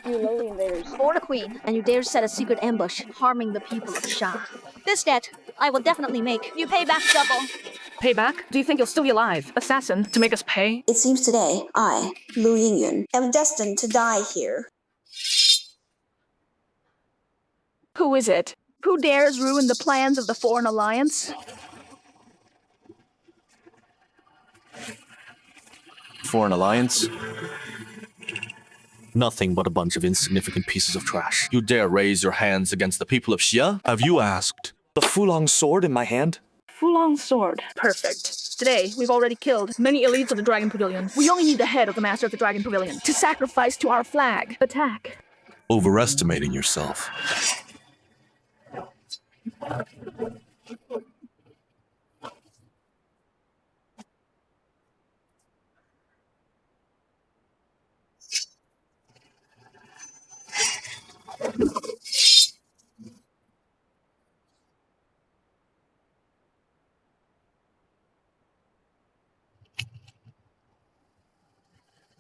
You lowly invaders. For the queen, and you dare set a secret ambush, harming the people of Sha. This debt, I will definitely make. You pay back double. Payback? Do you think you'll still be alive, assassin, to make us pay? It seems today, I, Lu Yingyun, am destined to die here. Who is it? Who dares ruin the plans of the Foreign Alliance? Foreign Alliance? Nothing but a bunch of insignificant pieces of trash. You dare raise your hands against the people of Xia? Have you asked? The Fulong sword in my hand? Fulong sword. Perfect. Today, we've already killed many elites of the Dragon Pavilion. We only need the head of the Master of the Dragon Pavilion to sacrifice to our flag. Attack. Overestimating yourself.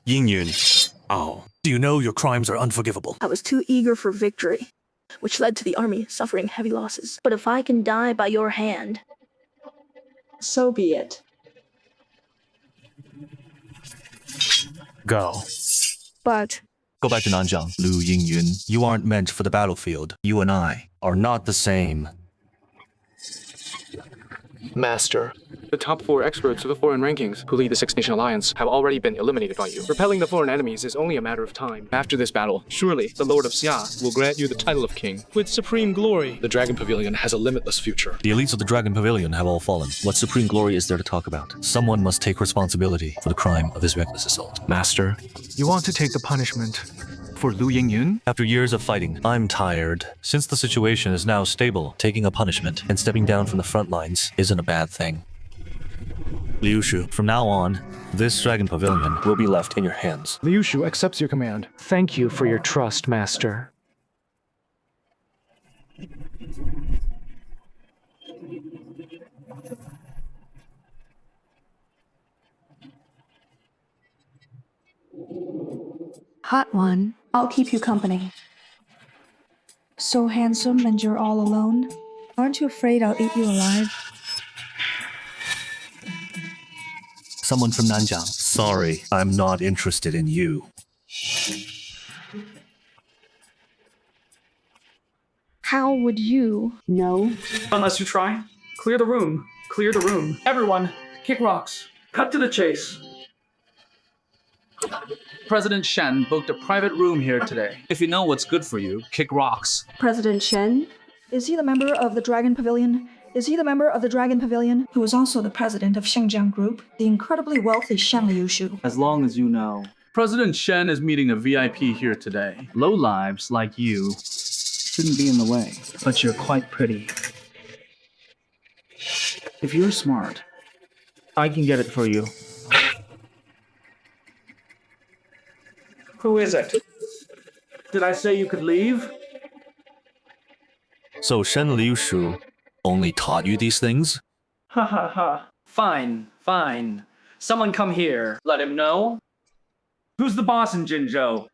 Yingyun. Oh, do you know your crimes are unforgivable? I was too eager for victory, which led to the army suffering heavy losses. But if I can die by your hand, So be it. Go. But Go back to Nanjiang, Lu Yingyun. You aren't meant for the battlefield. You and I are not the same. Master. The top 4 experts of the foreign rankings who lead the Six Nation Alliance have already been eliminated by you. Repelling the foreign enemies is only a matter of time. After this battle, surely the Lord of Xia will grant you the title of king with supreme glory. The Dragon Pavilion has a limitless future. The elites of the Dragon Pavilion have all fallen. What supreme glory is there to talk about? Someone must take responsibility for the crime of this reckless assault. Master, you want to take the punishment for Lu Yingyun? After years of fighting, I'm tired. Since the situation is now stable, taking a punishment and stepping down from the front lines isn't a bad thing. Liu Shu, from now on, this Dragon Pavilion will be left in your hands. Liu Shu accepts your command. Thank you for your trust, Master. Hot one, I'll keep you company. So handsome and you're all alone? Aren't you afraid I'll eat you alive? Someone from Nanjiang. Sorry, I'm not interested in you. how would you? No. Unless you try. Clear the room. Clear the room. Everyone, kick rocks. Cut to the chase. President Shen booked a private room here today. If you know what's good for you, kick rocks. President Shen? Is he the member of the Dragon Pavilion? Is he the member of the Dragon Pavilion who is also the president of Xinjiang Group, the incredibly wealthy Shen Liushu? As long as you know. President Shen is meeting a VIP here today. Lowlives like you shouldn't be in the way. But you're quite pretty. If you're smart, I can get it for you. Who is it? Did I say you could leave? So Shen Liushu only taught you these things? Ha ha ha. Fine, fine. Someone come here. Let him know. Who's the boss in Jinzhou?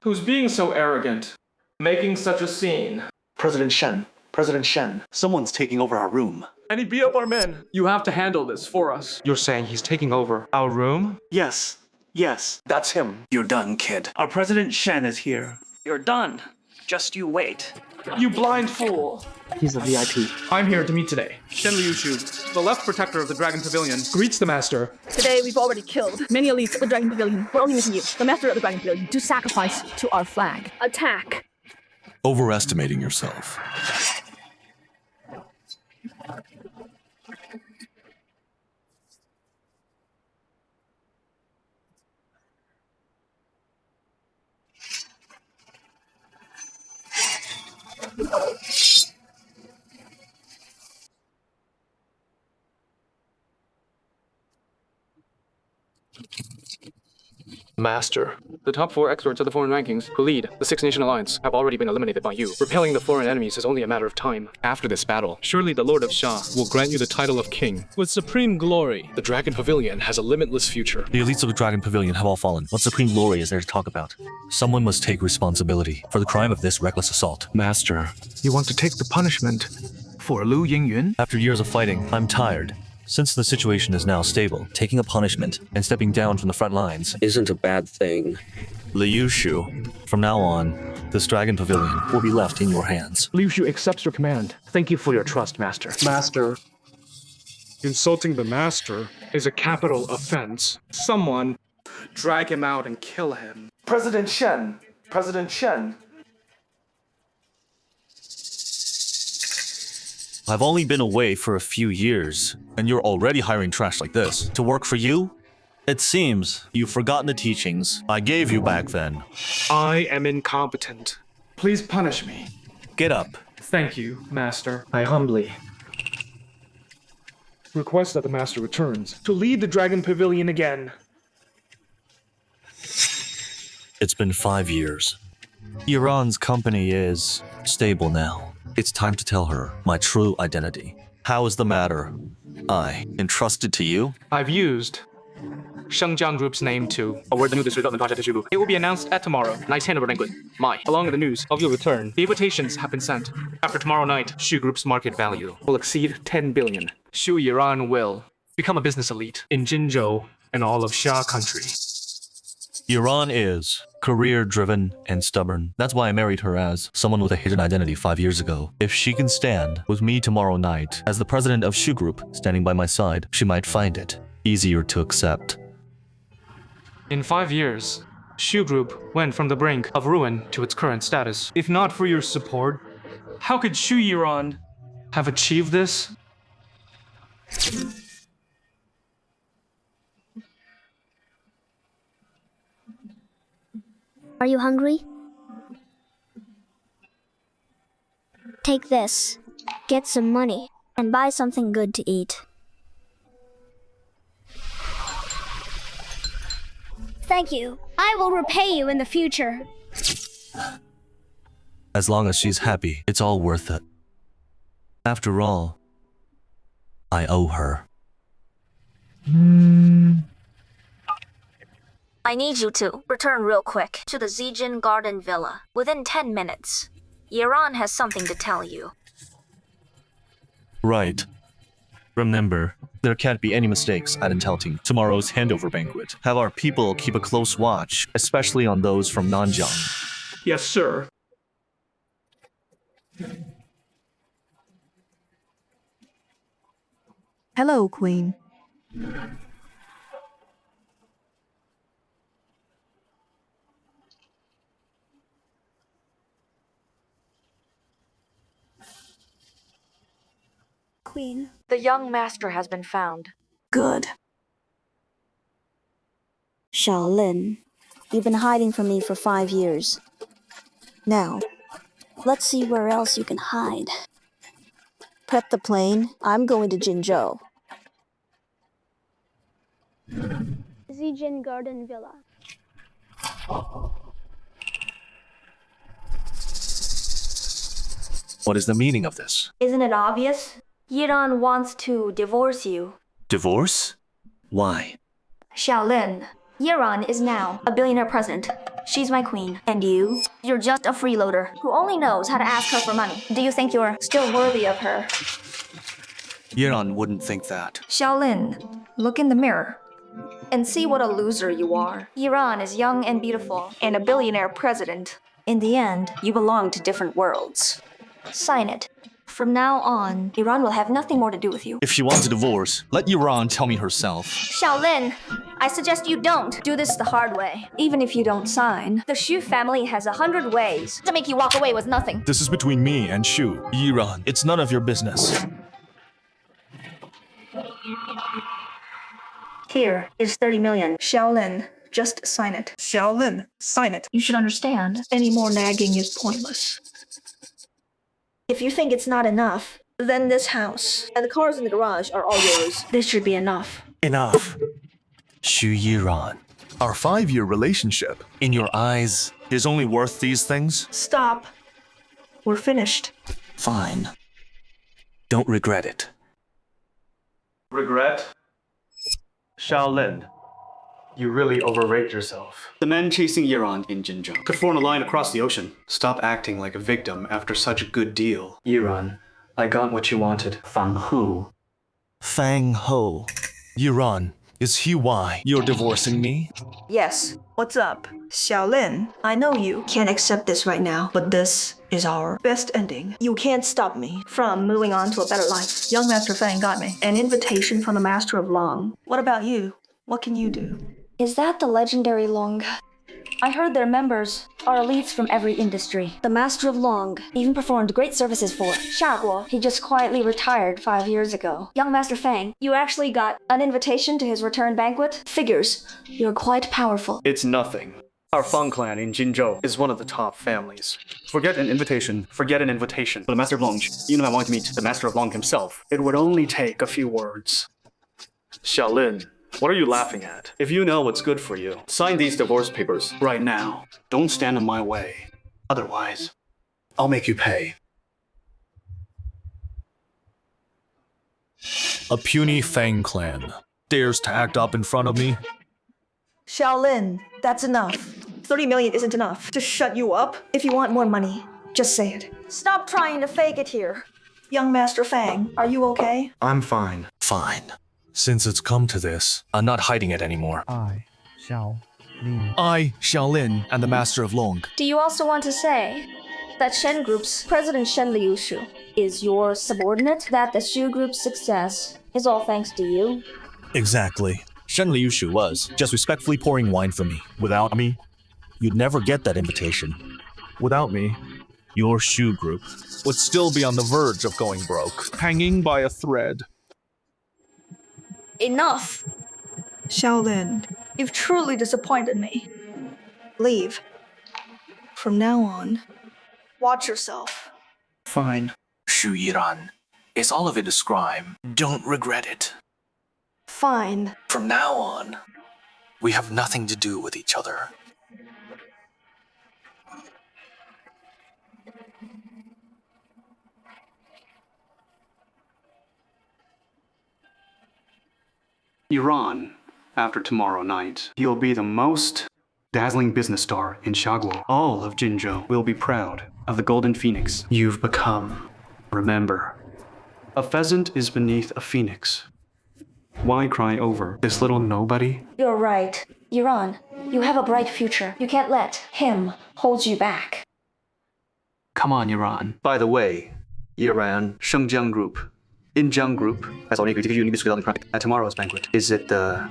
Who's being so arrogant? Making such a scene? President Shen, someone's taking over our room. And he beat up our men. You have to handle this for us. You're saying he's taking over our room? Yes, that's him. You're done, kid. Our President Shen is here. You're done. Just you wait. You blind fool. He's a VIP. I'm here to meet today. Shen Liushu, the left protector of the Dragon Pavilion, greets the master. Today we've already killed many elites of the Dragon Pavilion. We're only missing you, the master of the Dragon Pavilion, to sacrifice to our flag. Attack. Overestimating yourself. Master. The top 4 experts of the foreign rankings who lead the Six Nation Alliance have already been eliminated by you. Repelling the foreign enemies is only a matter of time. After this battle, surely the Lord of Sha will grant you the title of king with supreme glory. The Dragon Pavilion has a limitless future. The elites of the Dragon Pavilion have all fallen. What supreme glory is there to talk about? Someone must take responsibility for the crime of this reckless assault. Master. You want to take the punishment for Lu Yingyun? After years of fighting, I'm tired. Since the situation is now stable, taking a punishment and stepping down from the front lines isn't a bad thing. Liu Shu, from now on, this Dragon Pavilion will be left in your hands. Liu Shu accepts your command. Thank you for your trust, Master. Master. Insulting the Master is a capital offense. Someone drag him out and kill him. President Shen. President Shen. I've only been away for a few years, and you're already hiring trash like this to work for you? It seems you've forgotten the teachings I gave you back then. I am incompetent. Please punish me. Get up. Thank you, Master. I humbly Request that the Master returns to lead the Dragon Pavilion again. It's been 5 years. Iran's company is stable now. It's time to tell her my true identity. How is the matter? I entrusted to you? I've used Shengjiang Group's name to award the new district development project to Shu. It will be announced at tomorrow night's handover banquet. Along with the news of your return, the invitations have been sent. After tomorrow night, Shu Group's market value will exceed 10 billion. Shu Iran will become a business elite in Jinzhou and all of Xia country. Iran is career-driven and stubborn. That's why I married her as someone with a hidden identity 5 years ago. If she can stand with me tomorrow night as the president of Shu Group standing by my side, she might find it easier to accept. In 5 years, Shu Group went from the brink of ruin to its current status. If not for your support, how could Shu Iran have achieved this? Are you hungry? Take this, get some money, and buy something good to eat. Thank you. I will repay you in the future. As long as she's happy, it's all worth it. After all, I owe her. I need you to return real quick to the Zijin Garden Villa within 10 minutes. Iran has something to tell you. Right. Remember, there can't be any mistakes at intelting tomorrow's handover banquet. Have our people keep a close watch, especially on those from Nanjiang. Yes, sir. Hello, Queen. Queen. The young master has been found. Good. Shaolin, you've been hiding from me for 5 years. Now, let's see where else you can hide. Prep the plane. I'm going to Jinzhou. Zijin Garden Villa. What is the meaning of this? Isn't it obvious? Iran wants to divorce you. Divorce? Why? Shaolin, Iran is now a billionaire president. She's my queen. And you? You're just a freeloader who only knows how to ask her for money. Do you think you're still worthy of her? Iran wouldn't think that. Shaolin, look in the mirror and see what a loser you are. Iran is young and beautiful and a billionaire president. In the end, you belong to different worlds. Sign it. From now on, Iran will have nothing more to do with you. If she wants a divorce, let Iran tell me herself. Shaolin, I suggest you don't do this the hard way. Even if you don't sign, the Shu family has 100 ways to make you walk away with nothing. This is between me and Shu. Iran, it's none of your business. Here is 30 million. Shaolin, just sign it. Shaolin, sign it. You should understand, any more nagging is pointless. If you think it's not enough, then this house and the cars in the garage are all yours. This should be enough. Enough. Xu Yiran. Our 5-year relationship. In your eyes, is only worth these things? Stop. We're finished. Fine. Don't regret it. Regret? Shaolin, you really overrate yourself. The men chasing Yiran in Jinzhou could form a line across the ocean. Stop acting like a victim after such a good deal. Yiran, I got what you wanted. Fang Hu. Fang Ho. Yiran, is he why you're divorcing me? Yes. What's up? Xiaolin, I know you can't accept this right now, but this is our best ending. You can't stop me from moving on to a better life. Young Master Fang got me an invitation from the Master of Long. What about you? What can you do? Is that the legendary Long? I heard their members are elites from every industry. The Master of Long even performed great services for Xiaguo. He just quietly retired 5 years ago. Young Master Fang, you actually got an invitation to his return banquet? Figures. You're quite powerful. It's nothing. Our Fang clan in Jinzhou is one of the top families. Forget an invitation. Forget an invitation. For the Master of Long, even if I wanted to meet the Master of Long himself, it would only take a few words. Xiaolin, what are you laughing at? If you know what's good for you, sign these divorce papers right now. Don't stand in my way. Otherwise, I'll make you pay. A puny Fang clan dares to act up in front of me? Xiaolin, that's enough. 30 million isn't enough to shut you up. If you want more money, just say it. Stop trying to fake it here. Young Master Fang, are you okay? I'm fine. Fine. Since it's come to this, I'm not hiding it anymore. I, Xiaolin, and the Master of Long. Do you also want to say that Shen Group's President Shen Liushu is your subordinate? That the Shu Group's success is all thanks to you? Exactly. Shen Liushu was just respectfully pouring wine for me. Without me, you'd never get that invitation. Without me, your Shu Group would still be on the verge of going broke, hanging by a thread. Enough! Xiaolin, you've truly disappointed me. Leave. From now on, watch yourself. Fine. Xu Yiran, is all of it a crime? Don't regret it. Fine. From now on, we have nothing to do with each other. Iran, after tomorrow night, you'll be the most dazzling business star in Xiaguo. All of Jinzhou will be proud of the golden phoenix you've become. Remember, a pheasant is beneath a phoenix. Why cry over this little nobody? You're right. Iran, you have a bright future. You can't let him hold you back. Come on, Iran. By the way, Iran, Shengjiang Group, Injiang Group, at tomorrow's banquet. Is it the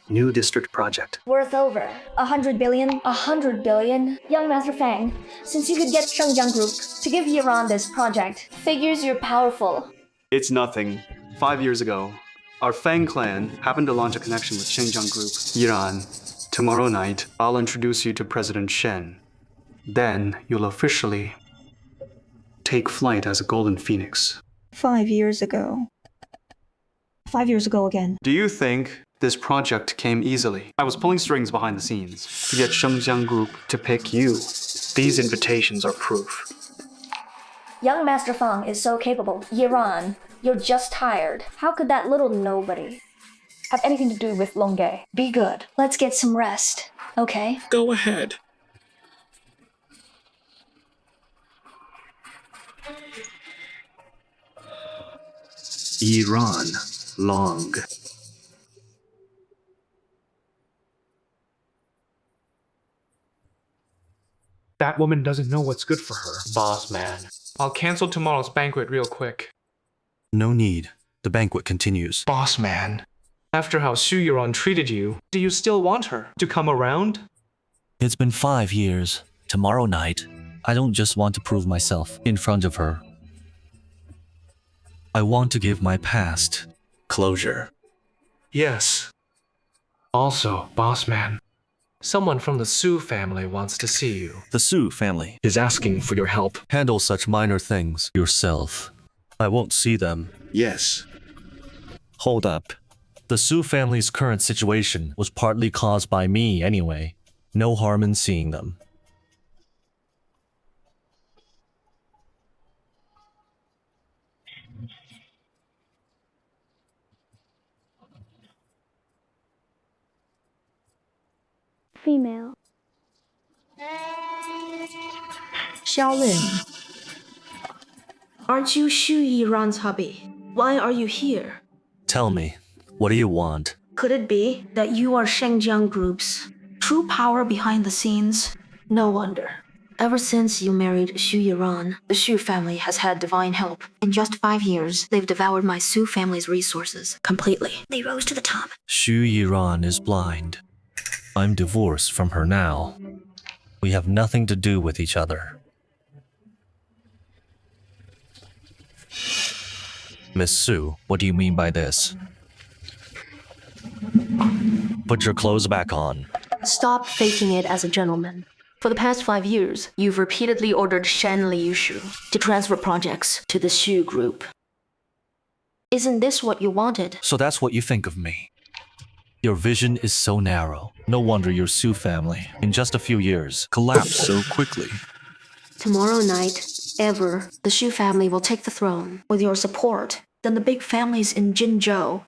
new district project? Worth over 100 billion? 100 billion? Young Master Fang, since you could get Shengjiang Group to give Yiran this project, figures you're powerful. It's nothing. 5 years ago, our Fang clan happened to launch a connection with Shengjiang Group. Yiran, tomorrow night, I'll introduce you to President Shen. Then you'll officially take flight as a golden phoenix. 5 years ago. 5 years ago again. Do you think this project came easily? I was pulling strings behind the scenes to get Shengjiang Group to pick you. These invitations are proof. Young Master Fang is so capable. Yiran, you're just tired. How could that little nobody have anything to do with Longue? Be good. Let's get some rest, okay? Go ahead. Iran Long. That woman doesn't know what's good for her. Boss man. I'll cancel tomorrow's banquet real quick. No need. The banquet continues. Boss man. After how Xu Yiran treated you, do you still want her to come around? It's been 5 years. Tomorrow night, I don't just want to prove myself in front of her. I want to give my past closure. Yes. Also, boss man. Someone from the Su family wants to see you. The Su family Is asking for your help. handle such minor things yourself. I won't see them. Yes. Hold up. The Su family's current situation was partly caused by me anyway. No harm in seeing them. Female. Xiaolin, aren't you Xu Yiran's hubby? Why are you here? Tell me, what do you want? Could it be that you are Shengjiang Group's true power behind the scenes? No wonder. Ever since you married Xu Yiran, the Xu family has had divine help. In just 5 years, they've devoured my Su family's resources completely. They rose to the top. Xu Yiran is blind. I'm divorced from her now. We have nothing to do with each other. Miss Su, what do you mean by this? Put your clothes back on. Stop faking it as a gentleman. For the past 5 years, you've repeatedly ordered Shen Liushu to transfer projects to the Xu group. Isn't this what you wanted? So that's what you think of me. Your vision is so narrow. No wonder your Su family, in just a few years, collapsed so quickly. Tomorrow night, ever, the Xu family will take the throne. With your support, then the big families in Jinzhou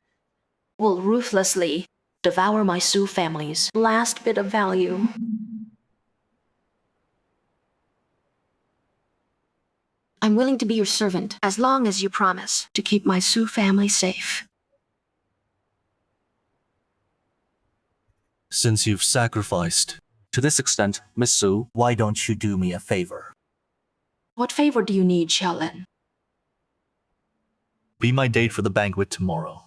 will ruthlessly devour my Su family's last bit of value. I'm willing to be your servant as long as you promise to keep my Su family safe. Since you've sacrificed to this extent, Miss Su, why don't you do me a favor? What favor do you need, Xiaolin? Be my date for the banquet tomorrow.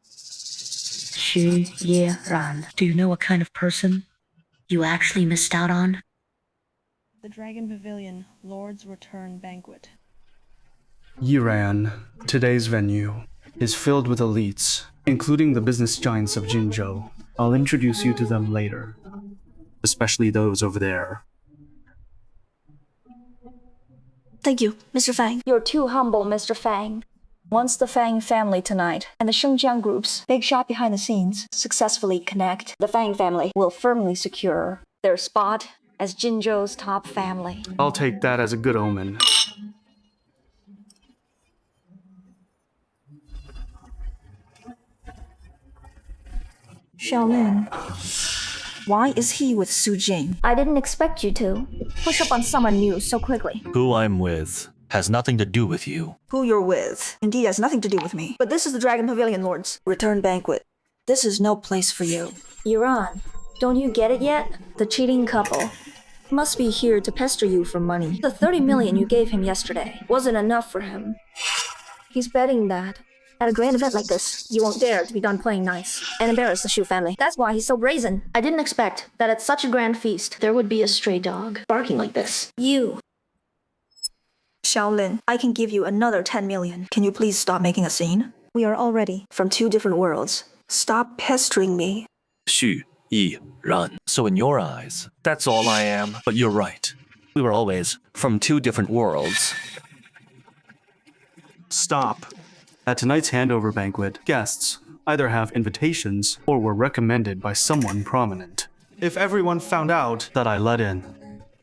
Xu Yiran. Do you know what kind of person you actually missed out on? The Dragon Pavilion Lord's Return Banquet. Yiran, today's venue, is filled with elites, including the business giants of Jinzhou. I'll introduce you to them later, especially those over there. Thank you, Mr. Fang. You're too humble, Mr. Fang. Once the Fang family tonight and the Shengjiang Group's big shot behind the scenes successfully connect, the Fang family will firmly secure their spot as Jinzhou's top family. I'll take that as a good omen. Xiaolin, why is he with Su Jing? I didn't expect you to push up on someone new so quickly. Who I'm with has nothing to do with you. Who you're with indeed has nothing to do with me. But this is the Dragon Pavilion Lord's Return Banquet. This is no place for you. Yiran, don't you get it yet? The cheating couple must be here to pester you for money. The 30 million you gave him yesterday wasn't enough for him. He's betting that at a grand event like this, you won't dare to be done playing nice and embarrass the Xu family. That's why he's so brazen. I didn't expect that at such a grand feast, there would be a stray dog barking like this. You. Xiaolin, I can give you another 10 million. Can you please stop making a scene? We are already from 2 different worlds. Stop pestering me. Xu Yiran. So in your eyes, that's all I am. But you're right. We were always from 2 different worlds. Stop. At tonight's handover banquet, guests either have invitations or were recommended by someone prominent. If everyone found out that I let in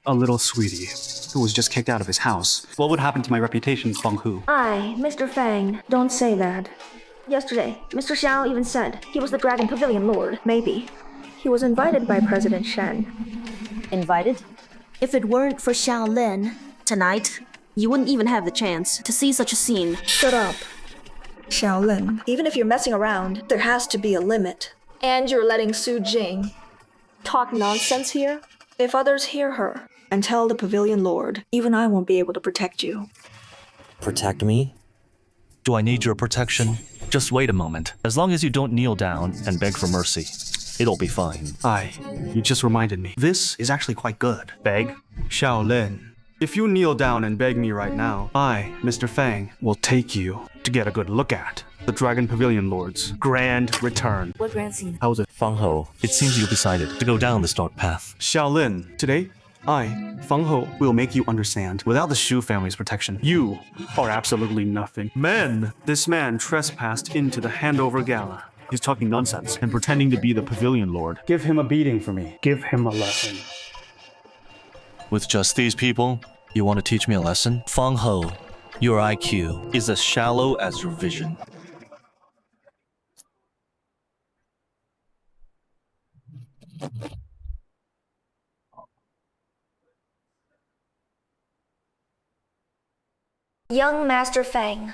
a little sweetie who was just kicked out of his house, what would happen to my reputation, Feng Hu? Mr. Fang, don't say that. Yesterday, Mr. Xiao even said he was the Dragon Pavilion Lord. Maybe he was invited by President Shen. Invited? If it weren't for Xiaolin, tonight, you wouldn't even have the chance to see such a scene. Shut up. Xiaolin, even if you're messing around, there has to be a limit. And you're letting Su Jing talk nonsense here? If others hear her and tell the Pavilion Lord, even I won't be able to protect you. Protect me? Do I need your protection? Just wait a moment. As long as you don't kneel down and beg for mercy, it'll be fine. You just reminded me. This is actually quite good. Beg? Xiaolin, if you kneel down and beg me right now, I, Mr. Fang, will take you to get a good look at the Dragon Pavilion Lord's grand return. What grand scene? How's it? Fang Ho, it seems you decided to go down this dark path. Xiaolin, today, I, Feng Ho, will make you understand. Without the Shu family's protection, you are absolutely nothing. Men! This man trespassed into the handover gala. He's talking nonsense and pretending to be the pavilion lord. Give him a beating for me. Give him a lesson. With just these people, you want to teach me a lesson? Feng Ho, your IQ is as shallow as your vision. Young Master Feng.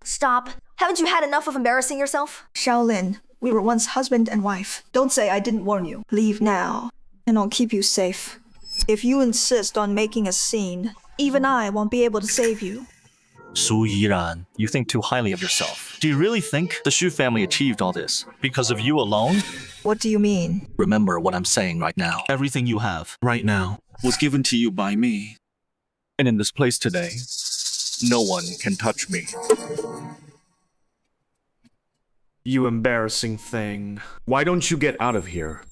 Stop. Haven't you had enough of embarrassing yourself? Shaolin, we were once husband and wife. Don't say I didn't warn you. Leave now, and I'll keep you safe. If you insist on making a scene, even I won't be able to save you. Su Yiran, you think too highly of yourself. Do you really think the Shu family achieved all this because of you alone? What do you mean? Remember what I'm saying right now. Everything you have right now was given to you by me. And in this place today, no one can touch me. You embarrassing thing. Why don't you get out of here?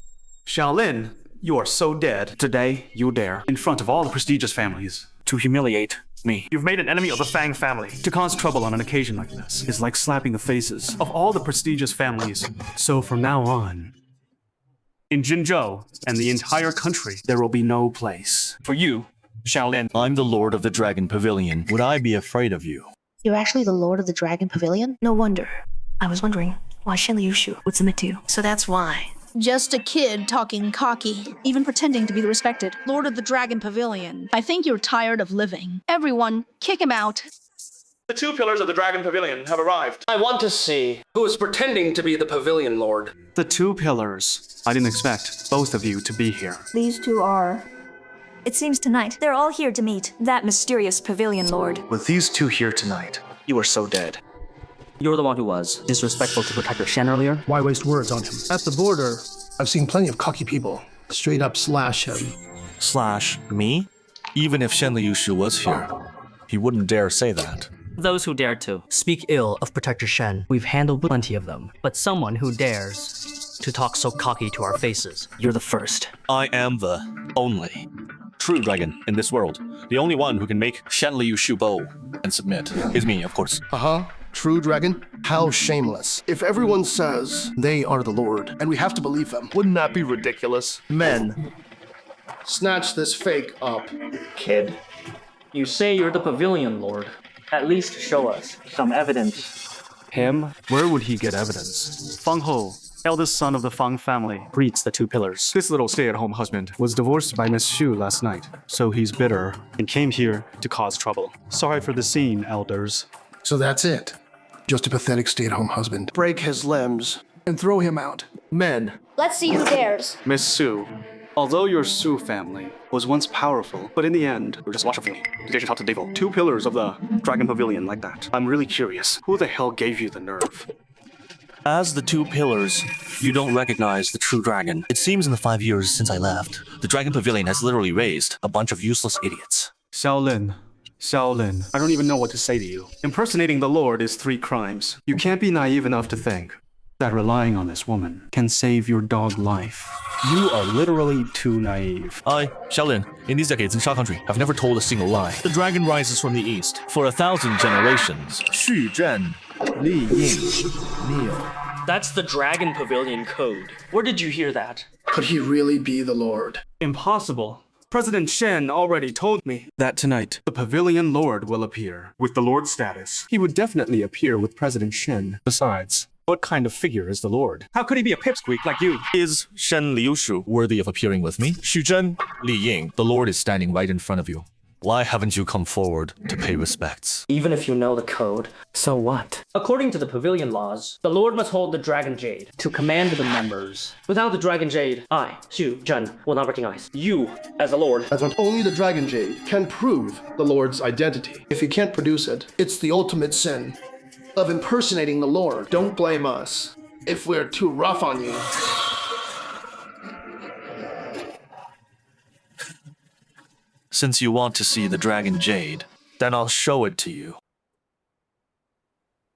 Shaolin, you are so dead. Today, you dare, in front of all the prestigious families, to humiliate me. You've made an enemy of the Fang family. To cause trouble on an occasion like this is like slapping the faces of all the prestigious families. So from now on, in Jinzhou and the entire country, there will be no place for you, Shaolin. I'm the Lord of the Dragon Pavilion. Would I be afraid of you? You're actually the Lord of the Dragon Pavilion? No wonder. I was wondering why Shen Liushu would submit to you. So that's why. Just a kid talking cocky, even pretending to be the respected Lord of the Dragon Pavilion. I think you're tired of living. Everyone, kick him out. The two pillars of the Dragon Pavilion have arrived. I want to see who is pretending to be the Pavilion Lord. The two pillars. I didn't expect both of you to be here. These two are... It seems tonight they're all here to meet that mysterious Pavilion Lord. With these two here tonight, you are so dead. You're the one who was disrespectful to Protector Shen earlier? Why waste words on him? At the border, I've seen plenty of cocky people straight up slash him. Slash me? Even if Shen Liushu was here, he wouldn't dare say that. Those who dare to speak ill of Protector Shen, we've handled plenty of them. But someone who dares to talk so cocky to our faces, you're the first. I am the only true dragon in this world. The only one who can make Shen Liushu bow and submit is me, of course. True dragon? How shameless. If everyone says they are the Lord, and we have to believe them, wouldn't that be ridiculous? Men, snatch this fake up. Kid. You say you're the Pavilion Lord. At least show us some evidence. Him? Where would he get evidence? Feng Ho, eldest son of the Feng family, breeds the two pillars. This little stay-at-home husband was divorced by Miss Shu last night, so he's bitter and came here to cause trouble. Sorry for the scene, elders. So that's it. Just a pathetic stay-at-home husband. Break his limbs and throw him out. Men. Let's see who dares. Miss Su, although your Su family was once powerful, but in the end, we're just watching the devil. Two pillars of the Dragon Pavilion like that. I'm really curious. Who the hell gave you the nerve? As the two pillars, you don't recognize the true dragon. It seems in the 5 years since I left, the Dragon Pavilion has literally raised a bunch of useless idiots. Shaolin, I don't even know what to say to you. Impersonating the Lord is 3 crimes. You can't be naive enough to think that relying on this woman can save your dog life. You are literally too naive. I, Shaolin, in these decades in Sha Country, have never told a single lie. The dragon rises from the east. For 1,000 generations. Xu Zhen, Li Ying, kneel. That's the Dragon Pavilion code. Where did you hear that? Could he really be the Lord? Impossible. President Shen already told me that tonight the Pavilion Lord will appear. With the Lord status, he would definitely appear with President Shen. Besides, what kind of figure is the Lord? How could he be a pipsqueak like you? Is Shen Liushu worthy of appearing with me? Xu Zhen, Li Ying, the Lord is standing right in front of you. Why haven't you come forward to pay respects? Even if you know the code, so what? According to the Pavilion laws, the Lord must hold the Dragon Jade to command the members. Without the Dragon Jade, I, Xu Zhen, will not recognize you as the Lord. That's what only the Dragon Jade can prove the Lord's identity. If he can't produce it, it's the ultimate sin of impersonating the Lord. Don't blame us if we're too rough on you. Since you want to see the Dragon Jade, then I'll show it to you.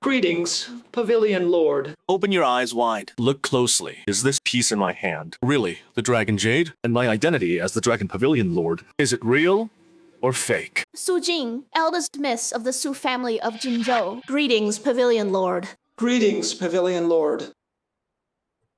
Greetings, Pavilion Lord. Open your eyes wide. Look closely. Is this piece in my hand really the Dragon Jade? And my identity as the Dragon Pavilion Lord, is it real or fake? Su Jing, eldest miss of the Su family of Jinzhou. Greetings, Pavilion Lord. Greetings, Pavilion Lord.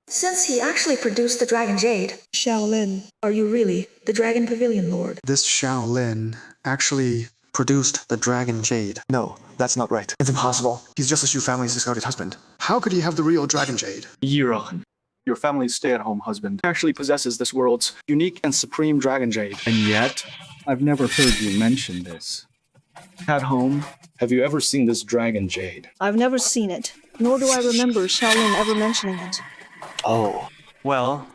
Since he actually produced the Dragon Jade, Shaolin, are you really the Dragon Pavilion Lord? This Shaolin actually produced the Dragon Jade. No, that's not right. It's impossible. He's just the Shu family's discarded husband. How could he have the real Dragon Jade? Yiran, your family's stay-at-home husband, actually possesses this world's unique and supreme Dragon Jade. And yet, I've never heard you mention this. At home, have you ever seen this Dragon Jade? I've never seen it, nor do I remember Shaolin ever mentioning it. Oh. Well,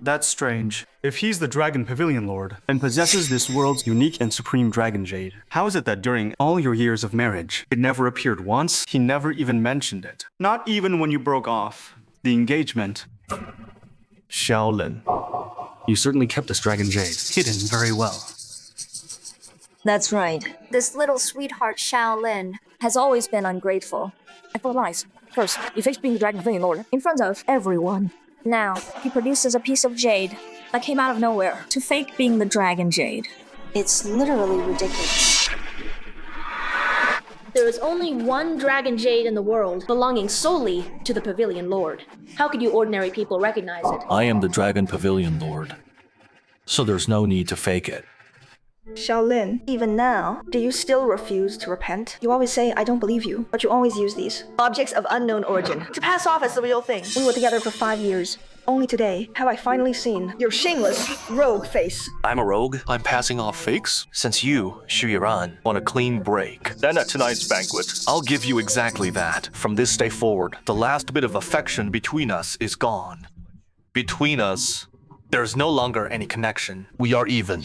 that's strange. If he's the Dragon Pavilion Lord and possesses this world's unique and supreme Dragon Jade, how is it that during all your years of marriage, it never appeared once? He never even mentioned it. Not even when you broke off the engagement. Shaolin, you certainly kept this Dragon Jade hidden very well. That's right. This little sweetheart Shaolin has always been ungrateful. And full of lies. First, he fakes being the Dragon Pavilion Lord in front of everyone. Now, he produces a piece of jade that came out of nowhere to fake being the Dragon Jade. It's literally ridiculous. There is only one Dragon Jade in the world, belonging solely to the Pavilion Lord. How could you ordinary people recognize it? I am the Dragon Pavilion Lord, so there's no need to fake it. Shaolin, even now, do you still refuse to repent? You always say, I don't believe you, but you always use these objects of unknown origin to pass off as the real thing. We were together for 5 years. Only today have I finally seen your shameless rogue face. I'm a rogue? I'm passing off fakes? Since you, Xu Yiran, want a clean break, then at tonight's banquet, I'll give you exactly that. From this day forward, the last bit of affection between us is gone. Between us, there's no longer any connection. We are even.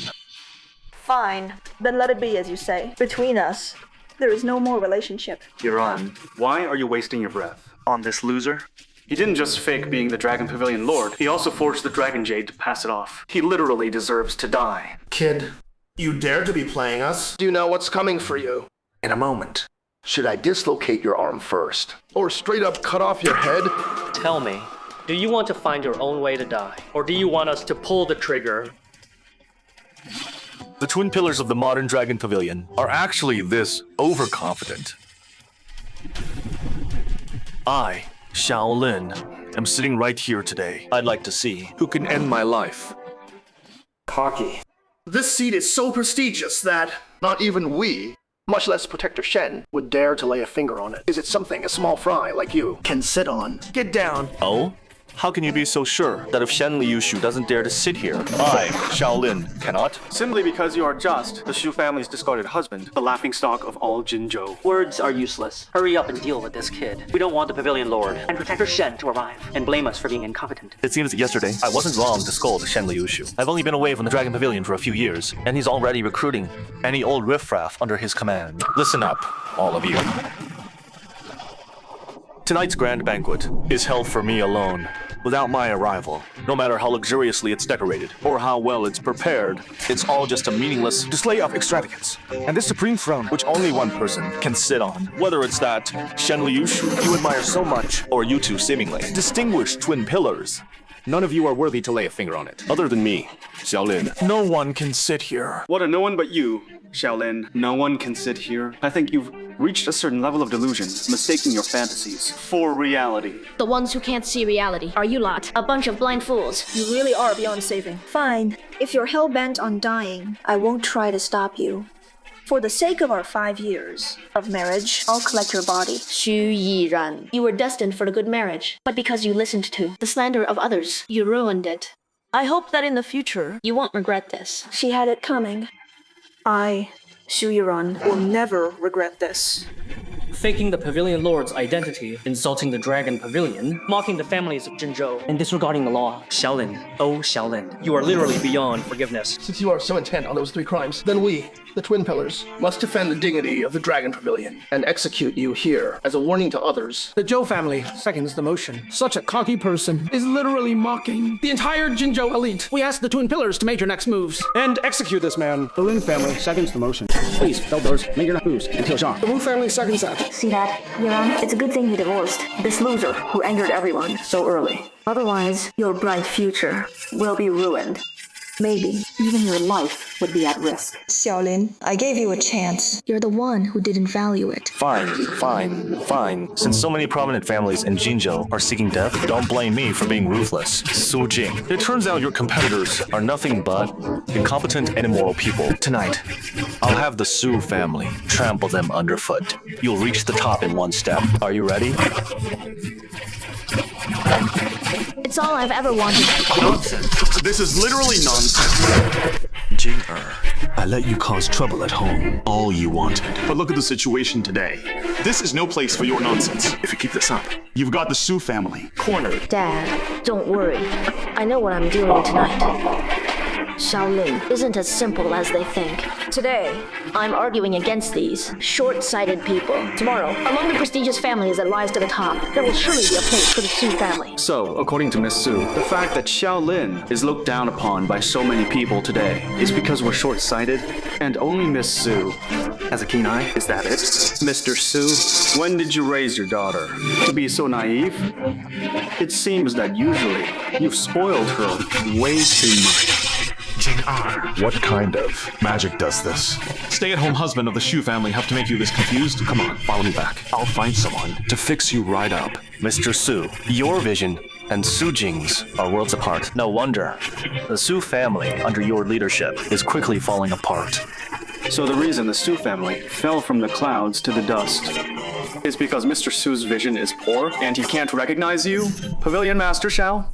Fine, then let it be as you say. Between us, there is no more relationship. Yiran, why are you wasting your breath on this loser? He didn't just fake being the Dragon Pavilion Lord, he also forged the Dragon Jade to pass it off. He literally deserves to die. Kid, you dare to be playing us? Do you know what's coming for you? In a moment. Should I dislocate your arm first? Or straight up cut off your head? Tell me, do you want to find your own way to die? Or do you want us to pull the trigger? The twin pillars of the modern Dragon Pavilion are actually this overconfident. I, Shaolin, am sitting right here today. I'd like to see who can end my life. Cocky. This seat is so prestigious that not even we, much less Protector Shen, would dare to lay a finger on it. Is it something a small fry like you can sit on? Get down. Oh? How can you be so sure that if Shen Liushu doesn't dare to sit here, I, Shaolin, cannot? Simply because you are just the Shu family's discarded husband, the laughingstock of all Jinzhou. Words are useless. Hurry up and deal with this kid. We don't want the Pavilion Lord and Protector Shen to arrive and blame us for being incompetent. It seems that yesterday, I wasn't wrong to scold Shen Liushu. I've only been away from the Dragon Pavilion for a few years, and he's already recruiting any old riffraff under his command. Listen up, all of you. Tonight's grand banquet is held for me alone. Without my arrival, no matter how luxuriously it's decorated or how well it's prepared, it's all just a meaningless display of extravagance. And this supreme throne, which only one person can sit on, whether it's that Shen Liushu you admire so much, or you two seemingly distinguished twin pillars, none of you are worthy to lay a finger on it. Other than me, Shaolin. No one can sit here. What a no one but you, Shaolin. No one can sit here. I think you've reached a certain level of delusion, mistaking your fantasies for reality. The ones who can't see reality are you lot, a bunch of blind fools. You really are beyond saving. Fine. If you're hell-bent on dying, I won't try to stop you. For the sake of our 5 years of marriage, I'll collect your body. Xu Yiran, you were destined for a good marriage, but because you listened to the slander of others, you ruined it. I hope that in the future, you won't regret this. She had it coming. I, Xu Yiran, will never regret this. Faking the Pavilion Lord's identity, insulting the Dragon Pavilion, mocking the families of Jinzhou, and disregarding the law. Shaolin, oh Shaolin, you are literally beyond forgiveness. Since you are so intent on those 3 crimes, then we, The Twin Pillars must defend the dignity of the Dragon Pavilion and execute you here as a warning to others. The Zhou family seconds the motion. Such a cocky person is literally mocking the entire Jinzhou elite. We ask the Twin Pillars to make your next moves. And execute this man. The Lin family seconds the motion. Please, elders, make your next moves until Sean. The Wu family seconds that. See that, Yuan? It's a good thing you divorced this loser who angered everyone so early. Otherwise, your bright future will be ruined. Maybe even your life would be at risk. Xiaolin, I gave you a chance. You're the one who didn't value it. Fine. Since so many prominent families in Jinzhou are seeking death, don't blame me for being ruthless. Su Jing, it turns out your competitors are nothing but incompetent and immoral people. Tonight, I'll have the Su family trample them underfoot. You'll reach the top in one step. Are you ready? It's all I've ever wanted. Nonsense. This is literally nonsense. Jing-er, I let you cause trouble at home, all you wanted. But look at the situation today. This is no place for your nonsense. If you keep this up, you've got the Su family cornered. Dad, don't worry. I know what I'm doing tonight. Shaolin isn't as simple as they think. Today, I'm arguing against these short-sighted people. Tomorrow, among the prestigious families that rise to the top, there will surely be a place for the Su family. So, according to Miss Su, the fact that Shaolin is looked down upon by so many people today is because we're short-sighted, and only Miss Su has a keen eye? Is that it? Mr. Su, when did you raise your daughter? To be so naive? It seems that usually you've spoiled her way too much. Jing-er. What kind of magic does this? Stay-at-home husband of the Shu family have to make you this confused? Come on, follow me back. I'll find someone to fix you right up. Mr. Su, your vision and Su Jing's are worlds apart. No wonder. The Su family, under your leadership, is quickly falling apart. So the reason the Su family fell from the clouds to the dust is because Mr. Su's vision is poor and he can't recognize you, Pavilion Master Shao?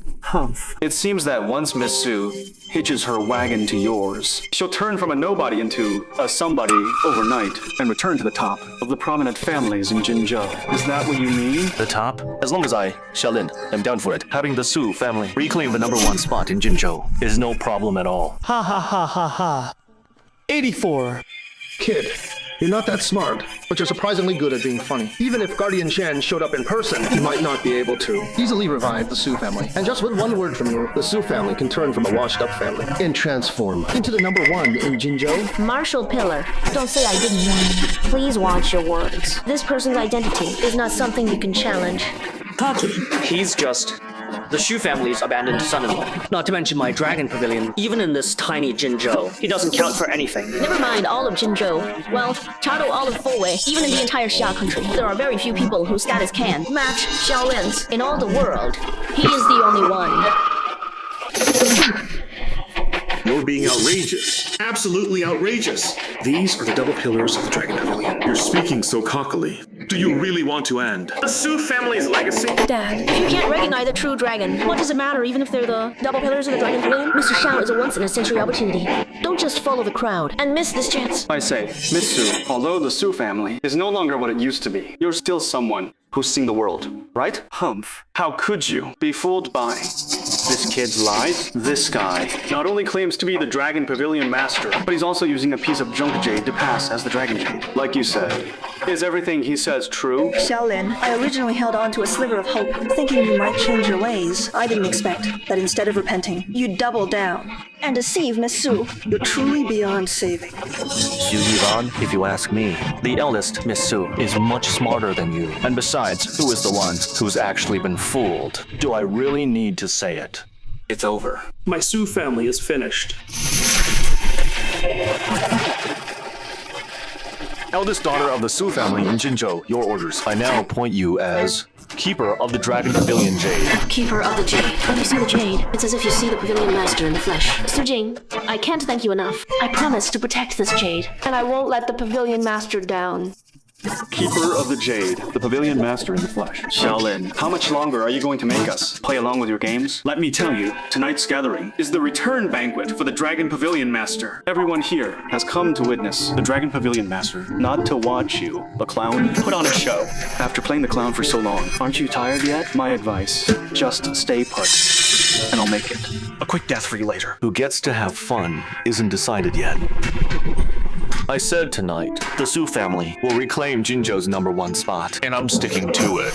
It seems that once Miss Su hitches her wagon to yours, she'll turn from a nobody into a somebody overnight and return to the top of the prominent families in Jinzhou. Is that what you mean? The top? As long as I, Shaolin, am down for it, having the Su family reclaim the #1 spot in Jinzhou is no problem at all. Ha ha ha ha ha. 84. Kid, you're not that smart, but you're surprisingly good at being funny. Even if Guardian Shen showed up in person, he might not be able to easily revive the Su family. And just with one word from you, the Su family can turn from a washed-up family and transform into the #1 in Jinzhou. Marshall Pillar, don't say I didn't warn you. Please watch your words. This person's identity is not something you can challenge. Taki. He's just the Shu family's abandoned son-in-law. Not to mention my dragon pavilion. Even in this tiny Jinzhou, he doesn't count for anything. Never mind all of Jinzhou. Well, Chado all of Fuwei, even in the entire Xia country, there are very few people whose status can match Shaolin's. In all the world, he is the only one. You're being outrageous. Absolutely outrageous. These are the double pillars of the Dragon Pavilion. You're speaking so cockily. Do you really want to end the Su family's legacy? Dad, if you can't recognize the true dragon, what does it matter even if they're the double pillars of the Dragon Pavilion? Mr. Shao is a once-in-a-century opportunity. Don't just follow the crowd and miss this chance. I say, Miss Su, although the Su family is no longer what it used to be, you're still someone who's seen the world, right? Humph. How could you be fooled by this kid's lies? This guy not only claims to be the Dragon Pavilion Master, but he's also using a piece of junk jade to pass as the Dragon Jade. Like you said, is everything he says true? Xiaolin, I originally held on to a sliver of hope, thinking you might change your ways. I didn't expect that instead of repenting, you'd double down and deceive Miss Su. You're truly beyond saving. Xu Yiran, if you ask me, the eldest Miss Su is much smarter than you. And besides, who is the one who's actually been fooled? Do I really need to say it? It's over. My Su family is finished. Eldest daughter of the Su family in Jinzhou, your orders. I now appoint you as Keeper of the Dragon Pavilion Jade. Keeper of the Jade. When you see the Jade, it's as if you see the Pavilion Master in the flesh. Su Jing, I can't thank you enough. I promise to protect this Jade, and I won't let the Pavilion Master down. Keeper of the Jade, the Pavilion Master in the flesh. Shaolin, how much longer are you going to make us play along with your games? Let me tell you, tonight's gathering is the return banquet for the Dragon Pavilion Master. Everyone here has come to witness the Dragon Pavilion Master, not to watch you, the clown, put on a show. After playing the clown for so long, aren't you tired yet? My advice, just stay put, and I'll make it a quick death for you later. Who gets to have fun isn't decided yet. I said tonight, the Su family will reclaim Jinzhou's #1 spot, and I'm sticking to it.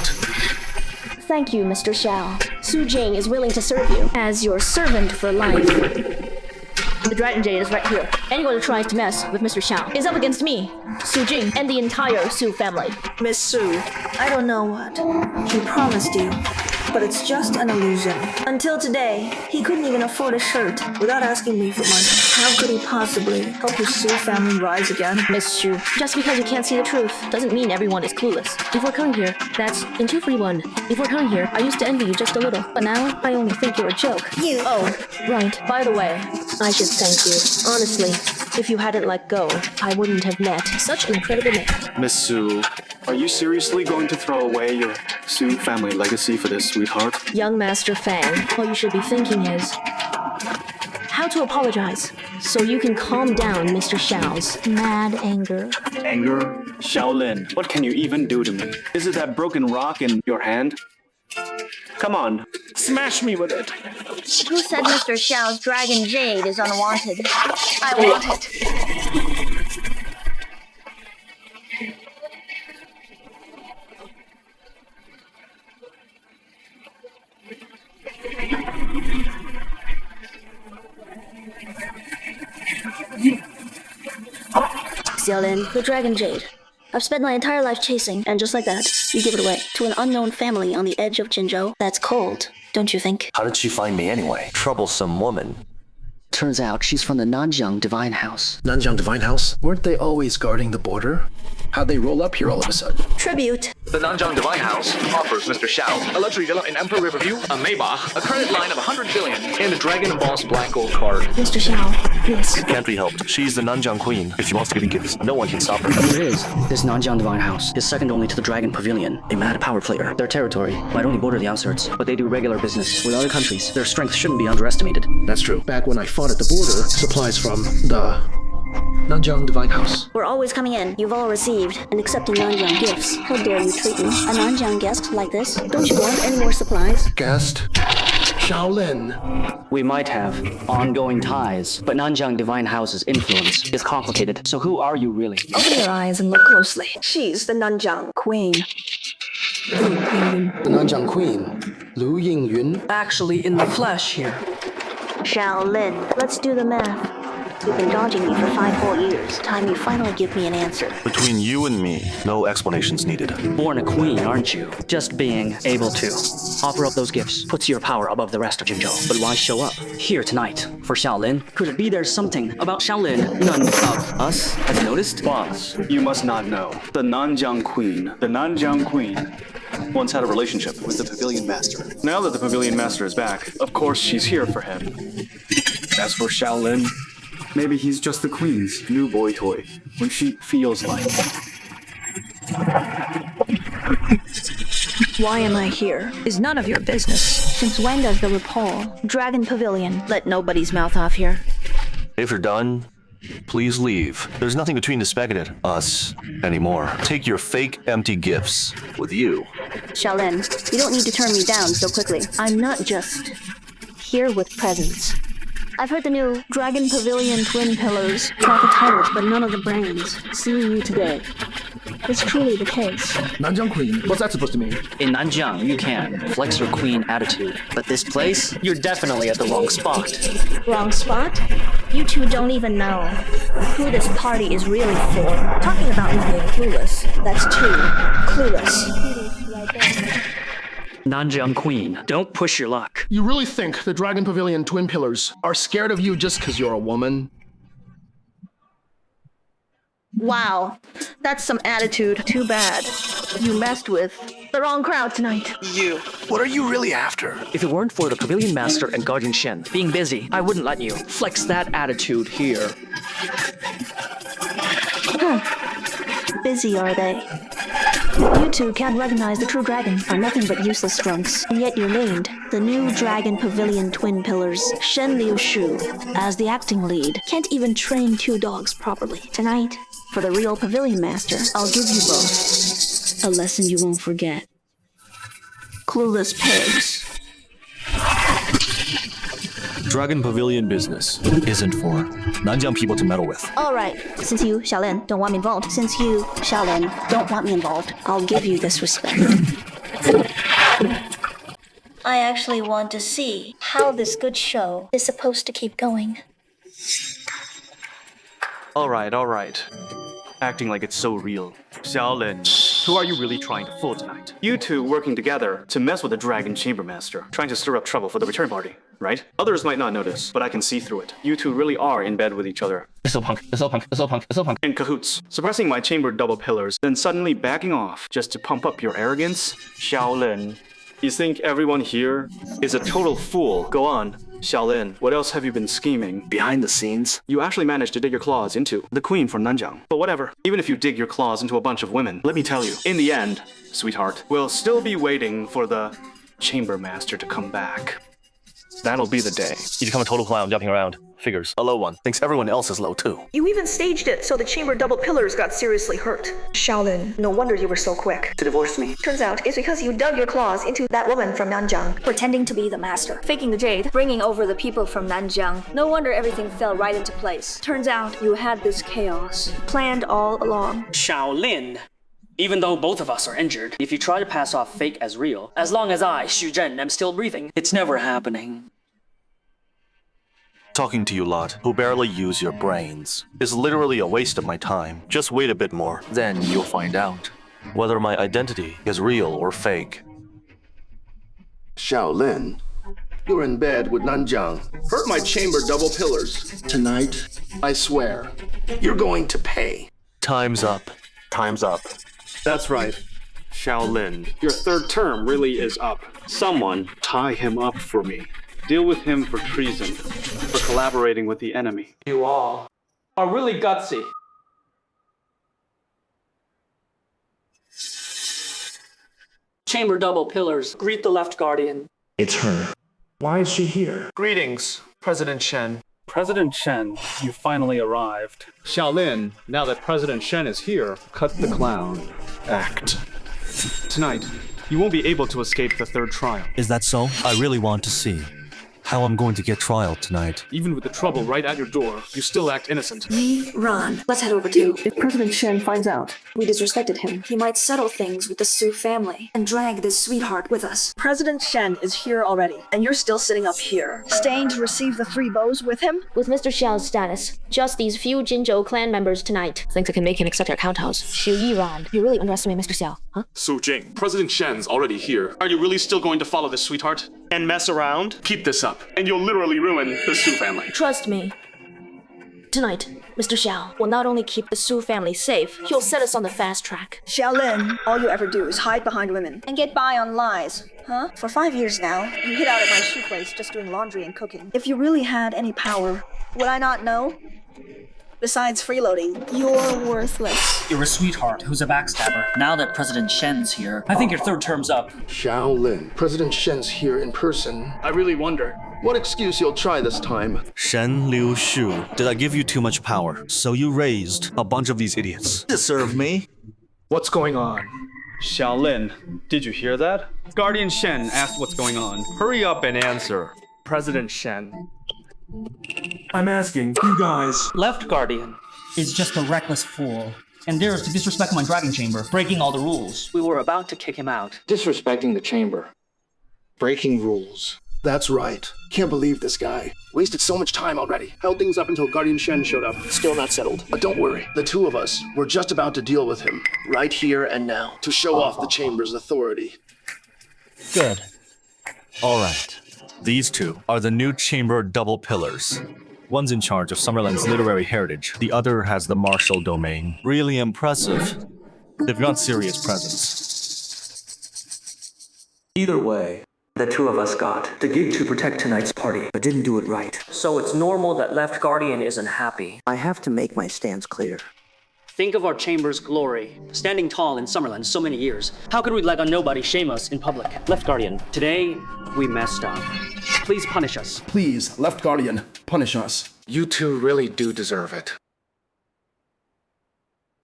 Thank you, Mr. Xiao. Su Jing is willing to serve you as your servant for life. The Dragon Jade is right here. Anyone who tries to mess with Mr. Xiao is up against me, Su Jing, and the entire Su family. Miss Su, I don't know what he promised you, but it's just an illusion. Until today, he couldn't even afford a shirt without asking me for money. How could he possibly help his Su family rise again? Miss Shu, just because you can't see the truth doesn't mean everyone is clueless. Before coming here, that's in 231. Before coming here, I used to envy you just a little, but now I only think you're a joke. You. Oh, right. By the way, I should thank you. Honestly, if you hadn't let go, I wouldn't have met such an incredible man. Miss Su, are you seriously going to throw away your Su family legacy for this sweetheart? Young Master Fang, all you should be thinking is how to apologize so you can calm down Mr. Xiao's mad anger. Anger? Shaolin, what can you even do to me? Is it that broken rock in your hand? Come on, smash me with it. Who said Mr. Xiao's Dragon Jade is unwanted? I want it. Xiaolin, the Dragon Jade. I've spent my entire life chasing, and just like that, you give it away to an unknown family on the edge of Jinzhou. That's cold, don't you think? How did she find me anyway? Troublesome woman. Turns out she's from the Nanjiang Divine House. Nanjiang Divine House? Weren't they always guarding the border? How'd they roll up here all of a sudden? Tribute. The Nanjiang Divine House offers Mr. Xiao a luxury villa in Emperor Riverview, a Maybach, a credit line of 100 billion, and a dragon embossed black gold card. Mr. Xiao, yes. Can't be helped. She's the Nanjiang Queen. If she wants to give you gifts, no one can stop her. Here is. This Nanjiang Divine House is second only to the Dragon Pavilion, a mad power player. Their territory might only border the outskirts, but they do regular business with other countries. Their strength shouldn't be underestimated. That's true. Back when I fought at the border, supplies from the Nanjiang Divine House. We're always coming in. You've all received and accepting Nanjiang gifts. How dare you treat me, a Nanjiang guest, like this? Don't you want any more supplies? Guest? Shaolin. We might have ongoing ties, but Nanjiang Divine House's influence is complicated. So who are you really? Open your eyes and look closely. She's the Nanjiang Queen. The Nanjiang Queen, Lu Yingyun. Actually in the flesh here. Shaolin, let's do the math. You've been dodging me for 5 whole years. Time you finally give me an answer. Between you and me, no explanations needed. Born a queen, aren't you? Just being able to offer up those gifts puts your power above the rest of Jinzhou. But why show up here tonight for Shaolin? Could it be there's something about Shaolin none of us has noticed? Boss, you must not know. The Nanjiang Queen once had a relationship with the Pavilion Master. Now that the Pavilion Master is back, of course she's here for him. As for Shaolin, maybe he's just the Queen's new boy toy when she feels like. Why am I here is none of your business. Since when does the RuPaul Dragon Pavilion let nobody's mouth off here? If you're done, please leave. There's nothing between the spectator, us, anymore. Take your fake, empty gifts with you. Shaolin, you don't need to turn me down so quickly. I'm not just here with presents. I've heard the new Dragon Pavilion Twin Pillars got the titles, but none of the brains. Seeing you today is truly the case. Nanjiang Queen, what's that supposed to mean? In Nanjiang, you can flex your queen attitude. But this place, you're definitely at the wrong spot. Wrong spot? You two don't even know who this party is really for. Talking about me being clueless, that's too clueless. Nanjiang Queen, don't push your luck. You really think the Dragon Pavilion Twin Pillars are scared of you just because you're a woman? Wow, that's some attitude. Too bad. You messed with the wrong crowd tonight. What are you really after? If it weren't for the Pavilion Master and Guardian Shen being busy, I wouldn't let you flex that attitude here. Busy, are they? You two can't recognize the true dragon, are nothing but useless drunks. And yet you're named the new Dragon Pavilion Twin Pillars, Shen Liu Shu, as the acting lead. Can't even train 2 dogs properly. Tonight, for the real Pavilion Master, I'll give you both a lesson you won't forget. Clueless pigs. Dragon Pavilion business isn't for Nanjiang people to meddle with. All right, since you, Xiaolin, don't want me involved. Since you, Xiaolin, don't want me involved, I'll give you this respect. I actually want to see how this good show is supposed to keep going. All right. Acting like it's so real. Xiaolin, who are you really trying to fool tonight? You two working together to mess with the Dragon Chamber Master, trying to stir up trouble for the return party, right? Others might not notice, but I can see through it. You two really are in bed with each other. You're so punk. In cahoots, suppressing my chamber double pillars, then suddenly backing off just to pump up your arrogance? Xiaolin, you think everyone here is a total fool? Go on. Xiaolin, what else have you been scheming? Behind the scenes? You actually managed to dig your claws into the queen from Nanjiang. But whatever, even if you dig your claws into a bunch of women, let me tell you, in the end, sweetheart, we'll still be waiting for the chamber master to come back. That'll be the day. You become a total clown jumping around. Figures. A low one. Thinks everyone else is low too. You even staged it so the chamber double pillars got seriously hurt. Xiaolin, no wonder you were so quick To divorce me. Turns out it's because you dug your claws into that woman from Nanjiang. Pretending to be the master, faking the jade, bringing over the people from Nanjiang. No wonder everything fell right into place. Turns out you had this chaos planned all along. Shaolin. Even though both of us are injured, if you try to pass off fake as real, as long as I, Xu Zhen, am still breathing, it's never happening. Talking to you lot, who barely use your brains, is literally a waste of my time. Just wait a bit more, then you'll find out whether my identity is real or fake. Xiaolin, you're in bed with Nanjiang. Hurt my chamber double pillars. Tonight, I swear, you're going to pay. Time's up. Time's up. That's right. Xiaolin, your third term really is up. Someone tie him up for me. Deal with him for treason, for collaborating with the enemy. You all are really gutsy. Chamber double pillars, greet the left guardian. It's her. Why is she here? Greetings, President Shen. President Shen, you finally arrived. Xiaolin, now that President Shen is here, cut the clown. Act. Tonight, you won't be able to escape the third trial. Is that so? I really want to see how I'm going to get trial tonight. Even with the trouble right at your door, you still act innocent. Ron, let's head over too. If President Shen finds out we disrespected him, He might settle things with the Su family and drag this sweetheart with us. President Shen is here already, and you're still sitting up here, staying to receive the three bows with him? With Mr. Xiao's status, just these few Jinzhou clan members tonight. Thinks I can make him accept our count house. Xu Yiran, you really underestimate Mr. Xiao, huh? Su Jing, President Shen's already here. Are you really still going to follow this sweetheart? And mess around? Keep this up, and you'll literally ruin the Su family. Trust me. Tonight, Mr. Xiao will not only keep the Su family safe, he'll set us on the fast track. Xiaolin, all you ever do is hide behind women and get by on lies, huh? For 5 years now, you hid out at my shoe place just doing laundry and cooking. If you really had any power, would I not know? Besides freeloading, you're worthless. You're a sweetheart who's a backstabber. Now that President Shen's here, I think your third term's up. Xiaolin, President Shen's here in person. I really wonder what excuse you'll try this time. Shen Liu Shu, did I give you too much power? So you raised a bunch of these idiots to serve me? what's going on. Xiaolin, did you hear that? Guardian Shen asked what's going on. Hurry up and answer. President Shen. I'm asking you guys. Left Guardian is just a reckless fool and dares to disrespect my dragon chamber, breaking all the rules. We were about to kick him out. Disrespecting the chamber. Breaking rules. That's right. Can't believe this guy. Wasted so much time already. Held things up until Guardian Shen showed up. Still not settled. But don't worry. The two of us were just about to deal with him. Right here and now. To show off the chamber's authority. Good. All right. These two are the new chamber double pillars. One's in charge of Summerland's literary heritage. The other has the martial domain. Really impressive. They've got serious presence. Either way, the two of us got the gig to protect tonight's party, but didn't do it right. So it's normal that Left Guardian isn't happy. I have to make my stance clear. Think of our chamber's glory, standing tall in Summerland so many years. How could we let a nobody shame us in public? Left Guardian, today we messed up. Please punish us. Please, Left Guardian, punish us. You two really do deserve it.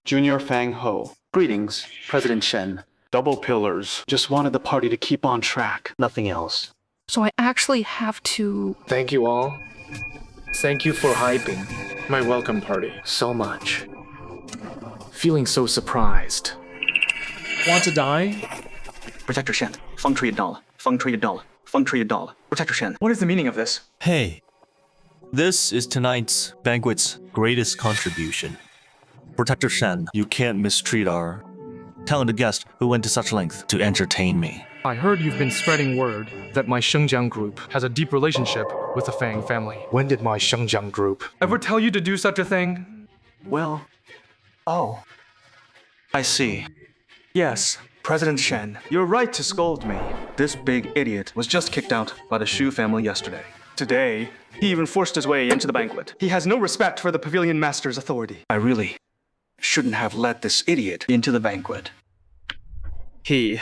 Junior Fang Ho. Greetings, President Shen. Double pillars. Just wanted the party to keep on track. Nothing else. So I actually have to... Thank you all. Thank you for hyping my welcome party so much. Feeling so surprised. Want to die? Protector Shen, Feng Tree Dollar, Feng Tree Dollar, Feng Tree Dollar. Protector Shen, what is the meaning of this? Hey, this is tonight's banquet's greatest contribution. Protector Shen, you can't mistreat our talented guest who went to such length to entertain me. I heard you've been spreading word that my Shengjiang group has a deep relationship with the Fang family. When did my Shengjiang group ever tell you to do such a thing? Well, oh, I see. Yes, President Shen, you're right to scold me. This big idiot was just kicked out by the Shu family yesterday. Today, he even forced his way into the banquet. He has no respect for the pavilion master's authority. I really shouldn't have let this idiot into the banquet. He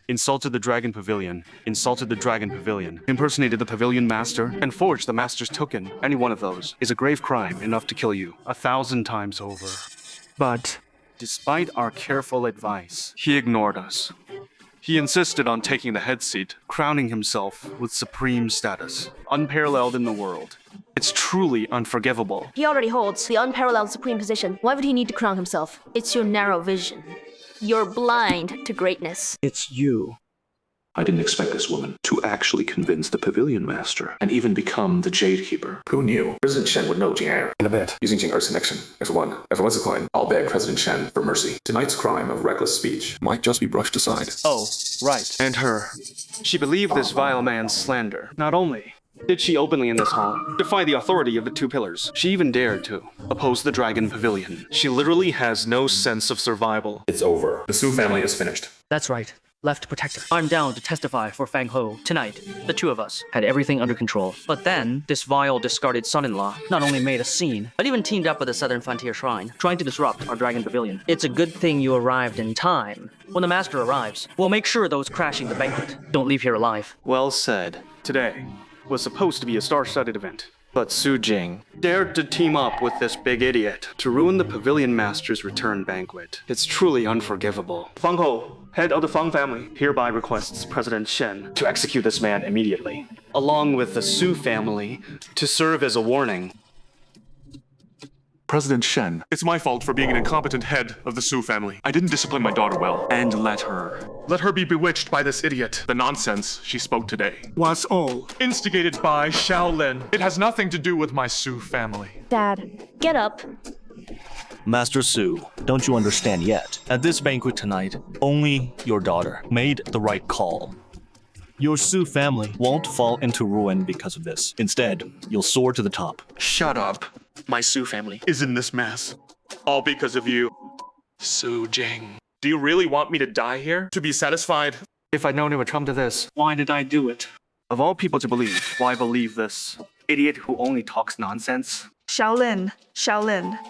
insulted the Dragon Pavilion, impersonated the Pavilion Master, and forged the Master's token. Any one of those is a grave crime enough to kill you 1,000 times over. But despite our careful advice, he ignored us. He insisted on taking the head seat, crowning himself with supreme status, unparalleled in the world. It's truly unforgivable. He already holds the unparalleled supreme position. Why would he need to crown himself? It's your narrow vision. You're blind to greatness. It's you. I didn't expect this woman to actually convince the Pavilion Master and even become the Jade Keeper. Who knew? President Shen would know Jing in a bit. Using Jing Er's connection as one a coin, I'll beg President Shen for mercy. Tonight's crime of reckless speech might just be brushed aside. Oh, right. And her. She believed this vile man's slander. Not only did she openly in this hall defy the authority of the two pillars, she even dared to oppose the Dragon Pavilion. She literally has no sense of survival. It's over. The Su family is finished. That's right. Left Protector. I'm down to testify for Fang Ho tonight. The two of us had everything under control. But then, this vile, discarded son-in-law not only made a scene, but even teamed up with the Southern Frontier Shrine, trying to disrupt our Dragon Pavilion. It's a good thing you arrived in time. When the Master arrives, we'll make sure those crashing the banquet don't leave here alive. Well said. Today was supposed to be a star-studded event, but Su Jing dared to team up with this big idiot to ruin the Pavilion Master's return banquet. It's truly unforgivable. Feng Ho, head of the Feng family, hereby requests President Shen to execute this man immediately, along with the Su family to serve as a warning. President Shen, it's my fault for being an incompetent head of the Su family. I didn't discipline my daughter well. And let her be bewitched by this idiot. The nonsense she spoke today was all instigated by Shaolin. It has nothing to do with my Su family. Dad, get up. Master Su, don't you understand yet? At this banquet tonight, only your daughter made the right call. Your Su family won't fall into ruin because of this. Instead, you'll soar to the top. Shut up. My Su family is in this mess. All because of you, Su Jing. Do you really want me to die here? To be satisfied? If I'd known it would come to this, why did I do it? Of all people to believe, why believe this idiot who only talks nonsense? Shaolin,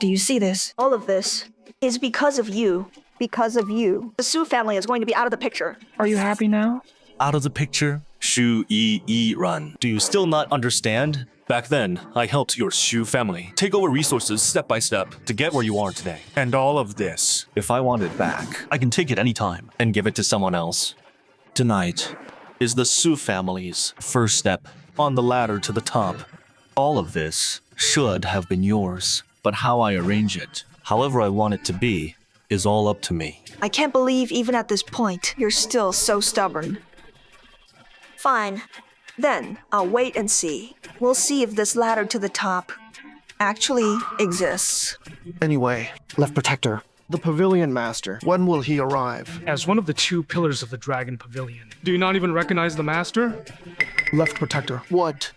do you see this? All of this is because of you. Because of you. The Su family is going to be out of the picture. Are you happy now? Out of the picture? Shu Yi Run. Do you still not understand? Back then, I helped your Shu family take over resources step by step to get where you are today. And all of this, if I want it back, I can take it anytime and give it to someone else. Tonight is the Su family's first step on the ladder to the top. All of this should have been yours, but how I arrange it, however I want it to be, is all up to me. I can't believe even at this point, you're still so stubborn. Fine. Then, I'll wait and see. We'll see if this ladder to the top actually exists. Anyway, Left Protector, the Pavilion Master, when will he arrive? As one of the two pillars of the Dragon Pavilion. Do you not even recognize the Master? Left Protector, what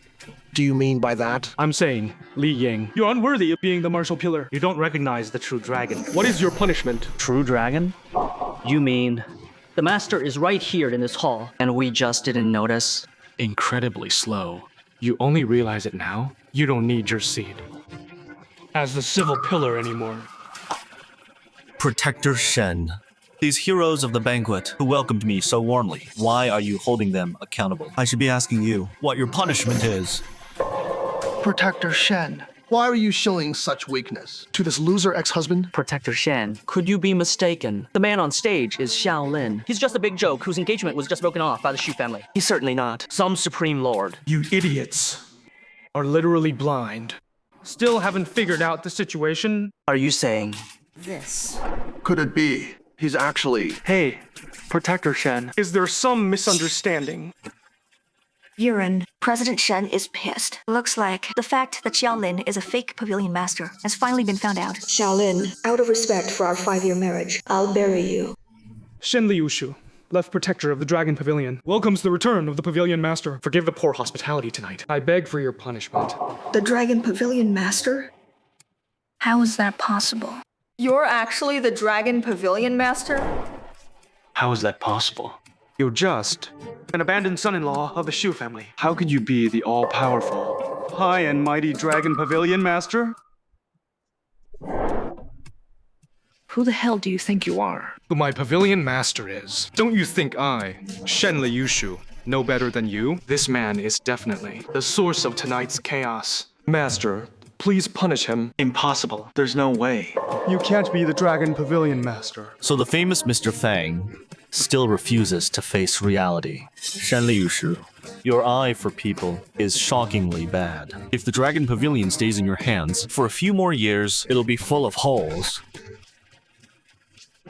do you mean by that? I'm saying, Li Ying, you're unworthy of being the martial pillar. You don't recognize the true dragon. What is your punishment? True dragon? You mean the Master is right here in this hall, and we just didn't notice? Incredibly slow. You only realize it now? You don't need your seat as the civil pillar anymore. Protector Shen. These heroes of the banquet who welcomed me so warmly, why are you holding them accountable? I should be asking you what your punishment is. Protector Shen, Why are you showing such weakness? To this loser ex-husband? Protector Shen, could you be mistaken? The man on stage is Shaolin. He's just a big joke whose engagement was just broken off by the Shu family. He's certainly not some supreme lord. You idiots are literally blind. Still haven't figured out the situation? Are you saying this? Could it be? He's actually... Hey, Protector Shen, is there some misunderstanding? Yuren, President Shen is pissed. Looks like the fact that Xiaolin is a fake pavilion master has finally been found out. Xiaolin, out of respect for our 5-year marriage, I'll bury you. Shen Liushu, left protector of the Dragon Pavilion, welcomes the return of the Pavilion Master. Forgive the poor hospitality tonight. I beg for your punishment. The Dragon Pavilion Master? How is that possible? You're actually the Dragon Pavilion Master? How is that possible? You're just an abandoned son-in-law of the Shu family. How could you be the all-powerful, high and mighty Dragon Pavilion Master? Who the hell do you think you are? Who my Pavilion Master is. Don't you think I, Shen Liushu, know better than you? This man is definitely the source of tonight's chaos. Master, please punish him. Impossible. There's no way. You can't be the Dragon Pavilion Master. So the famous Mr. Fang still refuses to face reality. Shen Liushu, your eye for people is shockingly bad. If the Dragon Pavilion stays in your hands for a few more years, it'll be full of holes.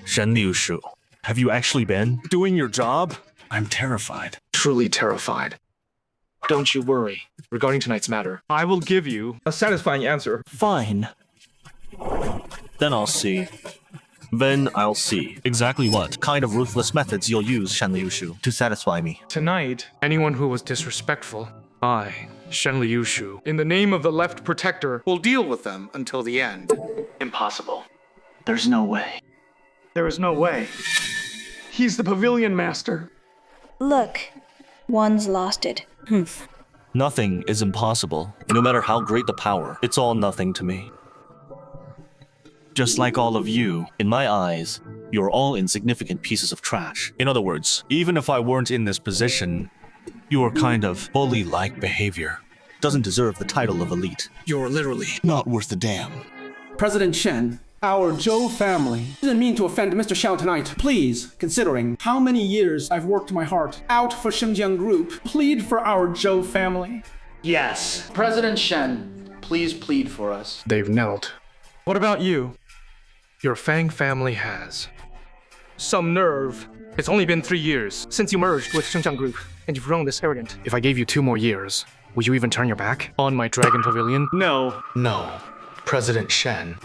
Shen Liushu, have you actually been doing your job? I'm terrified. Truly terrified. Don't you worry. Regarding tonight's matter, I will give you a satisfying answer. Fine. Then I'll see. Then I'll see exactly what kind of ruthless methods you'll use, Shen Liushu, to satisfy me. Tonight, anyone who was disrespectful, I, Shen Liushu, in the name of the left protector, will deal with them until the end. Impossible. There's no way. There is no way. He's the Pavilion Master. Look, one's lost it. Nothing is impossible. No matter how great the power, it's all nothing to me. Just like all of you, in my eyes, you're all insignificant pieces of trash. In other words, even if I weren't in this position, your kind of bully-like behavior doesn't deserve the title of elite. You're literally not worth a damn. President Shen, our Zhou family didn't mean to offend Mr. Xiao tonight. Please, considering how many years I've worked my heart out for Xinjiang Group, plead for our Zhou family. Yes. President Shen, please plead for us. They've knelt. What about you? Your Fang family has some nerve. It's only been 3 years since you merged with Xinjiang Group, and you've grown this arrogant. If I gave you 2 more years, would you even turn your back on my Dragon Pavilion? No. No. President Shen.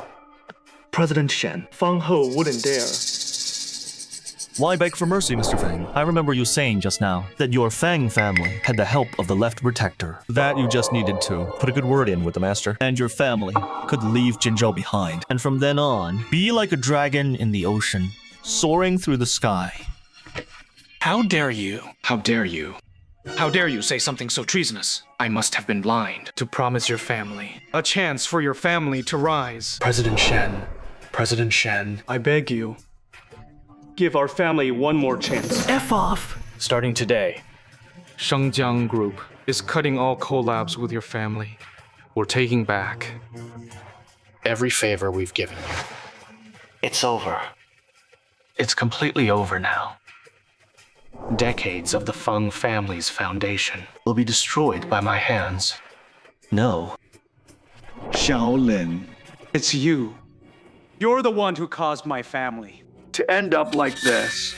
President Shen, Fang Ho wouldn't dare. Why beg for mercy, Mr. Fang? I remember you saying just now that your Fang family had the help of the left protector. That you just needed to put a good word in with the master, and your family could leave Jinzhou behind. And from then on, be like a dragon in the ocean, soaring through the sky. How dare you? How dare you? How dare you say something so treasonous? I must have been blind to promise your family a chance for your family to rise. President Shen, I beg you. Give our family one more chance. F off. Starting today, Shengjiang Group is cutting all collabs with your family. We're taking back every favor we've given you. It's over. It's completely over now. Decades of the Feng family's foundation will be destroyed by my hands. No. Shaolin. It's you. You're the one who caused my family to end up like this.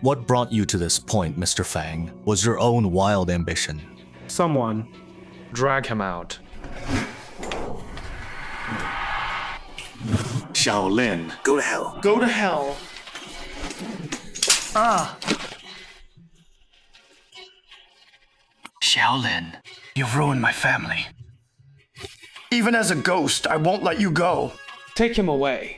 What brought you to this point, Mr. Fang, was your own wild ambition. Someone drag him out. Shaolin. Go to hell. Go to hell. Ah. Shaolin, you've ruined my family. Even as a ghost, I won't let you go. Take him away.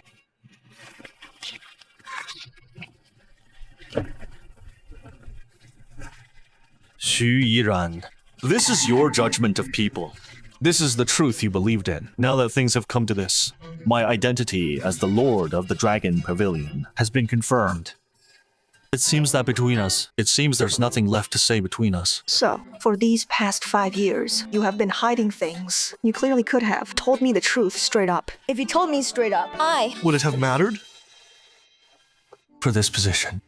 Xu Yiran, this is your judgment of people. This is the truth you believed in. Now that things have come to this, my identity as the Lord of the Dragon Pavilion has been confirmed. It seems that between us, it seems there's nothing left to say between us. So, for these past 5 years, you have been hiding things. You clearly could have told me the truth straight up. If you told me straight up, Would it have mattered? For this position,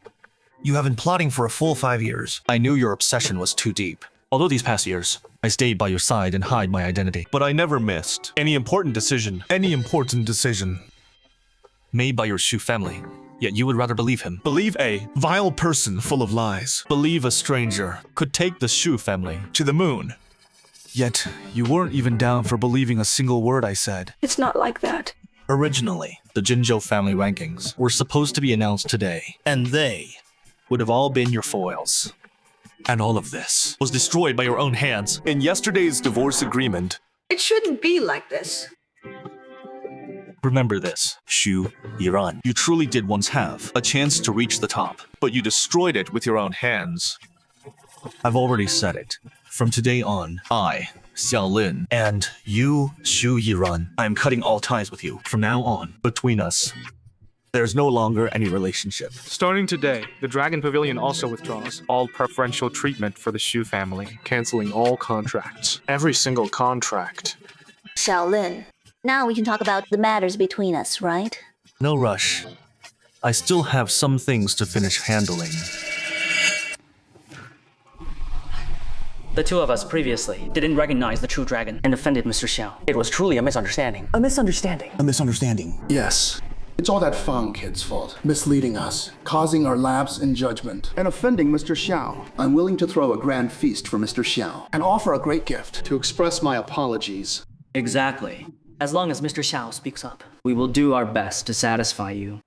You have been plotting for a full 5 years. I knew your obsession was too deep. Although these past years, I stayed by your side and hide my identity. But I never missed any important decision. Made by your Shu family, yet you would rather believe him. Believe a vile person full of lies. Believe a stranger could take the Shu family To the moon. Yet, you weren't even down for believing a single word I said. It's not like that. Originally, the Jinzhou family rankings were supposed to be announced today, and they would have all been your foils. And all of this was destroyed by your own hands. In yesterday's divorce agreement, It shouldn't be like this. Remember this, Shu Yiran. You truly did once have a chance to reach the top, but you destroyed it with your own hands. I've already said it. From today on, I, Xiaolin, and you, Shu Yiran, I am cutting all ties with you. From now on, between us, there's no longer any relationship. Starting today, the Dragon Pavilion also withdraws all preferential treatment for the Shu family, canceling all contracts. Every single contract. Xiaolin, now we can talk about the matters between us, right? No rush. I still have some things to finish handling. The two of us previously didn't recognize the true dragon and offended Mr. Xiao. It was truly a misunderstanding. A misunderstanding. A misunderstanding. Yes. It's all that Fang kid's fault. Misleading us, causing our lapse in judgment, and offending Mr. Xiao. I'm willing to throw a grand feast for Mr. Xiao. And offer a great gift. To express my apologies. Exactly. As long as Mr. Xiao speaks up, we will do our best to satisfy you.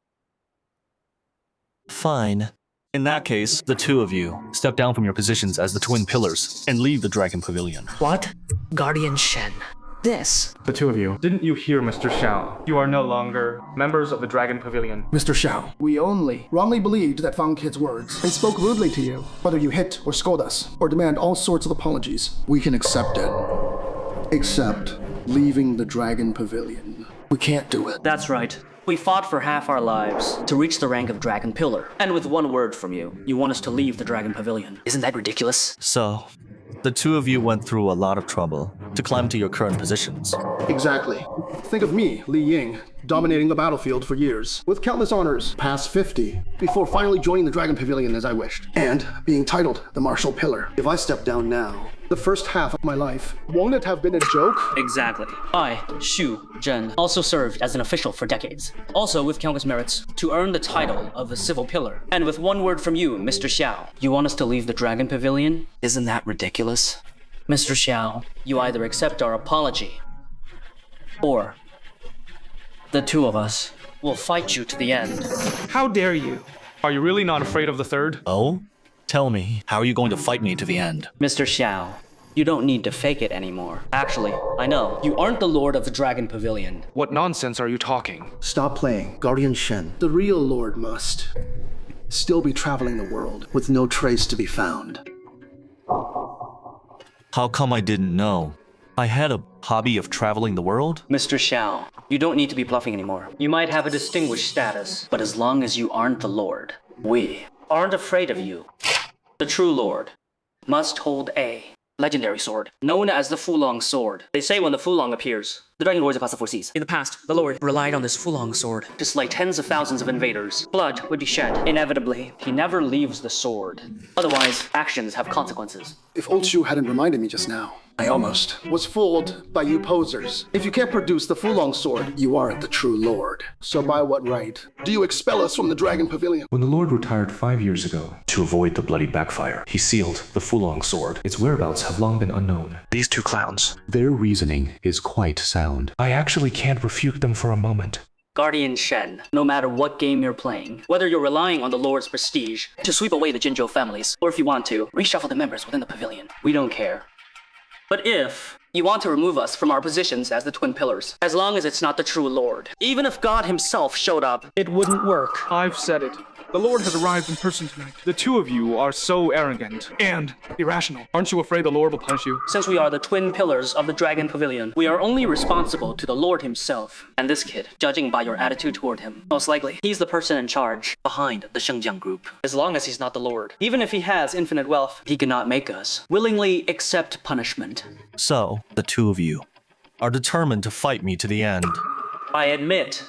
Fine. In that case, the two of you step down from your positions as the twin pillars and leave the Dragon Pavilion. What? Guardian Shen. This. The two of you. Didn't you hear, Mr. Xiao? You are no longer members of the Dragon Pavilion. Mr. Xiao, we only wrongly believed that Fang kid's words and spoke rudely to you. Whether you hit or scold us, or demand all sorts of apologies, we can accept it. Except leaving the Dragon Pavilion. We can't do it. That's right. We fought for half our lives to reach the rank of Dragon Pillar. And with one word from you, you want us to leave the Dragon Pavilion. Isn't that ridiculous? So, the two of you went through a lot of trouble to climb to your current positions. Exactly. Think of me, Li Ying, dominating the battlefield for years, with countless honors, past 50, before finally joining the Dragon Pavilion as I wished, and being titled the Martial Pillar. If I step down now, the first half of my life, won't it have been a joke? Exactly. I, Shu Zhen, also served as an official for decades, also with countless merits, to earn the title of the Civil Pillar. And with one word from you, Mr. Xiao, you want us to leave the Dragon Pavilion? Isn't that ridiculous? Mr. Xiao, you either accept our apology, or the two of us will fight you to the end. How dare you? Are you really not afraid of the third? Oh? Tell me, how are you going to fight me to the end? Mr. Xiao, you don't need to fake it anymore. Actually, I know. You aren't the Lord of the Dragon Pavilion. What nonsense are you talking? Stop playing. Guardian Shen. The real Lord must still be traveling the world with no trace to be found. How come I didn't know? I had a hobby of traveling the world? Mr. Xiao, you don't need to be bluffing anymore. You might have a distinguished status, but as long as you aren't the Lord, we aren't afraid of you. The true Lord must hold a legendary sword, known as the Fulong Sword. They say when the Fulong appears, the Dragon Lords of Past the Four Seas. In the past, the Lord relied on this Fulong Sword to slay tens of thousands of invaders. Blood would be shed. Inevitably, he never leaves the sword. Otherwise, actions have consequences. If old Shu hadn't reminded me just now, I almost was fooled by you posers. If you can't produce the Fulong Sword, you aren't the true Lord. So by what right do you expel us from the Dragon Pavilion? When the Lord retired 5 years ago, to avoid the bloody backfire, he sealed the Fulong Sword. Its whereabouts have long been unknown. These two clowns. Their reasoning is quite sound. I actually can't refute them for a moment. Guardian Shen, no matter what game you're playing, whether you're relying on the Lord's prestige to sweep away the Jinzhou families, or if you want to, reshuffle the members within the pavilion, we don't care. But if You want to remove us from our positions as the twin pillars, as long as it's not the true Lord. Even if God himself showed up, it wouldn't work. I've said it. The Lord has arrived in person tonight. The two of you are so arrogant and irrational. Aren't you afraid the Lord will punish you? Since we are the twin pillars of the Dragon Pavilion, we are only responsible to the Lord himself. And this kid, judging by your attitude toward him, most likely, he's the person in charge behind the Shengjiang group. As long as he's not the Lord. Even if he has infinite wealth, he cannot make us willingly accept punishment. So, the two of you are determined to fight me to the end. I'll admit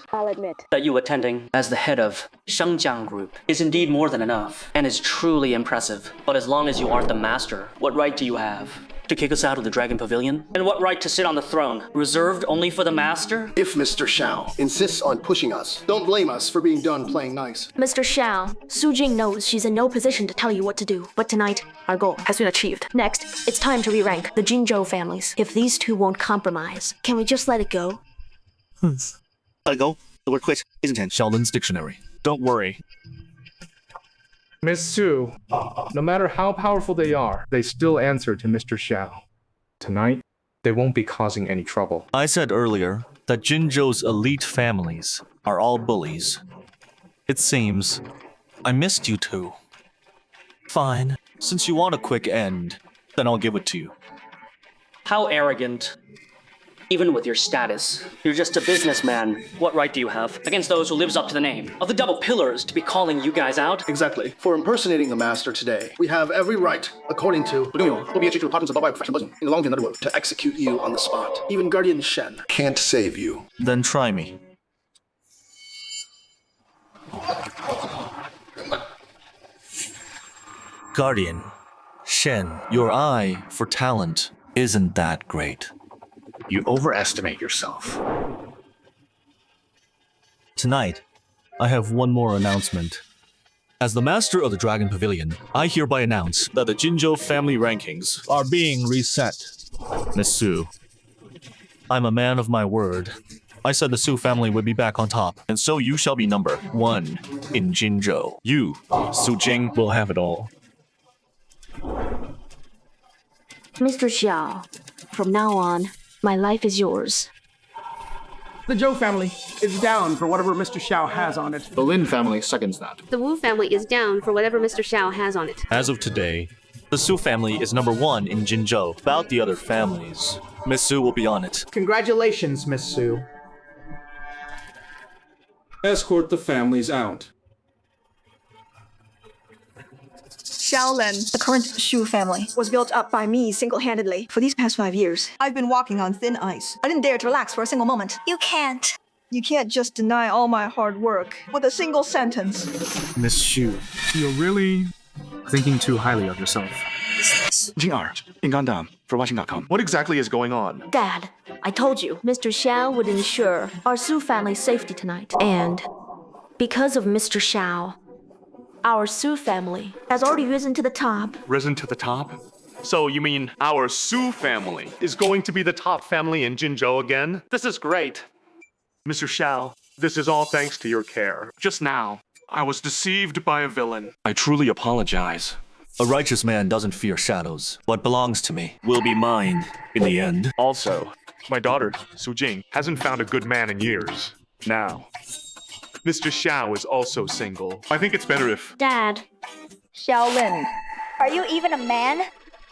that you attending as the head of Shengjiang Group is indeed more than enough, and is truly impressive. But as long as you aren't the master, what right do you have to kick us out of the Dragon Pavilion? And what right to sit on the throne, reserved only for the master? If Mr. Xiao insists on pushing us, don't blame us for being done playing nice. Mr. Xiao, Su Jing knows she's in no position to tell you what to do. But tonight, our goal has been achieved. Next, it's time to re-rank the Jinzhou families. If these two won't compromise, can we just let it go? Let it go. The word quit isn't in Sheldon's dictionary. Don't worry. Miss Su, no matter how powerful they are, they still answer to Mr. Xiao. Tonight, they won't be causing any trouble. I said earlier that Jinzhou's elite families are all bullies. It seems I missed you two. Fine, since you want a quick end, then I'll give it to you. How arrogant. Even with your status, you're just a businessman. What right do you have against those who lives up to the name of the double pillars to be calling you guys out? Exactly. For impersonating the master today, we have every right, according to to execute you on the spot. Even Guardian Shen Can't save you. Then try me. Guardian, Shen, your eye for talent isn't that great. You overestimate yourself. Tonight, I have one more announcement. As the master of the Dragon Pavilion, I hereby announce that the Jinzhou family rankings are being reset. Miss Su, I'm a man of my word. I said the Su family would be back on top, and so you shall be number 1 in Jinzhou. You, Su Jing, will have it all. Mr. Xiao, from now on, my life is yours. The Zhou family is down for whatever Mr. Xiao has on it. The Lin family seconds that. The Wu family is down for whatever Mr. Xiao has on it. As of today, the Su family is number 1 in Jinzhou. About the other families, Miss Su will be on it. Congratulations, Miss Su. Escort the families out. Xiaolin, the current Shu family, was built up by me single-handedly. For these past 5 years, I've been walking on thin ice. I didn't dare to relax for a single moment. You can't. You can't just deny all my hard work with a single sentence. Miss Shu, you're really thinking too highly of yourself. Jing-er, Ingandam, for watching.com. What exactly is going on? Dad, I told you, Mr. Xiao would ensure our Su family's safety tonight. And because of Mr. Xiao, our Su family has already risen to the top. Risen to the top? So you mean our Su family is going to be the top family in Jinzhou again? This is great. Mr. Xiao, this is all thanks to your care. Just now, I was deceived by a villain. I truly apologize. A righteous man doesn't fear shadows. What belongs to me will be mine in the end. Also, my daughter, Su Jing, hasn't found a good man in years. Now, Mr. Xiao is also single. I think it's better if... Dad. Xiaolin, are you even a man?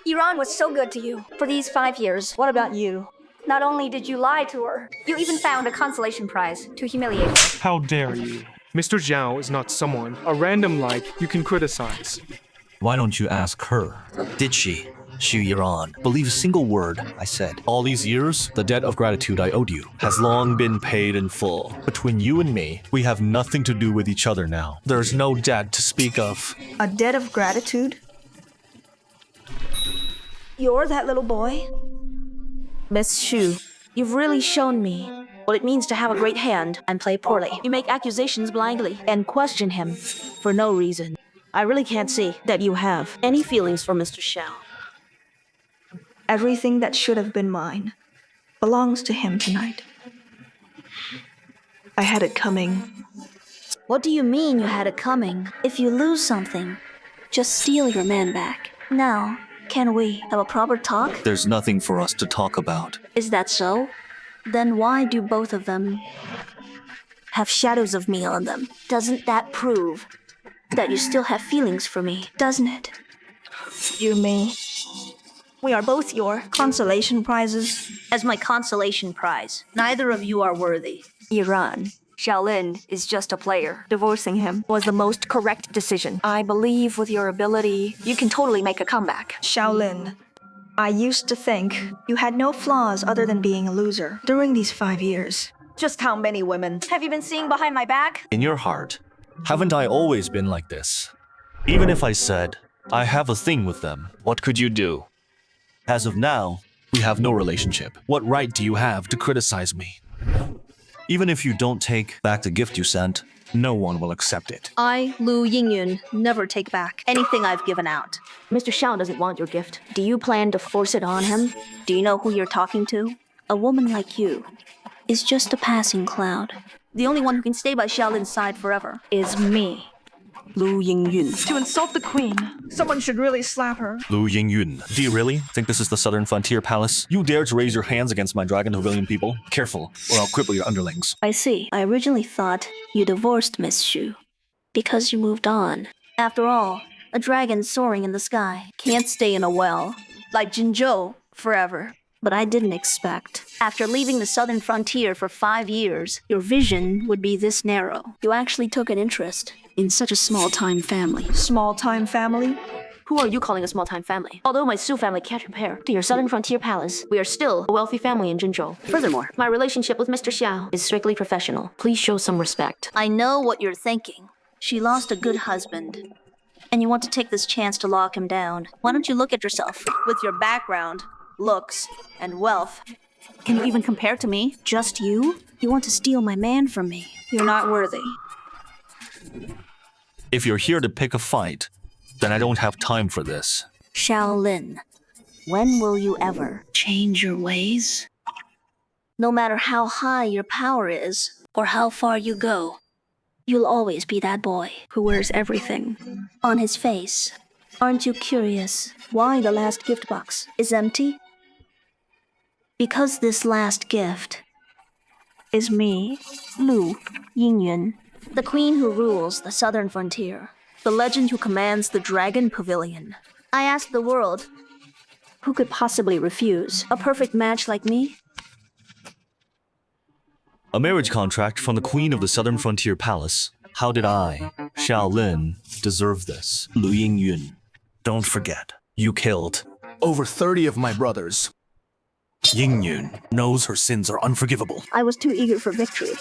Iran was so good to you for these 5 years. What about you? Not only did you lie to her, you even found a consolation prize to humiliate her. How dare you? Mr. Zhao is not someone, a random like, you can criticize. Why don't you ask her? Did she, Xu Yiran, believe a single word I said? All these years, the debt of gratitude I owed you has long been paid in full. Between you and me, we have nothing to do with each other now. There's no debt to speak of. A debt of gratitude? You're that little boy? Miss Shu, you've really shown me what it means to have a great hand and play poorly. You make accusations blindly and question him for no reason. I really can't see that you have any feelings for Mr. Xiao. Everything that should have been mine belongs to him tonight. I had it coming. What do you mean you had it coming? If you lose something, just steal your man back. Now, Can we have a proper talk? There's nothing for us to talk about. Is that so? Then why do both of them have shadows of me on them? Doesn't that prove that you still have feelings for me? Doesn't it? You me. We are both your consolation prizes. As my consolation prize, neither of you are worthy. Iran. Xiaolin is just a player. Divorcing him was the most correct decision. I believe with your ability, you can totally make a comeback. Xiaolin, I used to think you had no flaws other than being a loser. During these 5 years, Just how many women have you been seeing behind my back? In your heart, haven't I always been like this? Even if I said, I have a thing with them, what could you do? As of now, we have no relationship. What right do you have to criticize me? Even if you don't take back the gift you sent, no one will accept it. I, Lu Yingyun, never take back anything I've given out. Mr. Xiao doesn't want your gift. Do you plan to force it on him? Do you know who you're talking to? A woman like you is just a passing cloud. The only one who can stay by Xiaolin's side forever is me, Lu Yingyun. to insult the queen, someone should really slap her. Lu Yingyun, do you really think this is the Southern Frontier Palace? You dare to raise your hands against my Dragon Pavilion people? Careful, or I'll cripple your underlings. I see. I originally thought you divorced Miss Xu because you moved on. After all, a dragon soaring in the sky can't stay in a well like Jinzhou forever. But I didn't expect, after leaving the southern frontier for 5 years, your vision would be this narrow. You actually took an interest in such a small-time family. Small-time family? Who are you calling a small-time family? Although my Su family can't compare to your Southern Frontier Palace, we are still a wealthy family in Jinzhou. Furthermore, my relationship with Mr. Xiao is strictly professional. Please show some respect. I know what you're thinking. She lost a good husband, and you want to take this chance to lock him down. Why don't you look at yourself? With your background, looks, and wealth, can you even compare to me? Just you? You want to steal my man from me. You're not worthy. If you're here to pick a fight, then I don't have time for this. Xiaolin, when will you ever change your ways? No matter how high your power is, or how far you go, you'll always be that boy who wears everything on his face. Aren't you curious why the last gift box is empty? Because this last gift is me, Lu Yingyun, the queen who rules the southern frontier, the legend who commands the Dragon Pavilion. I ask the world, who could possibly refuse a perfect match like me? A marriage contract from the Queen of the Southern Frontier Palace. How did I, Xiaolin, deserve this? Lu Yingyun, don't forget, you killed Over 30 of my brothers. Yingyun knows her sins are unforgivable. I was too eager for victory,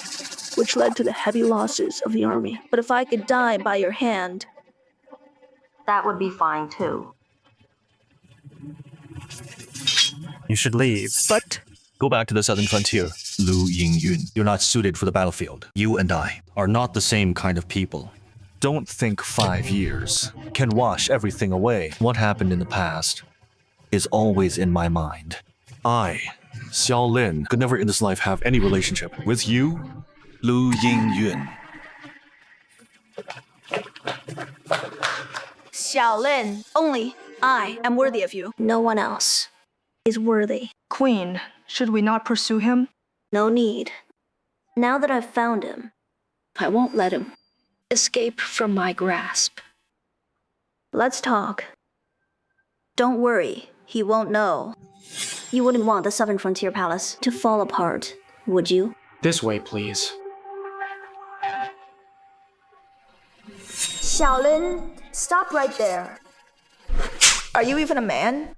which led to the heavy losses of the army. But if I could die by your hand, that would be fine too. You should leave. But Go back to the southern frontier, Lu Yingyun. You're not suited for the battlefield. You and I are not the same kind of people. Don't think 5 years can wash everything away. What happened in the past is always in my mind. I, Xiaolin, could never in this life have any relationship with you, Lu Yingyun. Xiaolin, only I am worthy of you. No one else is worthy. Queen, should we not pursue him? No need. Now that I've found him, I won't let him escape from my grasp. Let's talk. Don't worry, he won't know. You wouldn't want the Southern Frontier Palace to fall apart, would you? This way, please. Xiaolin, stop right there. Are you even a man?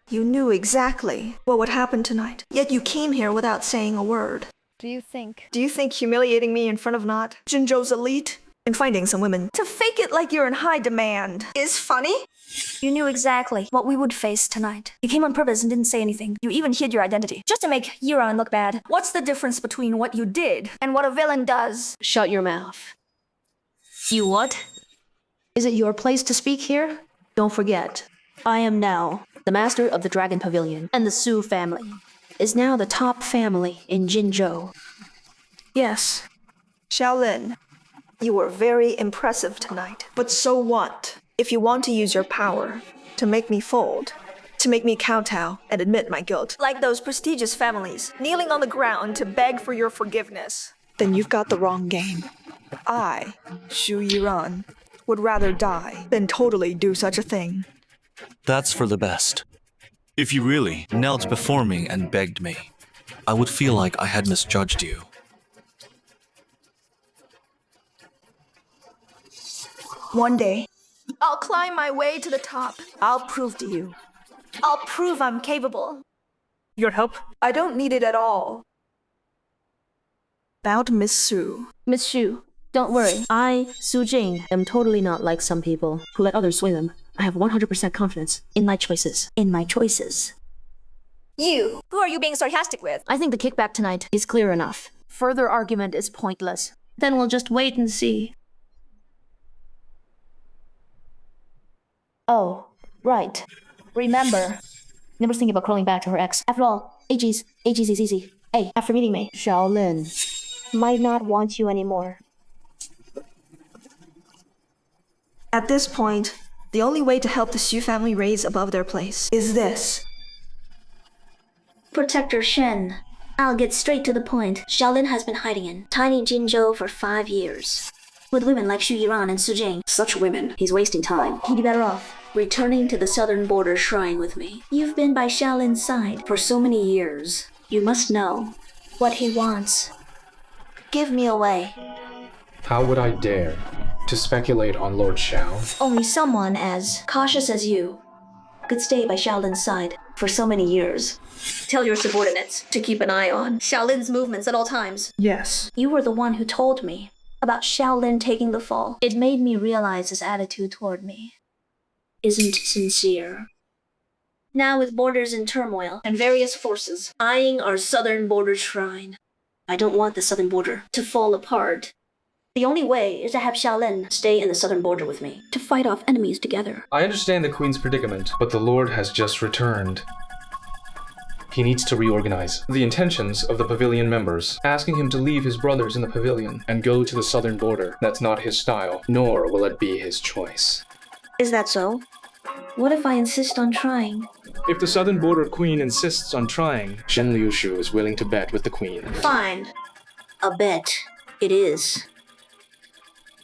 You knew exactly what would happen tonight, yet you came here without saying a word. Do you think humiliating me in front of not Jinzhou's elite and finding some women to fake it like you're in high demand is funny? you knew exactly what we would face tonight? You came on purpose and didn't say anything. You even hid your identity, just to make Yiran look bad. What's the difference between what you did and what a villain does? Shut your mouth. You what? Is it your place to speak here? Don't forget, I am now the master of the Dragon Pavilion, and the Su family is now the top family in Jinzhou. Yes. Xiaolin, you were very impressive tonight. But so what? If you want to use your power to make me fold, to make me kowtow and admit my guilt. Like those prestigious families, kneeling on the ground to beg for your forgiveness. Then you've got the wrong game. I, Xu Yiran, would rather die than totally do such a thing. That's for the best. If you really knelt before me and begged me, I would feel like I had misjudged you. One day, I'll climb my way to the top. I'll prove to you. I'll prove I'm capable. Your help? I don't need it at all. Bow to Miss Su. Miss Xu, don't worry. I, Su Jing, am totally not like some people who let others sway them. I have 100% confidence in my choices. In my choices. You! Who are you being sarcastic with? I think the kickback tonight is clear enough. Further argument is pointless. Then we'll just wait and see. Oh, right. Remember. Never thinking about crawling back to her ex. After all, AG's is easy. Hey, after meeting me, Shaolin might not want you anymore. At this point, the only way to help the Xu family raise above their place is this. Protector Shen, I'll get straight to the point. Shaolin has been hiding in tiny Jinzhou for 5 years. With women like Xu Yiran and Su Jing. Such women. He's wasting time. He'd be better off returning to the southern border shrine with me. You've been by Shaolin's side for so many years. You must know what he wants. Give me away. How would I dare to speculate on Lord Xiao? Only someone as cautious as you could stay by Shaolin's side for so many years. Tell your subordinates to keep an eye on Shaolin's movements at all times. Yes. You were the one who told me about Shaolin taking the fall. It made me realize his attitude toward me isn't sincere. Now with borders in turmoil and various forces eyeing our southern border shrine, I don't want the southern border to fall apart. The only way is to have Shaolin stay in the southern border with me, to fight off enemies together. I understand the Queen's predicament, but the Lord has just returned. He needs to reorganize the intentions of the pavilion members, asking him to leave his brothers in the pavilion and go to the southern border. That's not his style, nor will it be his choice. Is that so? What if I insist on trying? If the southern border queen insists on trying, Shen Liushu is willing to bet with the queen. Fine. A bet. It is.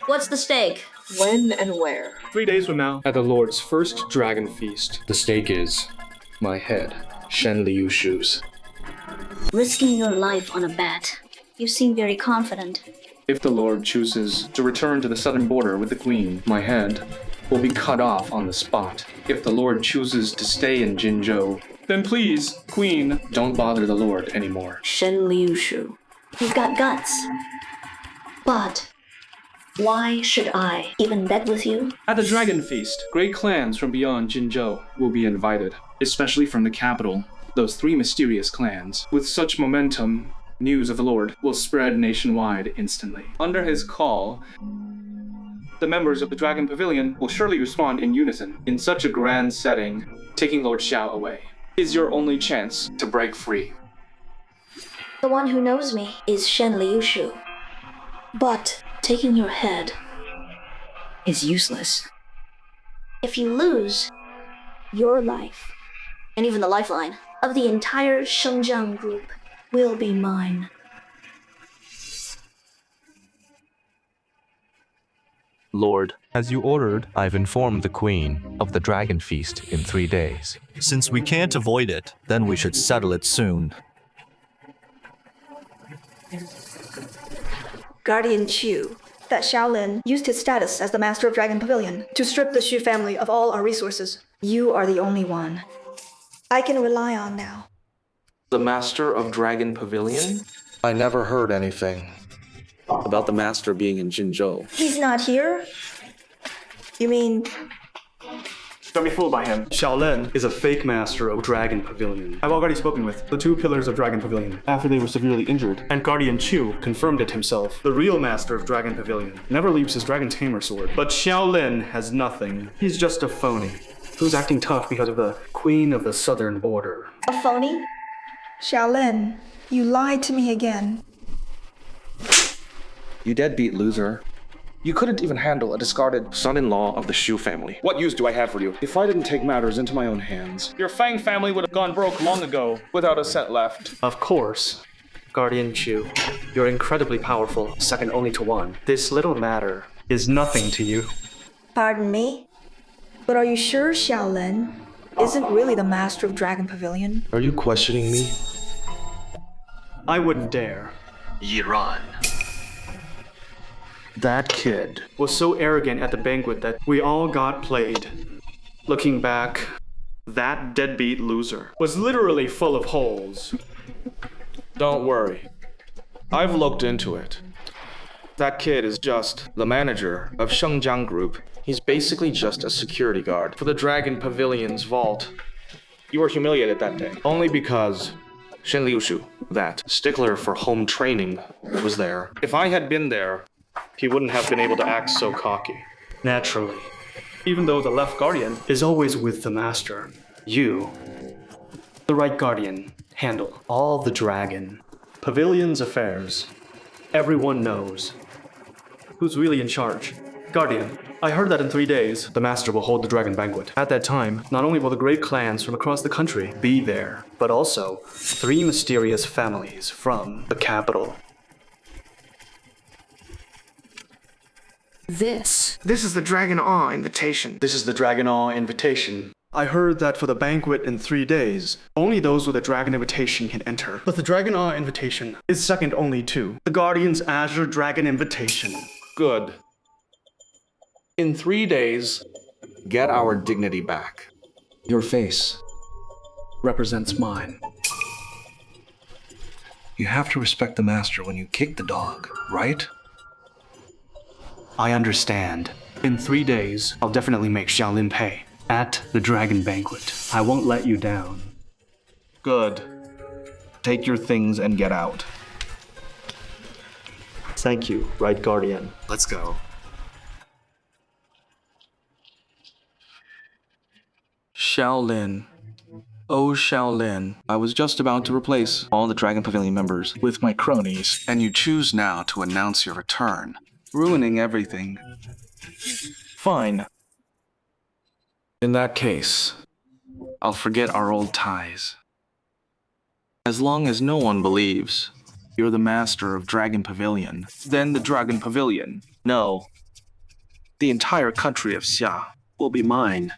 What's the stake? When and where? 3 days from now, at the Lord's first dragon feast, the stake is my head, Shen Liushu's. Risking your life on a bet. You seem very confident. If the Lord chooses to return to the southern border with the queen, my head will be cut off on the spot. If the Lord chooses to stay in Jinzhou, then please, Queen, don't bother the Lord anymore. Shen Liushu. You've got guts. But why should I even bet with you? At the Dragon Feast, great clans from beyond Jinzhou will be invited, especially from the capital. Those 3 mysterious clans. With such momentum, news of the Lord will spread nationwide instantly. Under his call, the members of the Dragon Pavilion will surely respond in unison. In such a grand setting, taking Lord Xiao away is your only chance to break free. The one who knows me is Shen Liushu. But taking your head is useless. If you lose, your life, and even the lifeline of the entire Shengjiang group, will be mine. Lord, as you ordered, I've informed the Queen of the Dragon Feast in 3 days. Since we can't avoid it, then we should settle it soon. Guardian Chu, that Shaolin used his status as the master of Dragon Pavilion to strip the Xu family of all our resources. You are the only one I can rely on now. The master of Dragon Pavilion? I never heard anything about the master being in Jinzhou. He's not here? You mean... Don't be fooled by him. Shaolin is a fake master of Dragon Pavilion. I've already spoken with the 2 pillars of Dragon Pavilion after they were severely injured, and Guardian Chu confirmed it himself. The real master of Dragon Pavilion never leaves his Dragon Tamer sword. But Shaolin has nothing. He's just a phony who's acting tough because of the Queen of the Southern Border. A phony? Shaolin, you lied to me again. You deadbeat loser. You couldn't even handle a discarded son-in-law of the Shu family. What use do I have for you? If I didn't take matters into my own hands, your Fang family would have gone broke long ago, without a cent left. Of course. Guardian Chu, you're incredibly powerful, second only to one. This little matter is nothing to you. Pardon me? But are you sure Xiaolin isn't really the master of Dragon Pavilion? Are you questioning me? I wouldn't dare. Yiran. That kid was so arrogant at the banquet that we all got played. Looking back, that deadbeat loser was literally full of holes. Don't worry. I've looked into it. That kid is just the manager of Shengjiang Group. He's basically just a security guard for the Dragon Pavilion's vault. You were humiliated that day, only because Shen Liushu, that stickler for home training, was there. If I had been there, he wouldn't have been able to act so cocky. Naturally. Even though the left guardian is always with the master, you, the right guardian, handle all the Dragon Pavilion's affairs. Everyone knows who's really in charge. Guardian, I heard that in 3 days, the master will hold the Dragon Banquet. At that time, not only will the great clans from across the country be there, but also 3 mysterious families from the capital. This is the Dragon Awe invitation. This is the Dragon Awe invitation. I heard that for the banquet in 3 days, only those with a Dragon invitation can enter. But the Dragon Awe invitation is second only to the Guardian's Azure Dragon invitation. Good. In 3 days, get our dignity back. Your face represents mine. You have to respect the master when you kick the dog, right? I understand. In 3 days, I'll definitely make Xiaolin pay. At the Dragon Banquet. I won't let you down. Good. Take your things and get out. Thank you, Right Guardian. Let's go. Xiaolin. Oh, Xiaolin. I was just about to replace all the Dragon Pavilion members with my cronies, and you choose now to announce your return, ruining everything. Fine. In that case, I'll forget our old ties. As long as no one believes you're the master of Dragon Pavilion, then the Dragon Pavilion, no, the entire country of Xia, will be mine.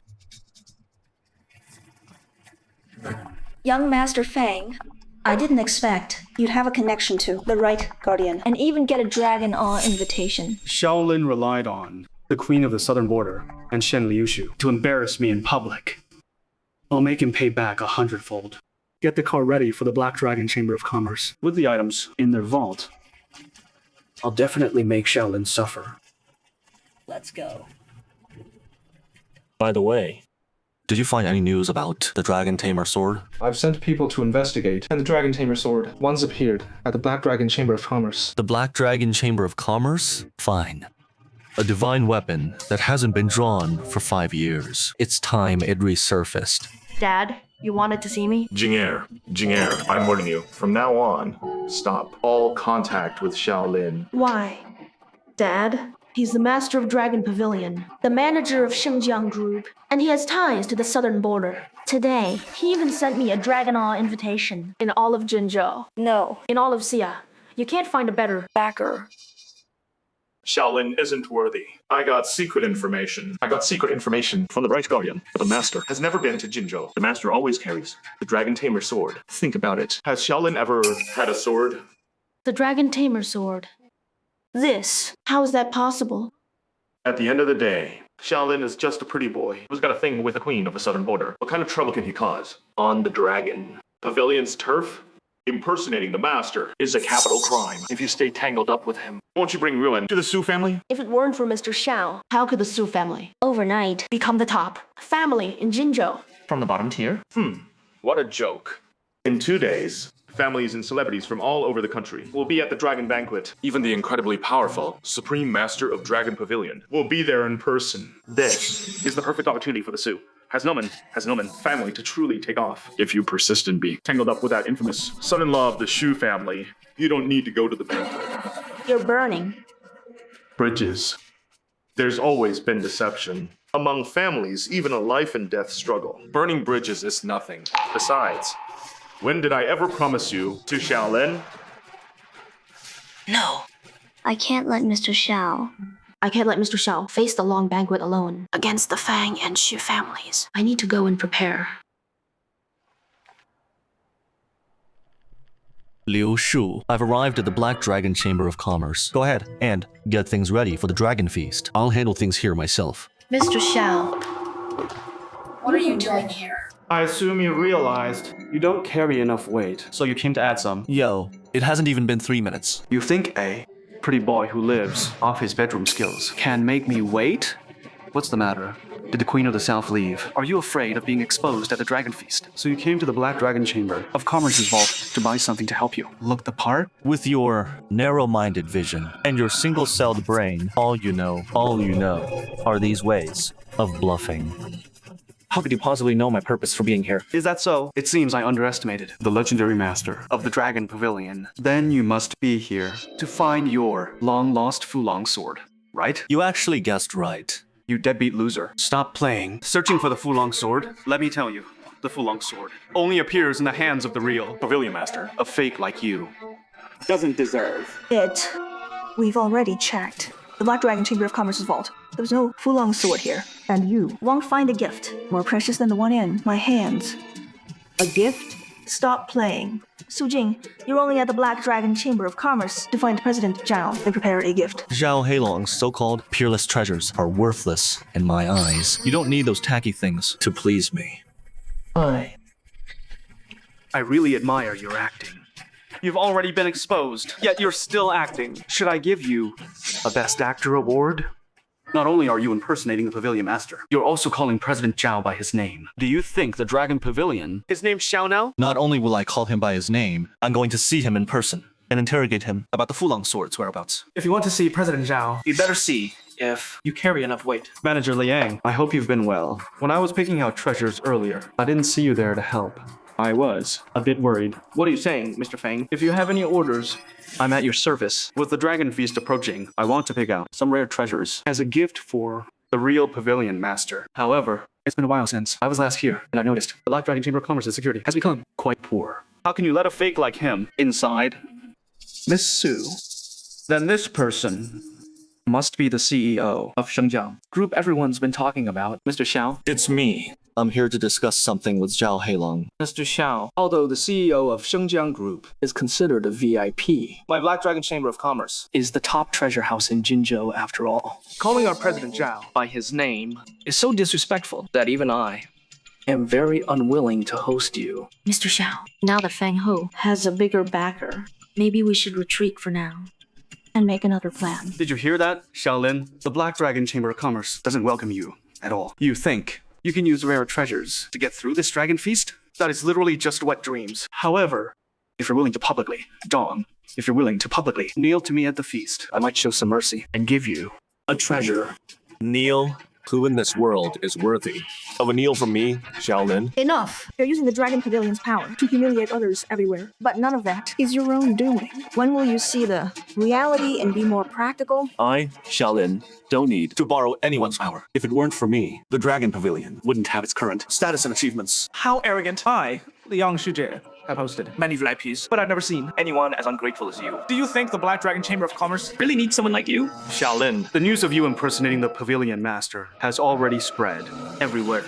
Young Master Fang, I didn't expect you'd have a connection to the right guardian and even get a Dragon Awe invitation. Xiaolin relied on the Queen of the Southern Border and Shen Liushu to embarrass me in public. I'll make him pay back 100-fold. Get the car ready for the Black Dragon Chamber of Commerce with the items in their vault. I'll definitely make Xiaolin suffer. Let's go. By the way, did you find any news about the Dragon Tamer sword? I've sent people to investigate, and the Dragon Tamer sword once appeared at the Black Dragon Chamber of Commerce. The Black Dragon Chamber of Commerce? Fine. A divine weapon that hasn't been drawn for 5 years. It's time it resurfaced. Dad, you wanted to see me? Jing'er, I'm warning you. From now on, stop all contact with Xiaolin. Why? Dad, he's the master of Dragon Pavilion, the manager of Shengjiang Group, and he has ties to the southern border. Today, he even sent me a Dragon Awe invitation in all of Jinzhou. No, in all of Xia. You can't find a better backer. Xiaolin isn't worthy. I got secret information from the Right Guardian. The Master has never been to Jinzhou. The Master always carries the Dragon Tamer sword. Think about it. Has Xiaolin ever had a sword? The Dragon Tamer sword. This. How is that possible? At the end of the day, Xiaolin is just a pretty boy who's got a thing with the Queen of the Southern Border. What kind of trouble can he cause? On the Dragon Pavilion's turf? Impersonating the Master is a capital crime if you stay tangled up with him. Won't you bring ruin to the Su family? If it weren't for Mr. Xiao, how could the Su family, overnight, become the top family in Jinzhou? From the bottom tier? What a joke. In 2 days, families and celebrities from all over the country will be at the Dragon Banquet. Even the incredibly powerful Supreme Master of Dragon Pavilion will be there in person. This is the perfect opportunity for the Su. Has no man family to truly take off. If you persist in being tangled up with that infamous son-in-law of the Shu family, you don't need to go to the banquet. You're burning bridges. There's always been deception. Among families, even a life and death struggle. Burning bridges is nothing. Besides, when did I ever promise you to Shaolin? No. I can't let Mr. Xiao. I can't let Mr. Xiao face the long banquet alone. Against the Fang and Xu families. I need to go and prepare. Liu Shu, I've arrived at the Black Dragon Chamber of Commerce. Go ahead and get things ready for the Dragon Feast. I'll handle things here myself. Mr. Xiao, what are you doing here? I assume you realized you don't carry enough weight, so you came to add some. Yo, it hasn't even been 3 minutes. You think a pretty boy who lives off his bedroom skills can make me wait? What's the matter? Did the Queen of the South leave? Are you afraid of being exposed at the Dragon Feast? So you came to the Black Dragon Chamber of Commerce's vault to buy something to help you look the part? With your narrow-minded vision and your single-celled brain, all you know are these ways of bluffing. How could you possibly know my purpose for being here? Is that so? It seems I underestimated the legendary master of the Dragon Pavilion. Then you must be here to find your long-lost Fulong sword, right? You actually guessed right. You deadbeat loser. Stop playing. Searching for the Fulong sword? Let me tell you, the Fulong sword only appears in the hands of the real Pavilion Master. A fake like you doesn't deserve it. We've already checked the Black Dragon Chamber of Commerce's vault. There's no Fulong sword here. And you won't find a gift more precious than the one in my hands. A gift? Stop playing. Su Jing, you're only at the Black Dragon Chamber of Commerce to find President Zhao and prepare a gift. Zhao Heilong's so-called peerless treasures are worthless in my eyes. You don't need those tacky things to please me. I really admire your acting. You've already been exposed, yet you're still acting. Should I give you a Best Actor award? Not only are you impersonating the Pavilion Master, you're also calling President Zhao by his name. Do you think the Dragon Pavilion... His name's Xiao now? Not only will I call him by his name, I'm going to see him in person and interrogate him about the Fulong sword's whereabouts. If you want to see President Zhao, you'd better see if you carry enough weight. Manager Liang, I hope you've been well. When I was picking out treasures earlier, I didn't see you there to help. I was a bit worried. What are you saying, Mr. Fang? If you have any orders, I'm at your service. With the Dragon Feast approaching, I want to pick out some rare treasures as a gift for the real Pavilion Master. However, it's been a while since I was last here, and I noticed the Black Dragon Chamber of Commerce's security has become quite poor. How can you let a fake like him inside? Miss Su, then this person must be the CEO of Shengjiang group everyone's been talking about. Mr. Xiao? It's me. I'm here to discuss something with Zhao Heilong. Mr. Xiao, although the CEO of Shengjiang Group is considered a VIP, my Black Dragon Chamber of Commerce is the top treasure house in Jinzhou after all. Calling our President Zhao by his name is so disrespectful that even I am very unwilling to host you. Mr. Xiao, now that Fang Ho has a bigger backer, maybe we should retreat for now and make another plan. Did you hear that, Shaolin? The Black Dragon Chamber of Commerce doesn't welcome you at all. You think you can use rare treasures to get through this Dragon Feast? That is literally just wet dreams. However, if you're willing to publicly, Dong, if you're willing to publicly kneel to me at the feast, I might show some mercy and give you a treasure. Kneel? Who in this world is worthy of a kneel from me, Shaolin? Enough! You're using the Dragon Pavilion's power to humiliate others everywhere. But none of that is your own doing. When will you see the reality and be more practical? I, Shaolin, don't need to borrow anyone's power. If it weren't for me, the Dragon Pavilion wouldn't have its current status and achievements. How arrogant. I, Liang Shujie, have hosted many VIPs, but I've never seen anyone as ungrateful as you. Do you think the Black Dragon Chamber of Commerce really needs someone like you? Shaolin, the news of you impersonating the Pavilion Master has already spread everywhere.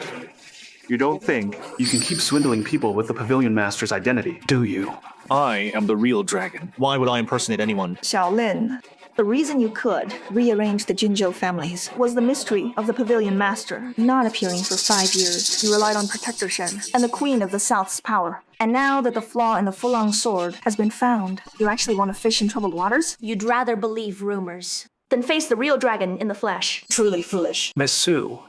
You don't think you can keep swindling people with the Pavilion Master's identity, do you? I am the real dragon. Why would I impersonate anyone? Shaolin, the reason you could rearrange the Jinzhou families was the mystery of the Pavilion Master not appearing for 5 years. You relied on Protector Shen and the Queen of the South's power. And now that the flaw in the Fulong sword has been found, you actually want to fish in troubled waters? You'd rather believe rumors than face the real dragon in the flesh. Truly foolish. Miss Su,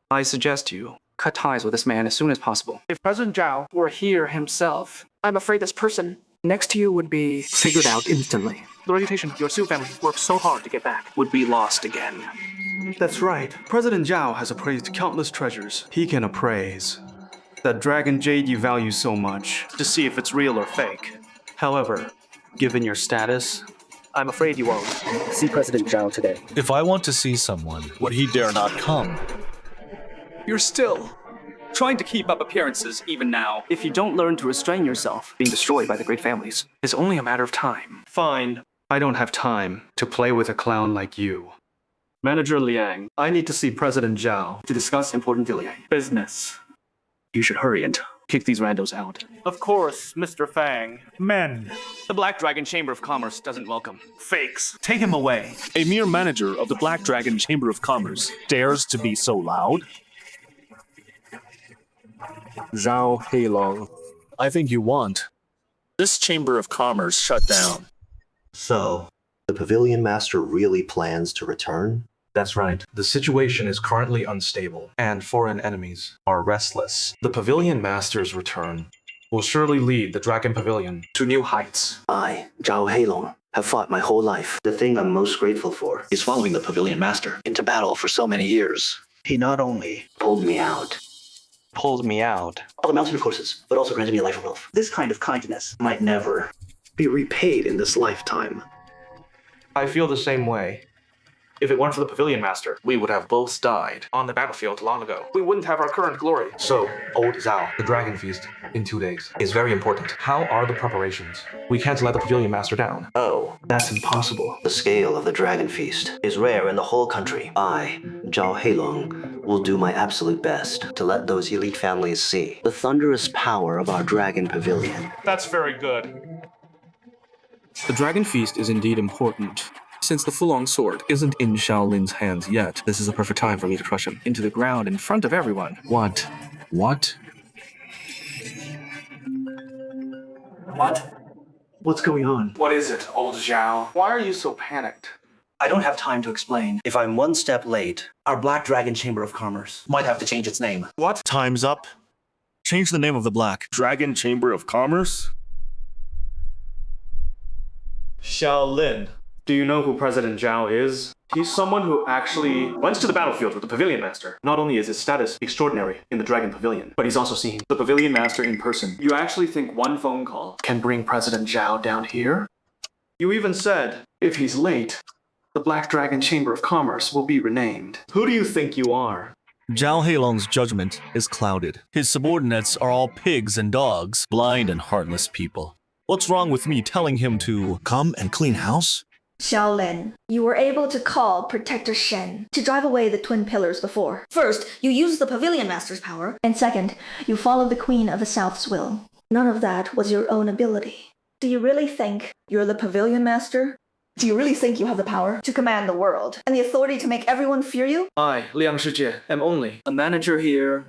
I suggest you cut ties with this man as soon as possible. If President Zhao were here himself, I'm afraid this person next to you would be figured out instantly. The reputation your Su family worked so hard to get back would be lost again. That's right. President Zhao has appraised countless treasures. He can appraise that dragon jade you value so much to see if it's real or fake. However, given your status, I'm afraid you won't see President Zhao today. If I want to see someone, would he dare not come? You're still trying to keep up appearances even now. If you don't learn to restrain yourself, being destroyed by the great families is only a matter of time. Fine. I don't have time to play with a clown like you. Manager Liang, I need to see President Zhao To discuss important business. you should hurry and kick these randos out. Of course, Mr. Fang. Men. The Black Dragon Chamber of Commerce doesn't welcome fakes. Take him away. A mere manager of the Black Dragon Chamber of Commerce dares to be so loud? Zhao Heilong, I think you want this Chamber of Commerce shut down. So, the Pavilion Master really plans to return? That's right. The situation is currently unstable, and foreign enemies are restless. The Pavilion Master's return will surely lead the Dragon Pavilion to new heights. I, Zhao Heilong, have fought my whole life. The thing I'm most grateful for is following the Pavilion Master into battle for so many years. He not only pulled me out of mountain courses, but also granted me a life of wealth. This kind of kindness might never be repaid in this lifetime. I feel the same way. If it weren't for the Pavilion Master, we would have both died on the battlefield long ago. We wouldn't have our current glory. So, Old Zhao, the Dragon Feast, in 2 days, is very important. How are the preparations? We can't let the Pavilion Master down. Oh, that's impossible. The scale of the Dragon Feast is rare in the whole country. I, Zhao Heilong, will do my absolute best to let those elite families see the thunderous power of our Dragon Pavilion. That's very good. The Dragon Feast is indeed important. Since the Fulong sword isn't in Shaolin's hands yet, this is a perfect time for me to crush him into the ground in front of everyone. What? What? What's going on? What is it, Old Zhao? Why are you so panicked? I don't have time to explain. If I'm one step late, our Black Dragon Chamber of Commerce might have to change its name. What? Time's up. Change the name of the Black Dragon Chamber of Commerce? Shaolin. Do you know who President Zhao is? He's someone who actually went to the battlefield with the Pavilion Master. Not only is his status extraordinary in the Dragon Pavilion, but he's also seen the Pavilion Master in person. You actually think one phone call can bring President Zhao down here? You even said, if he's late, the Black Dragon Chamber of Commerce will be renamed. Who do you think you are? Zhao Heilong's judgment is clouded. His subordinates are all pigs and dogs, blind and heartless people. What's wrong with me telling him to come and clean house? Shaolin, you were able to call Protector Shen to drive away the twin pillars before. First, you used the Pavilion Master's power, and second, you followed the Queen of the South's will. None of that was your own ability. Do you really think you're the Pavilion Master? Do you really think you have the power to command the world and the authority to make everyone fear you? I, Liang Shijie, am only a manager here,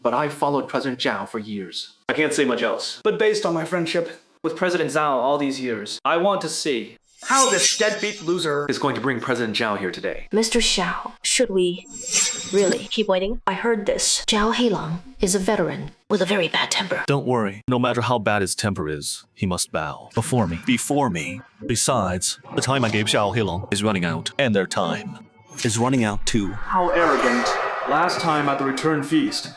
but I followed President Zhao for years. I can't say much else. But based on my friendship with President Zhao all these years, I want to see how this deadbeat loser is going to bring President Zhao here today. Mr. Xiao, should we really keep waiting? I heard this. Zhao Heilong is a veteran with a very bad temper. Don't worry. No matter how bad his temper is, he must bow. Before me. Before me. Besides, the time I gave Zhao Heilong is running out, and their time is running out too. How arrogant. Last time at the return feast,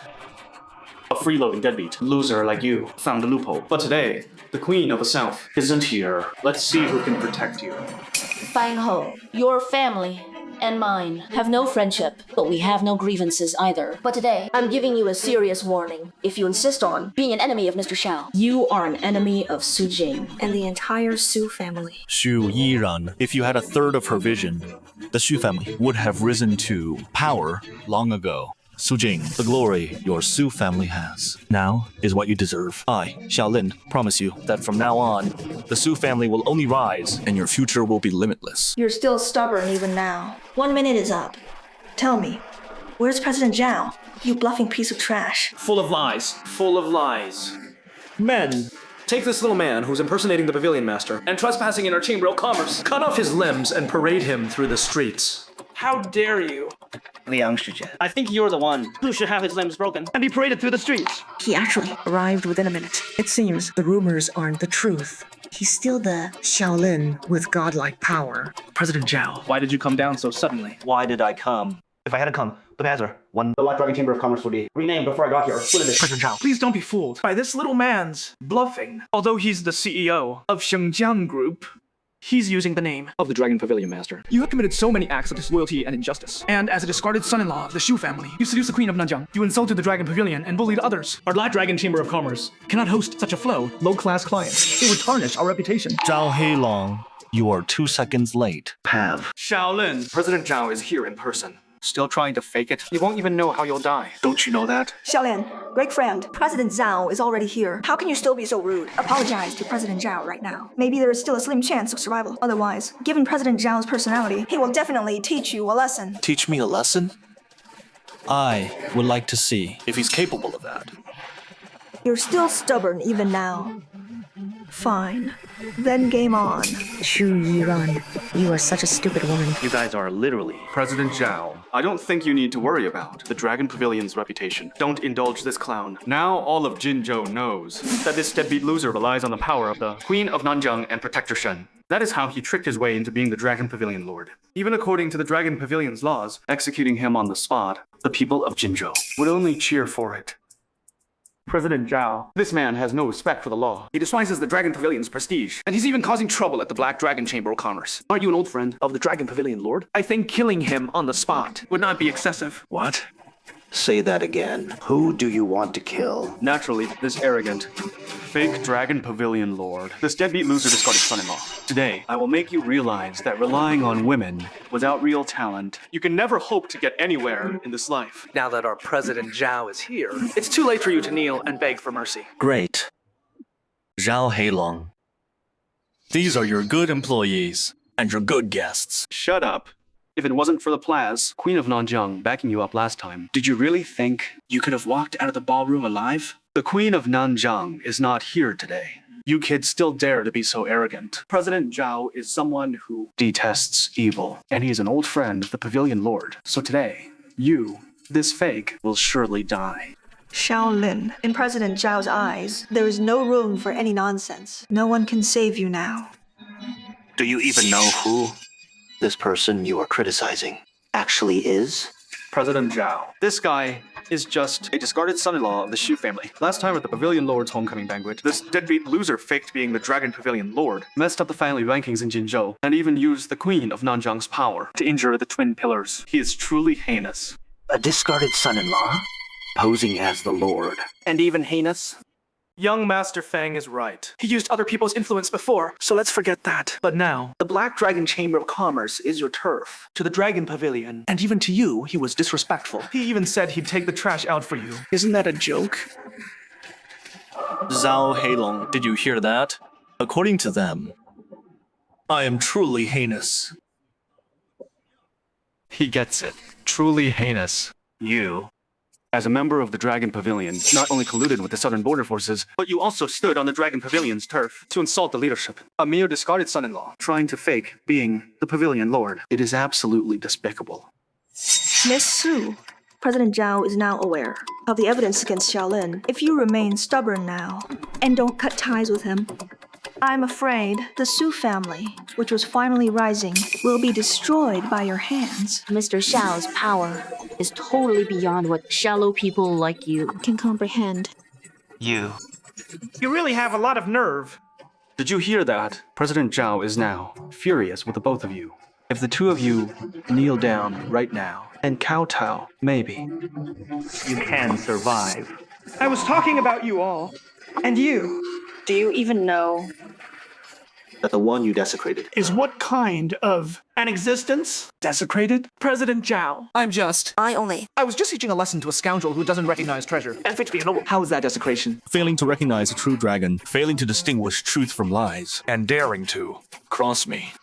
a freeloading deadbeat loser like you found a loophole. But today, the Queen of the South isn't here. Let's see who can protect you. Fang Ho, your family and mine have no friendship, but we have no grievances either. But today, I'm giving you a serious warning. If you insist on being an enemy of Mr. Xiao, you are an enemy of Su Jing and the entire Su family. Xu Yiran, if you had a third of her vision, the Xu family would have risen to power long ago. Su Jing, the glory your Su family has now is what you deserve. I, Shaolin, promise you that from now on, the Su family will only rise and your future will be limitless. You're still stubborn even now. 1 minute is up. Tell me, where's President Zhao? You bluffing piece of trash. Full of lies. Full of lies. Men, take this little man who's impersonating the Pavilion Master and trespassing in our Chamber of Commerce. Cut off his limbs and parade him through the streets. How dare you? Liang Shijie, I think you're the one who should have his limbs broken and be paraded through the streets. He actually arrived within a minute. It seems the rumors aren't the truth. He's still the Shaolin with godlike power. President Zhao, why did you come down so suddenly? Why did I come? If I hadn't come, the master, the Black Dragon Chamber of Commerce would be renamed before I got here. President Zhao, please don't be fooled by this little man's bluffing. Although he's the CEO of Shengjiang Group, He's using the name of the Dragon Pavilion Master. You have committed so many acts of disloyalty and injustice. And as a discarded son-in-law of the Shu family, you seduced the Queen of Nanjiang. You insulted the Dragon Pavilion and bullied others. Our Black Dragon Chamber of Commerce cannot host such a flow. Low-class clients. It would tarnish our reputation. Zhao Heilong, you are 2 seconds late. Pav. Shaolin, President Zhao is here in person. Still trying to fake it? You won't even know how you'll die. Don't you know that? Xiaolin, great friend, President Zhao is already here. How can you still be so rude? Apologize to President Zhao right now. Maybe there is still a slim chance of survival. Otherwise, given President Zhao's personality, he will definitely teach you a lesson. Teach me a lesson? I would like to see if he's capable of that. You're still stubborn even now. Fine. Then game on. Shu Yiran, you are such a stupid woman. You guys are literally President Zhao. I don't think you need to worry about the Dragon Pavilion's reputation. Don't indulge this clown. Now all of Jinzhou knows that this deadbeat loser relies on the power of the Queen of Nanjiang and Protector Shen. That is how he tricked his way into being the Dragon Pavilion Lord. Even according to the Dragon Pavilion's laws, executing him on the spot, the people of Jinzhou would only cheer for it. President Zhao, this man has no respect for the law. He despises the Dragon Pavilion's prestige, and he's even causing trouble at the Black Dragon Chamber of Commerce. Aren't you an old friend of the Dragon Pavilion Lord? I think killing him on the spot would not be excessive. What? Say that again. Who do you want to kill? Naturally, this arrogant, fake Dragon Pavilion Lord. This deadbeat loser discarded son-in-law. Today, I will make you realize that relying on women without real talent, you can never hope to get anywhere in this life. Now that our President Zhao is here, it's too late for you to kneel and beg for mercy. Great. Zhao Heilong. These are your good employees and your good guests. Shut up. If it wasn't for the Plaz, Queen of Nanjiang, backing you up last time, did you really think you could have walked out of the ballroom alive? The Queen of Nanjiang is not here today. You kids still dare to be so arrogant. President Zhao is someone who detests evil, and he is an old friend of the Pavilion Lord. So today, you, this fake, will surely die. Shaolin, in President Zhao's eyes, there is no room for any nonsense. No one can save you now. Do you even know who this person you are criticizing actually is? President Zhao. This guy is just a discarded son-in-law of the Shu family. Last time at the Pavilion Lord's homecoming banquet, this deadbeat loser faked being the Dragon Pavilion Lord, messed up the family rankings in Jinzhou, and even used the Queen of Nanjiang's power to injure the twin pillars. He is truly heinous. A discarded son-in-law? Posing as the Lord. And even heinous? Young Master Feng is right. He used other people's influence before, so let's forget that. But now, the Black Dragon Chamber of Commerce is your turf. To the Dragon Pavilion, and even to you, he was disrespectful. He even said he'd take the trash out for you. Isn't that a joke? Zhao Heilong, did you hear that? According to them, I am truly heinous. He gets it. Truly heinous. You, as a member of the Dragon Pavilion, not only colluded with the Southern Border Forces, but you also stood on the Dragon Pavilion's turf to insult the leadership. A mere discarded son-in-law, trying to fake being the Pavilion Lord. It is absolutely despicable. Miss Su, President Zhao is now aware of the evidence against Shaolin. If you remain stubborn now and don't cut ties with him, I'm afraid the Su family, which was finally rising, will be destroyed by your hands. Mr. Xiao's power is totally beyond what shallow people like you can comprehend. You. You really have a lot of nerve. Did you hear that? President Zhao is now furious with the both of you. If the two of you kneel down right now and kowtow, maybe you can survive. I was talking about you all. And you. Do you even know that the one you desecrated is what kind of an existence? Desecrated? President Zhao. I was just teaching a lesson to a scoundrel who doesn't recognize treasure. And fit to be a noble. How is that desecration? Failing to recognize a true dragon, failing to distinguish truth from lies, and daring to cross me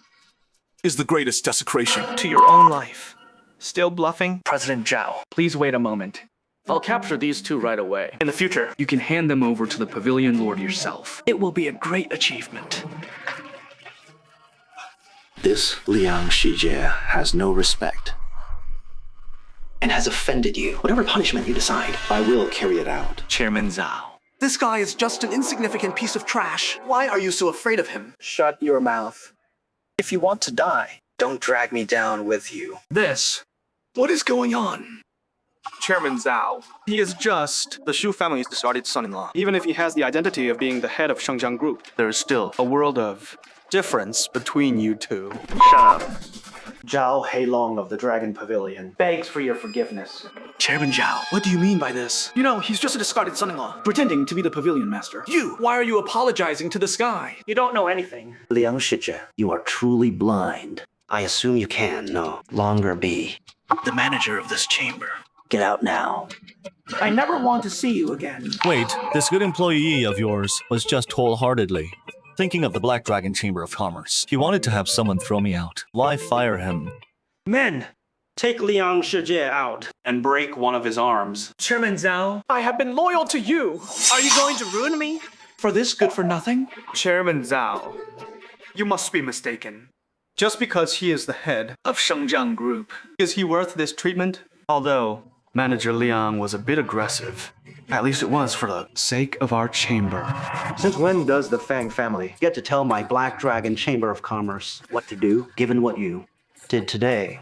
is the greatest desecration. To your own life. Still bluffing? President Zhao, please wait a moment. I'll capture these two right away. In the future, you can hand them over to the Pavilion Lord yourself. It will be a great achievement. This Liang Shijie has no respect and has offended you. Whatever punishment you decide, I will carry it out. Chairman Zhao. This guy is just an insignificant piece of trash. Why are you so afraid of him? Shut your mouth. If you want to die, don't drag me down with you. What is going on? Chairman Zhao. He is just the Shu family's discarded son-in-law. Even if he has the identity of being the head of Shengjiang Group, there is still a world of difference between you two. Shut up. Zhao Heilong of the Dragon Pavilion begs for your forgiveness. Chairman Zhao, what do you mean by this? You know, he's just a discarded son-in-law, pretending to be the pavilion master. Why are you apologizing to this guy? You don't know anything. Liang Shizhe, you are truly blind. I assume you can no longer be the manager of this chamber. Get out now. I never want to see you again. Wait, this good employee of yours was just wholeheartedly thinking of the Black Dragon Chamber of Commerce. He wanted to have someone throw me out. Why fire him? Men, take Liang Shizhe out and break one of his arms. Chairman Zhao, I have been loyal to you. Are you going to ruin me? For this good for nothing? Chairman Zhao, you must be mistaken. Just because he is the head of Shengjiang Group, is he worth this treatment? Although Manager Liang was a bit aggressive, at least it was for the sake of our chamber. Since when does the Fang family get to tell my Black Dragon Chamber of Commerce what to do, given what you did today?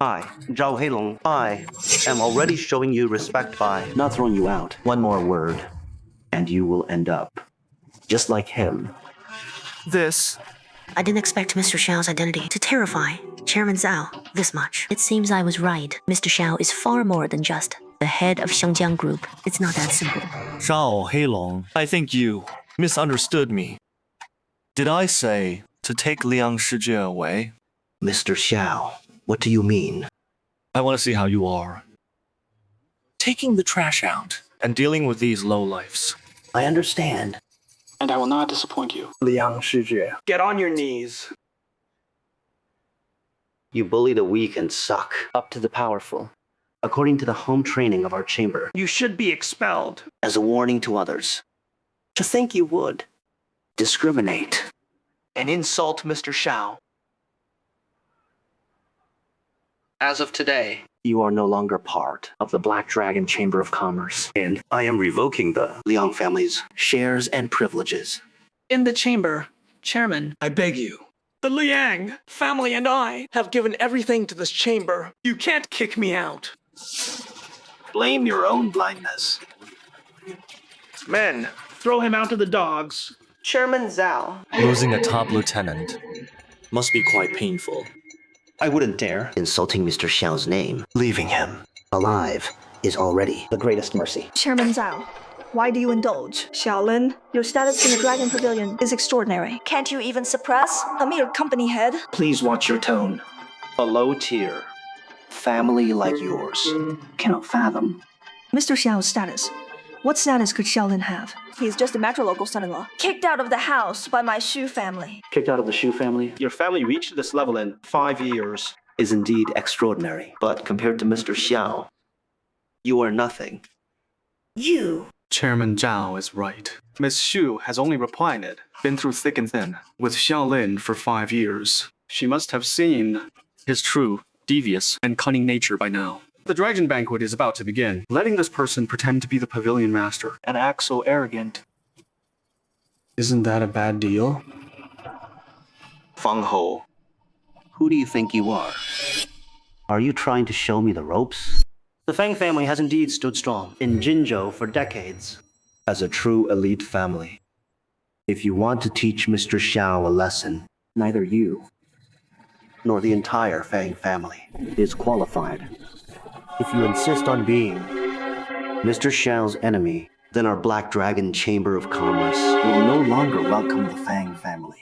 I, Zhao Heilong, I am already showing you respect by not throwing you out. One more word, and you will end up just like him. I didn't expect Mr. Xiao's identity to terrify Chairman Zhao this much. It seems I was right. Mr. Xiao is far more than just the head of Shengjiang Group. It's not that simple. Zhao Heilong, I think you misunderstood me. Did I say to take Liang Shizhe away? Mr. Xiao, what do you mean? I want to see how you are. Taking the trash out and dealing with these lowlifes. I understand. And I will not disappoint you. Liang Shizhe, get on your knees. You bully the weak and suck up to the powerful. According to the home training of our chamber, You should be expelled. as a warning to others. To think you would discriminate And insult Mr. Xiao. As of today, you are no longer part of the Black Dragon Chamber of Commerce, and I am revoking the Liang family's shares and privileges. In the chamber, Chairman, I beg you. The Liang family and I have given everything to this chamber. You can't kick me out. Blame your own blindness. Men, throw him out to the dogs. Chairman Zhao. Losing a top lieutenant must be quite painful. I wouldn't dare insulting Mr. Xiao's name. Leaving him alive is already the greatest mercy. Chairman Zhao, why do you indulge? Xiaolin, your status in the Dragon Pavilion is extraordinary. Can't you even suppress a mere company head? Please watch your tone. A low tier family like yours cannot fathom. Mr. Xiao's status. What status could Xiaolin have? He's just a matrilocal son-in-law. Kicked out of the house by my Shu family. Kicked out of the Shu family Your family reached this level in 5 years. is indeed extraordinary, but compared to Mr. Xiao, you are nothing. You. Chairman Zhao is right. Miss Shu has only repined, been through thick and thin, with Xiaolin for 5 years. She must have seen his true, devious, and cunning nature by now. The Dragon Banquet is about to begin. Letting this person pretend to be the pavilion master and act so arrogant. Isn't that a bad deal? Feng Ho, who do you think you are? Are you trying to show me the ropes? The Fang family has indeed stood strong in Jinzhou for decades as a true elite family. If you want to teach Mr. Xiao a lesson, neither you nor the entire Fang family is qualified. If you insist on being Mr. Xiao's enemy, then our Black Dragon Chamber of Commerce will no longer welcome the Fang family.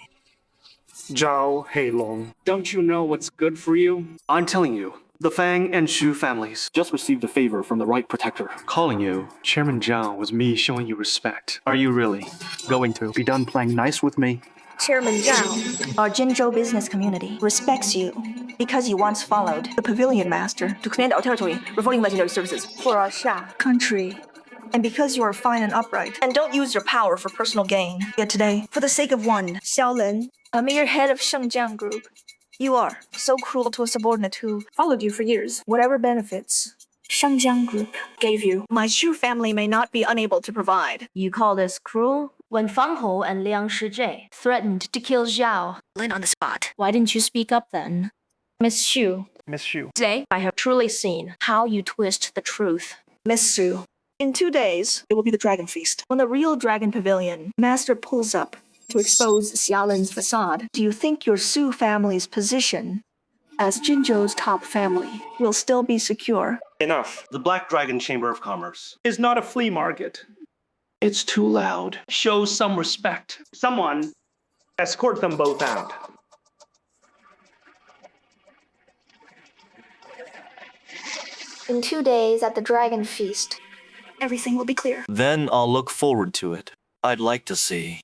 Zhao Heilong. Don't you know what's good for you? I'm telling you, the Fang and Shu families just received a favor from the right protector. Calling you Chairman Zhao was me showing you respect. Are you really going to be done playing nice with me? Chairman Zhao, our Jinzhou business community respects you because you once followed the pavilion master to command our territory, reporting legendary services for our Sha country. And because you are fine and upright and don't use your power for personal gain. Yet today, for the sake of one, Xiaolin, a mere head of Shengjiang Group, you are so cruel to a subordinate who followed you for years. Whatever benefits Shengjiang Group gave you, my Shu family may not be unable to provide. You call this cruel? When Fang Ho and Liang Shizhe threatened to kill Zhao Lin on the spot. Why didn't you speak up then? Miss Shu, Miss Shu. Today, I have truly seen how you twist the truth. Miss Sue, in 2 days, it will be the Dragon Feast. When the real Dragon Pavilion Master pulls up to expose Xiaolin's facade, do you think your Su family's position as Jinzhou's top family will still be secure? Enough. The Black Dragon Chamber of Commerce Is not a flea market. It's too loud. Show some respect. Someone escort them both out. In 2 days at the Dragon Feast, everything will be clear. Then I'll look forward to it. I'd like to see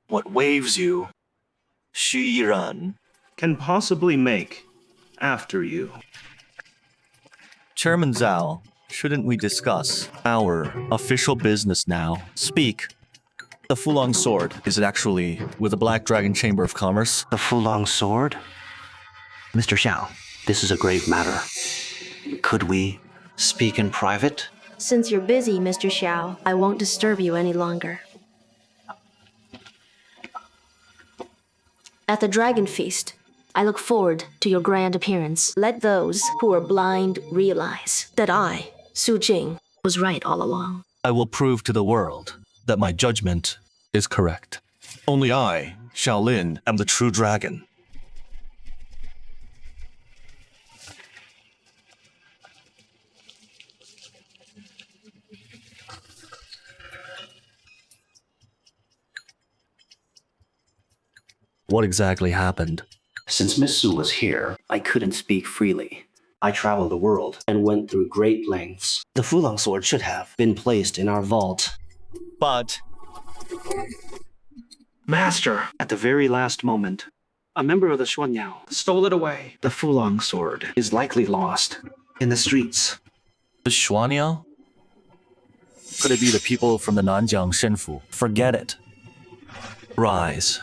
what waves you, Xu Yiran, can possibly make after you. Chairman Zhao, shouldn't we discuss our official business now? Speak. The Fulong Sword, is it actually with the Black Dragon Chamber of Commerce? The Fulong Sword? Mr. Xiao, this is a grave matter. Could we speak in private? Since you're busy, Mr. Xiao, I won't disturb you any longer. At the Dragon Feast, I look forward to your grand appearance. Let those who are blind realize that I, Su Jing, was right all along. I will prove to the world that my judgment is correct. Only I, Shaolin, am the true dragon. What exactly happened? Since Miss Su was here, I couldn't speak freely. I traveled the world and went through great lengths. The Fulong Sword should have been placed in our vault. But... Master, at the very last moment, a member of the Xuanyao Stole it away. The Fulong Sword is likely lost in the streets. The Xuanyao? Could it be the people from the Nanjiang Shenfu? Forget it. Rise.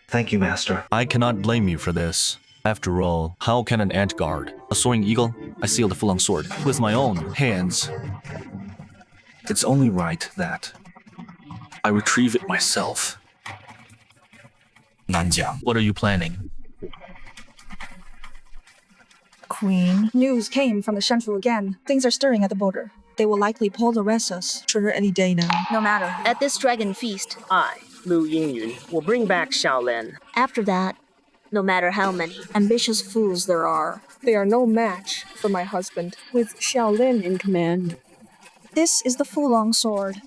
Thank you, Master. I cannot blame you for this. After all, how can an ant guard a soaring eagle? I seal the Fulong Sword with my own hands. It's only right that I retrieve it myself. Nanjiang, what are you planning? Queen, news came from the Shenfu again. Things are stirring at the border. They will likely pull the rest of us any day now. No matter. At this Dragon Feast, I, Lu Yingyun, will bring back Shaolin. after that, no matter how many ambitious fools there are, They are no match for my husband, with Shaolin in command. This is the Fulong Sword.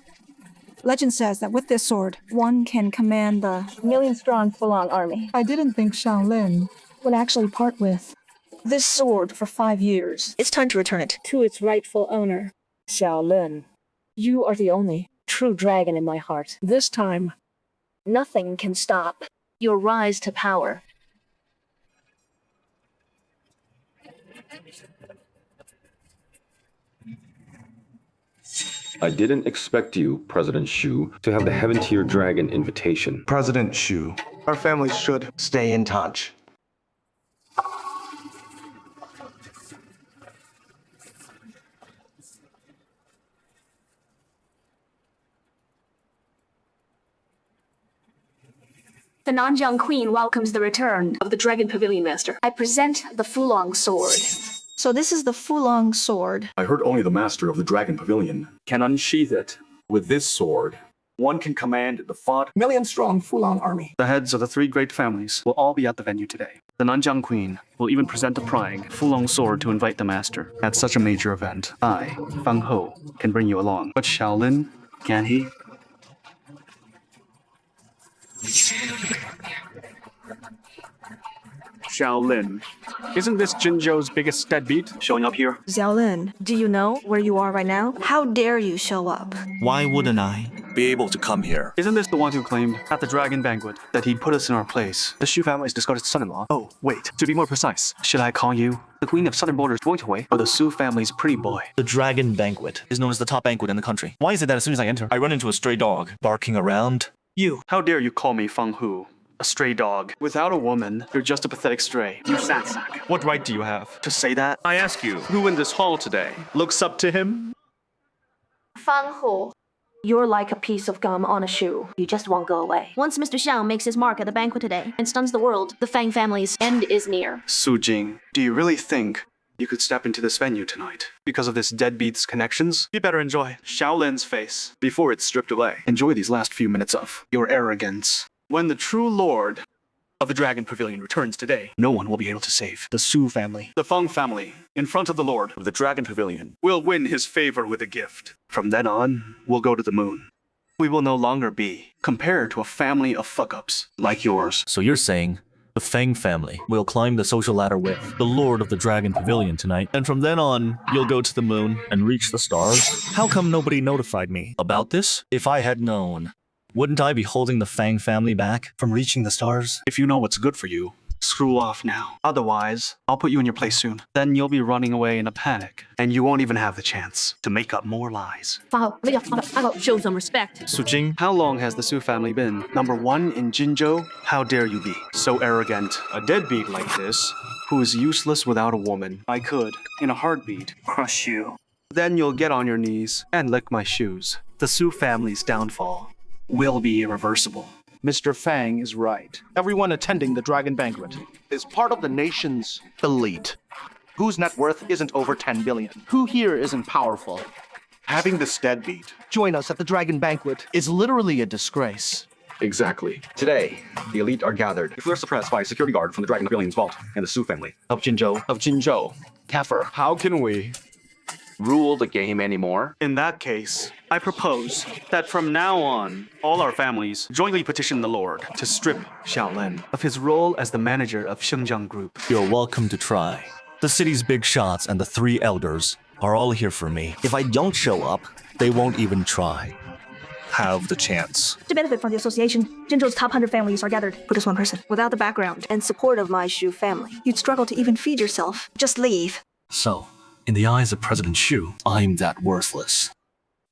Legend says that with this sword, one can command the million-strong Fulong army. I didn't think Shaolin would actually part with this sword for 5 years. It's time to return it to its rightful owner. Shaolin, you are the only true dragon in my heart. This time, nothing can stop your rise to power. I didn't expect you, President Shu, to have the Heaven Tier Dragon invitation. President Shu, our families should stay in touch. The Nanjiang Queen welcomes the return of the Dragon Pavilion Master. I present the Fulong Sword. So this is the Fulong Sword. I heard only the master of the Dragon Pavilion can unsheath it. With this sword, one can command the fought million-strong Fulong army. The heads of the three great families will all be at the venue today. The Nanjiang Queen will even present a prying Fulong Sword to invite the master. At such a major event, I, Fang Ho, can bring you along. But Shaolin, can he? Shaolin. Isn't this Jinzhou's biggest deadbeat showing up here? Xiaolin, do you know where you are right now? How dare you show up? Why wouldn't I be able to come here? Isn't this the one who claimed at the Dragon Banquet that he'd put us in our place? The Shu family's discarded son-in-law. Oh, wait. To be more precise, should I call you the Queen of Southern Borders Woitaway or the Su family's pretty boy? The Dragon Banquet is known as the top banquet in the country. Why is it that as soon as I enter, I run into a stray dog barking around? You, how dare you call me Fang Hu? A stray dog. Without a woman, you're just a pathetic stray. You sad sack. What right do you have to say that? I ask you, who in this hall today looks up to him? Fang Ho, you're like a piece of gum on a shoe. You just won't go away. Once Mr. Xiao makes his mark at the banquet today and stuns the world, the Fang family's end is near. Su Jing, do you really think you could step into this venue tonight. Because of this deadbeat's connections, you better enjoy Shaolin's face before it's stripped away. Enjoy these last few minutes of your arrogance. When the true lord of the Dragon Pavilion returns today, no one will be able to save the Su family. The Feng family, in front of the lord of the Dragon Pavilion, will win his favor with a gift. From then on, we'll go to the moon. We will no longer be compared to a family of fuck-ups like yours. So you're saying the Feng family will climb the social ladder with the Lord of the Dragon Pavilion tonight, and from then on, you'll go to the moon and reach the stars? How come nobody notified me about this? If I had known, wouldn't I be holding the Feng family back from reaching the stars? If you know what's good for you, screw off now. Otherwise, I'll put you in your place soon. Then you'll be running away in a panic, and you won't even have the chance to make up more lies. Show some respect. Su Jing, How long has the Su family been #1 in Jinzhou? How dare you be so arrogant? A deadbeat like this, who is useless without a woman, I could, in a heartbeat, crush you. Then you'll get on your knees and lick my shoes. The Su family's downfall will be irreversible. Mr. Fang is right. Everyone attending the Dragon Banquet is part of the nation's elite, whose net worth isn't over 10 billion. Who here isn't powerful? Having this deadbeat join us at the Dragon Banquet is literally a disgrace. Exactly. Today, the elite are gathered. If we're suppressed by a security guard from the Dragon Pavilion's vault and the Su family Of Jinzhou. Kafir. how can we rule the game anymore? In that case, I propose that from now on, all our families jointly petition the Lord to strip Shaolin of his role as the manager of Shengjiang Group. you're welcome to try. The city's big shots and the 3 elders are all here for me. If I don't show up, they won't even try. Have the chance. To benefit from the association, Jinzhou's top 100 families are gathered for this one person. Without the background and support of my Shu family, you'd struggle to even feed yourself. Just leave. So, in the eyes of President Shu, I'm that worthless.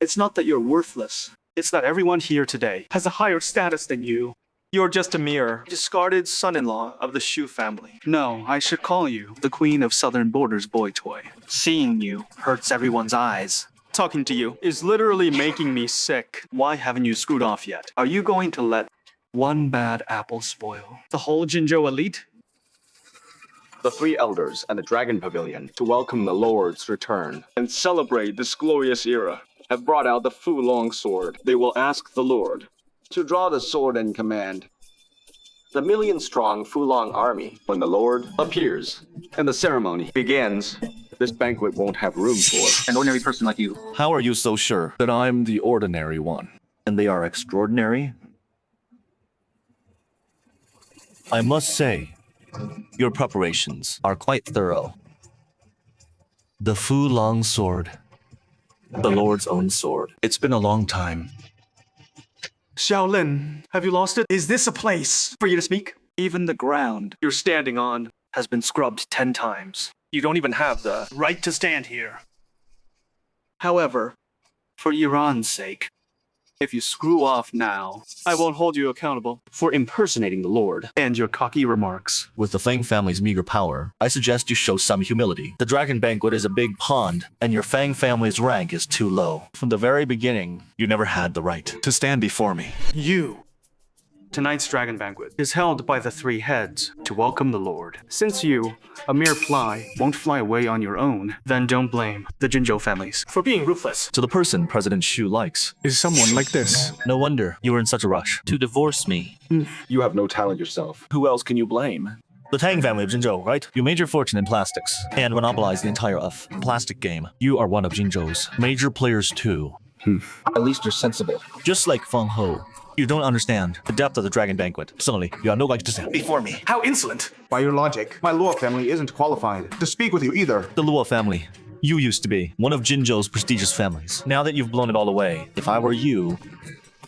It's not that you're worthless. It's that everyone here today has a higher status than you. You're just a mere discarded son-in-law of the Shu family. No, I should call you the Queen of Southern Border's boy toy. Seeing you hurts everyone's eyes. Talking to you is literally making me sick. Why haven't you screwed off yet? Are you going to let one bad apple spoil the whole Jinzhou elite? The 3 elders and the Dragon Pavilion, to welcome the Lord's return and celebrate this glorious era, have brought out the Fu Long sword. They will ask the Lord to draw the sword and command the million-strong Fu Long army. When the Lord appears and the ceremony begins, this banquet won't have room for an ordinary person like you. How are you so sure that I'm the ordinary one, and they are extraordinary? I must say, your preparations are quite thorough. The Fu Long sword, the Lord's own sword. It's been a long time. Shaolin, have you lost it? Is this a place for you to speak? Even the ground you're standing on has been scrubbed 10 times. You don't even have the right to stand here. However, for Iran's sake, if you screw off now, I won't hold you accountable for impersonating the Lord and your cocky remarks. With the Fang family's meager power, I suggest you show some humility. The Dragon Banquet is a big pond, and your Fang family's rank is too low. From the very beginning, you never had the right to stand before me. Tonight's Dragon Banquet is held by the 3 heads to welcome the Lord. Since you, a mere fly, won't fly away on your own, then don't blame the Jinzhou families for being ruthless. To the person President Shu likes. Is someone like this? No wonder you were in such a rush to divorce me. You have no talent yourself. Who else can you blame? The Tang family of Jinzhou, right? You made your fortune in plastics and monopolized the entire plastic game. You are one of Jinzhou's major players too. At least you're sensible. Just like Feng Ho. You don't understand the depth of the Dragon Banquet. Suddenly, you have no right to stand before me. How insolent! By your logic, my Luo family isn't qualified to speak with you either. The Luo family. You used to be one of Jinzhou's prestigious families. Now that you've blown it all away, if I were you,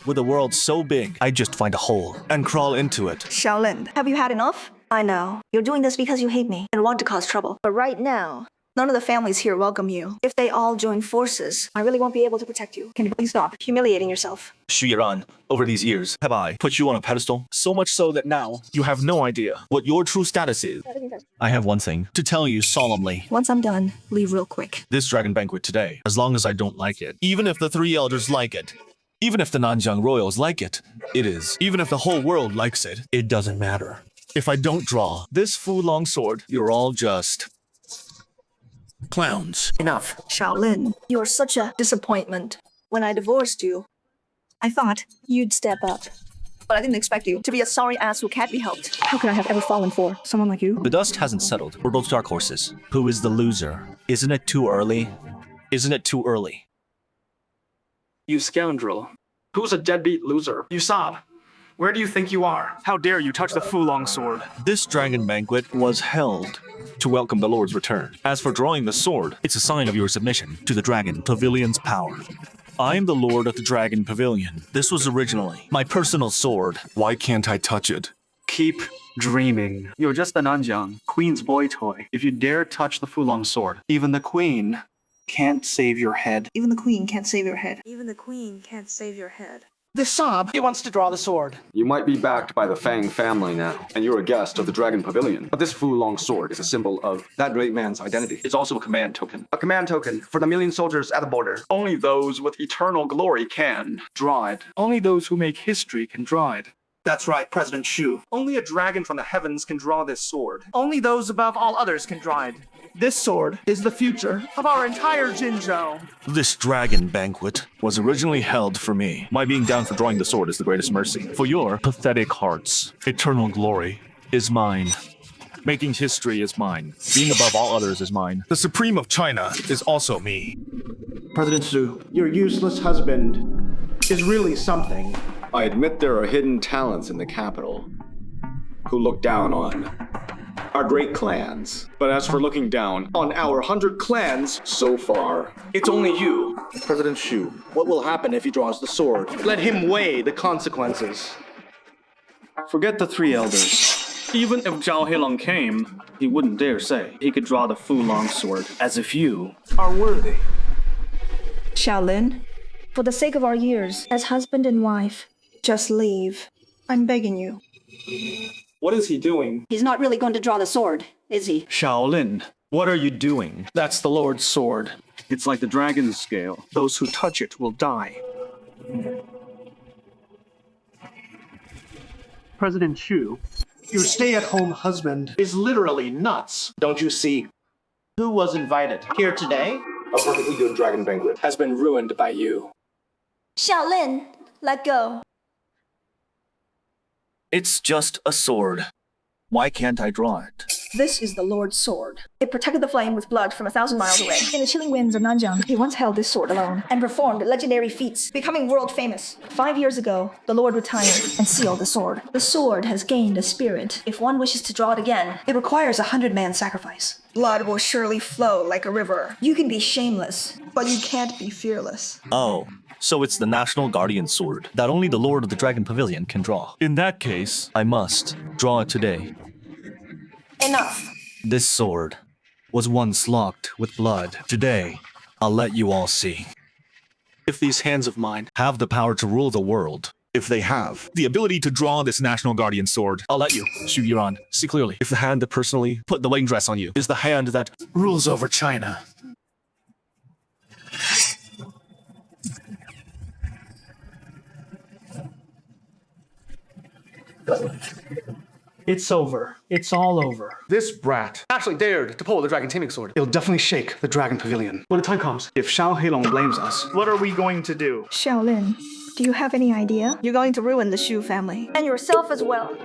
with a world so big, I'd just find a hole and crawl into it. Shaolin, have you had enough? I know. You're doing this because you hate me and want to cause trouble. But right now, none of the families here welcome you. If they all join forces, I really won't be able to protect you. Can you please stop humiliating yourself? Shu Yiran, over these years, have I put you on a pedestal? So much so that now you have no idea what your true status is. I have one thing to tell you solemnly. Once I'm done, leave real quick. This Dragon Banquet today, as long as I don't like it, even if the 3 elders like it, even if the Nanjiang royals like it, it is. Even if the whole world likes it, it doesn't matter. If I don't draw this Fu Long sword, you're all just Clowns. Enough. Shaolin, you're such a disappointment. When I divorced you, I thought you'd step up. But I didn't expect you to be a sorry ass who can't be helped. How could I have ever fallen for someone like you? The dust hasn't settled. We're both dark horses. Who is the loser? Isn't it too early? Isn't it too early? You scoundrel. Who's a deadbeat loser? You sob. Where do you think you are? How dare you touch the Fulong sword? This dragon banquet was held to welcome the Lord's return. As for drawing the sword, it's a sign of your submission to the Dragon Pavilion's power. I am the Lord of the Dragon Pavilion. This was originally my personal sword. Why can't I touch it? Keep dreaming. You're just an Anjiang, Queen's boy toy. If you dare touch the Fulong sword, even the Queen can't save your head. Even the queen can't save your head. Even the queen can't save your head. This sob, he wants to draw the sword. You might be backed by the Fang family now, and you're a guest of the Dragon Pavilion. But this Fulong sword is a symbol of that great man's identity. It's also a command token. A command token for the million soldiers at the border. Only those with eternal glory can draw it. Only those who make history can draw it. That's right, President Shu. Only a dragon from the heavens can draw this sword. Only those above all others can draw it. This sword is the future of our entire Jinzhou. This dragon banquet was originally held for me. My being down for drawing the sword is the greatest mercy. For your pathetic hearts, eternal glory is mine. Making history is mine. Being above all others is mine. The Supreme of China is also me. President Su, your useless husband is really something. I admit there are hidden talents in the capital who look down on our great clans. But as for looking down on our 100 clans so far, It's only you, President Shu. What will happen if he draws the sword? Let him weigh the consequences. Forget the three elders. Even if Zhao Heilong came, he wouldn't dare say he could draw the Fulong sword, as if you are worthy. Shaolin, for the sake of our years as husband and wife, just leave. I'm begging you. What is he doing? He's not really going to draw the sword, is he? Shaolin, what are you doing? That's the Lord's sword. It's like the dragon's scale. Those who touch it will die. President Shu, your stay-at-home husband is literally nuts. Don't you see? Who was invited here today? A perfectly good dragon banquet Has been ruined by you. Shaolin, let go. It's just a sword. Why can't I draw it? This is the Lord's sword. It protected the flame with blood from 1,000 miles away. In the chilling winds of Nanjiang, he once held this sword alone and performed legendary feats, becoming world famous. 5 years ago, the Lord retired and sealed the sword. The sword has gained a spirit. If one wishes to draw it again, it requires a 100-man sacrifice. Blood will surely flow like a river. You can be shameless, but you can't be fearless. Oh, so it's the National Guardian sword that only the Lord of the Dragon Pavilion can draw. In that case, I must draw it today. Enough. This sword was once locked with blood. Today, I'll let you all see. If these hands of mine Have the power to rule the world. if they have the ability to draw this National Guardian sword, I'll let you, Xu Yiran, see clearly. If the hand that personally put the wedding dress on you is the hand that rules over China, It's over. It's all over. This brat actually dared to pull the dragon taming sword. It'll definitely shake the dragon pavilion. When the time comes, if Zhao Heilong blames us, what are we going to do? Shaolin, do you have any idea? You're going to ruin the Shu family. And yourself as well.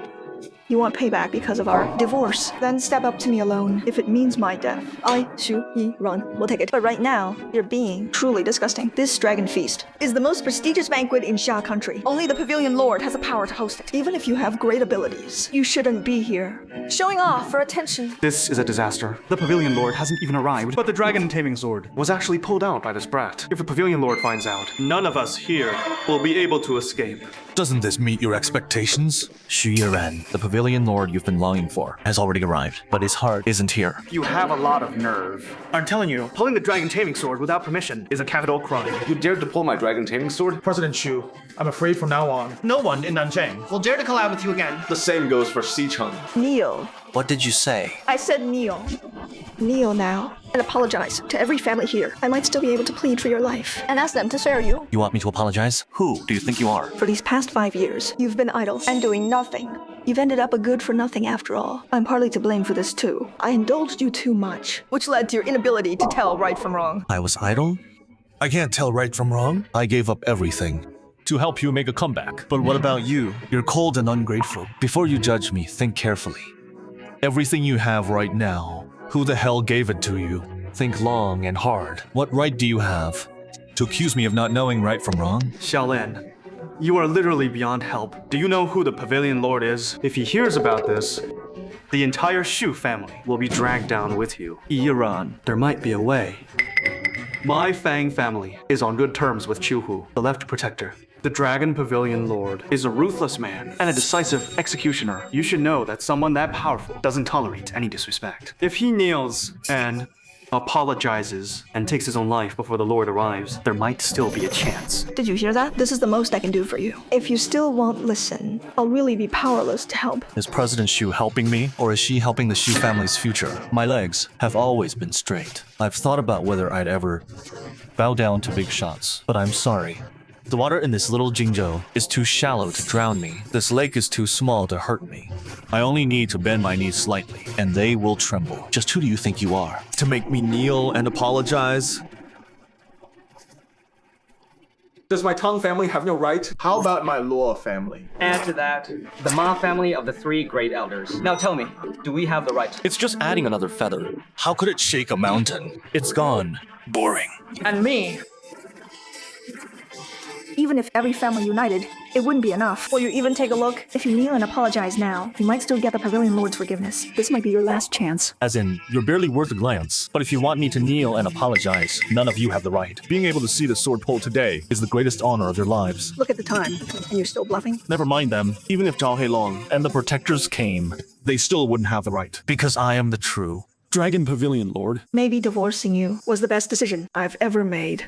You want payback because of our divorce? Then step up to me alone. If it means my death, I, Xu Yiran, will take it. But right now, you're being truly disgusting. This dragon feast is the most prestigious banquet in Xia country. Only the Pavilion Lord has the power to host it. Even if you have great abilities, you shouldn't be here. Showing off for attention. This is a disaster. The Pavilion Lord hasn't even arrived, but the dragon taming sword was actually pulled out by this brat. If the Pavilion Lord finds out, none of us here will be able to escape. Doesn't this meet your expectations? Xu Yiran, the Pavilion Lord you've been longing for, has already arrived, but his heart isn't here. You have a lot of nerve. I'm telling you, pulling the dragon taming sword without permission is a capital crime. You dared to pull my dragon taming sword? President Shu, I'm afraid from now on, no one in Nanjing will dare to collab with you again. The same goes for Xicheng. Kneel. What did you say? I said kneel. Kneel now. And apologize to every family here. I might still be able to plead for your life and ask them to spare you. You want me to apologize? Who do you think you are? For these past 5 years, you've been idle and doing nothing. You've ended up a good for nothing after all. I'm partly to blame for this too. I indulged you too much, which led to your inability to tell right from wrong. I was idle? I can't tell right from wrong. I gave up everything To help you make a comeback. But what about you? You're cold and ungrateful. Before you judge me, think carefully. Everything you have right now, who the hell gave it to you? Think long and hard. What right do you have to accuse me of not knowing right from wrong? Xiaolin, you are literally beyond help. Do you know who the Pavilion Lord is? If he hears about this, the entire Shu family will be dragged down with you. Iran, there might be a way. My Fang family is on good terms with Chuhu, the left protector. The Dragon Pavilion Lord is a ruthless man and a decisive executioner. You should know that someone that powerful doesn't tolerate any disrespect. If he kneels and apologizes and takes his own life before the Lord arrives, there might still be a chance. Did you hear that? This is the most I can do for you. If you still won't listen, I'll really be powerless to help. Is President Shu helping me, or is she helping the Shu family's future? My legs have always been straight. I've thought about whether I'd ever bow down to big shots, but I'm sorry. The water in this little Jingzhou is too shallow to drown me. This lake is too small to hurt me. I only need to bend my knees slightly, and they will tremble. Just who do you think you are? To make me kneel and apologize? Does my Tang family have no right? How about my Luo family? Add to that, the Ma family of the three great elders. Now tell me, do we have the right? It's just adding another feather. How could it shake a mountain? It's gone. Boring. And me? Even if every family united, it wouldn't be enough. Will you even take a look? If you kneel and apologize now, you might still get the Pavilion Lord's forgiveness. This might be your last chance. As in, you're barely worth a glance. But if you want me to kneel and apologize, none of you have the right. Being able to see the sword pulled today is the greatest honor of your lives. Look at the time, and you're still bluffing? Never mind them. Even if Zhao Heilong and the protectors came, they still wouldn't have the right. Because I am the true Dragon Pavilion Lord. Maybe divorcing you was the best decision I've ever made.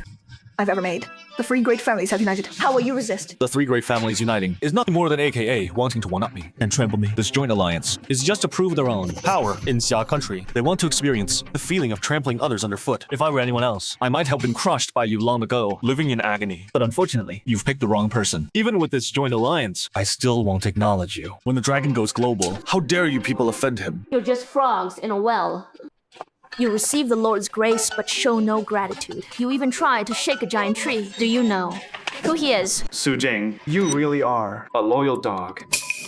The three great families have united. How will you resist? The three great families uniting is nothing more than AKA wanting to one-up me and trample me. This joint alliance is just to prove their own power in Xia country. They want to experience the feeling of trampling others underfoot. If I were anyone else, I might have been crushed by you long ago, living in agony. But unfortunately, you've picked the wrong person. Even with this joint alliance, I still won't acknowledge you. When the dragon goes global, how dare you people offend him? You're just frogs in a well. You receive the Lord's grace but show no gratitude. You even try to shake a giant tree. Do you know who he is? Su Jing, you really are a loyal dog.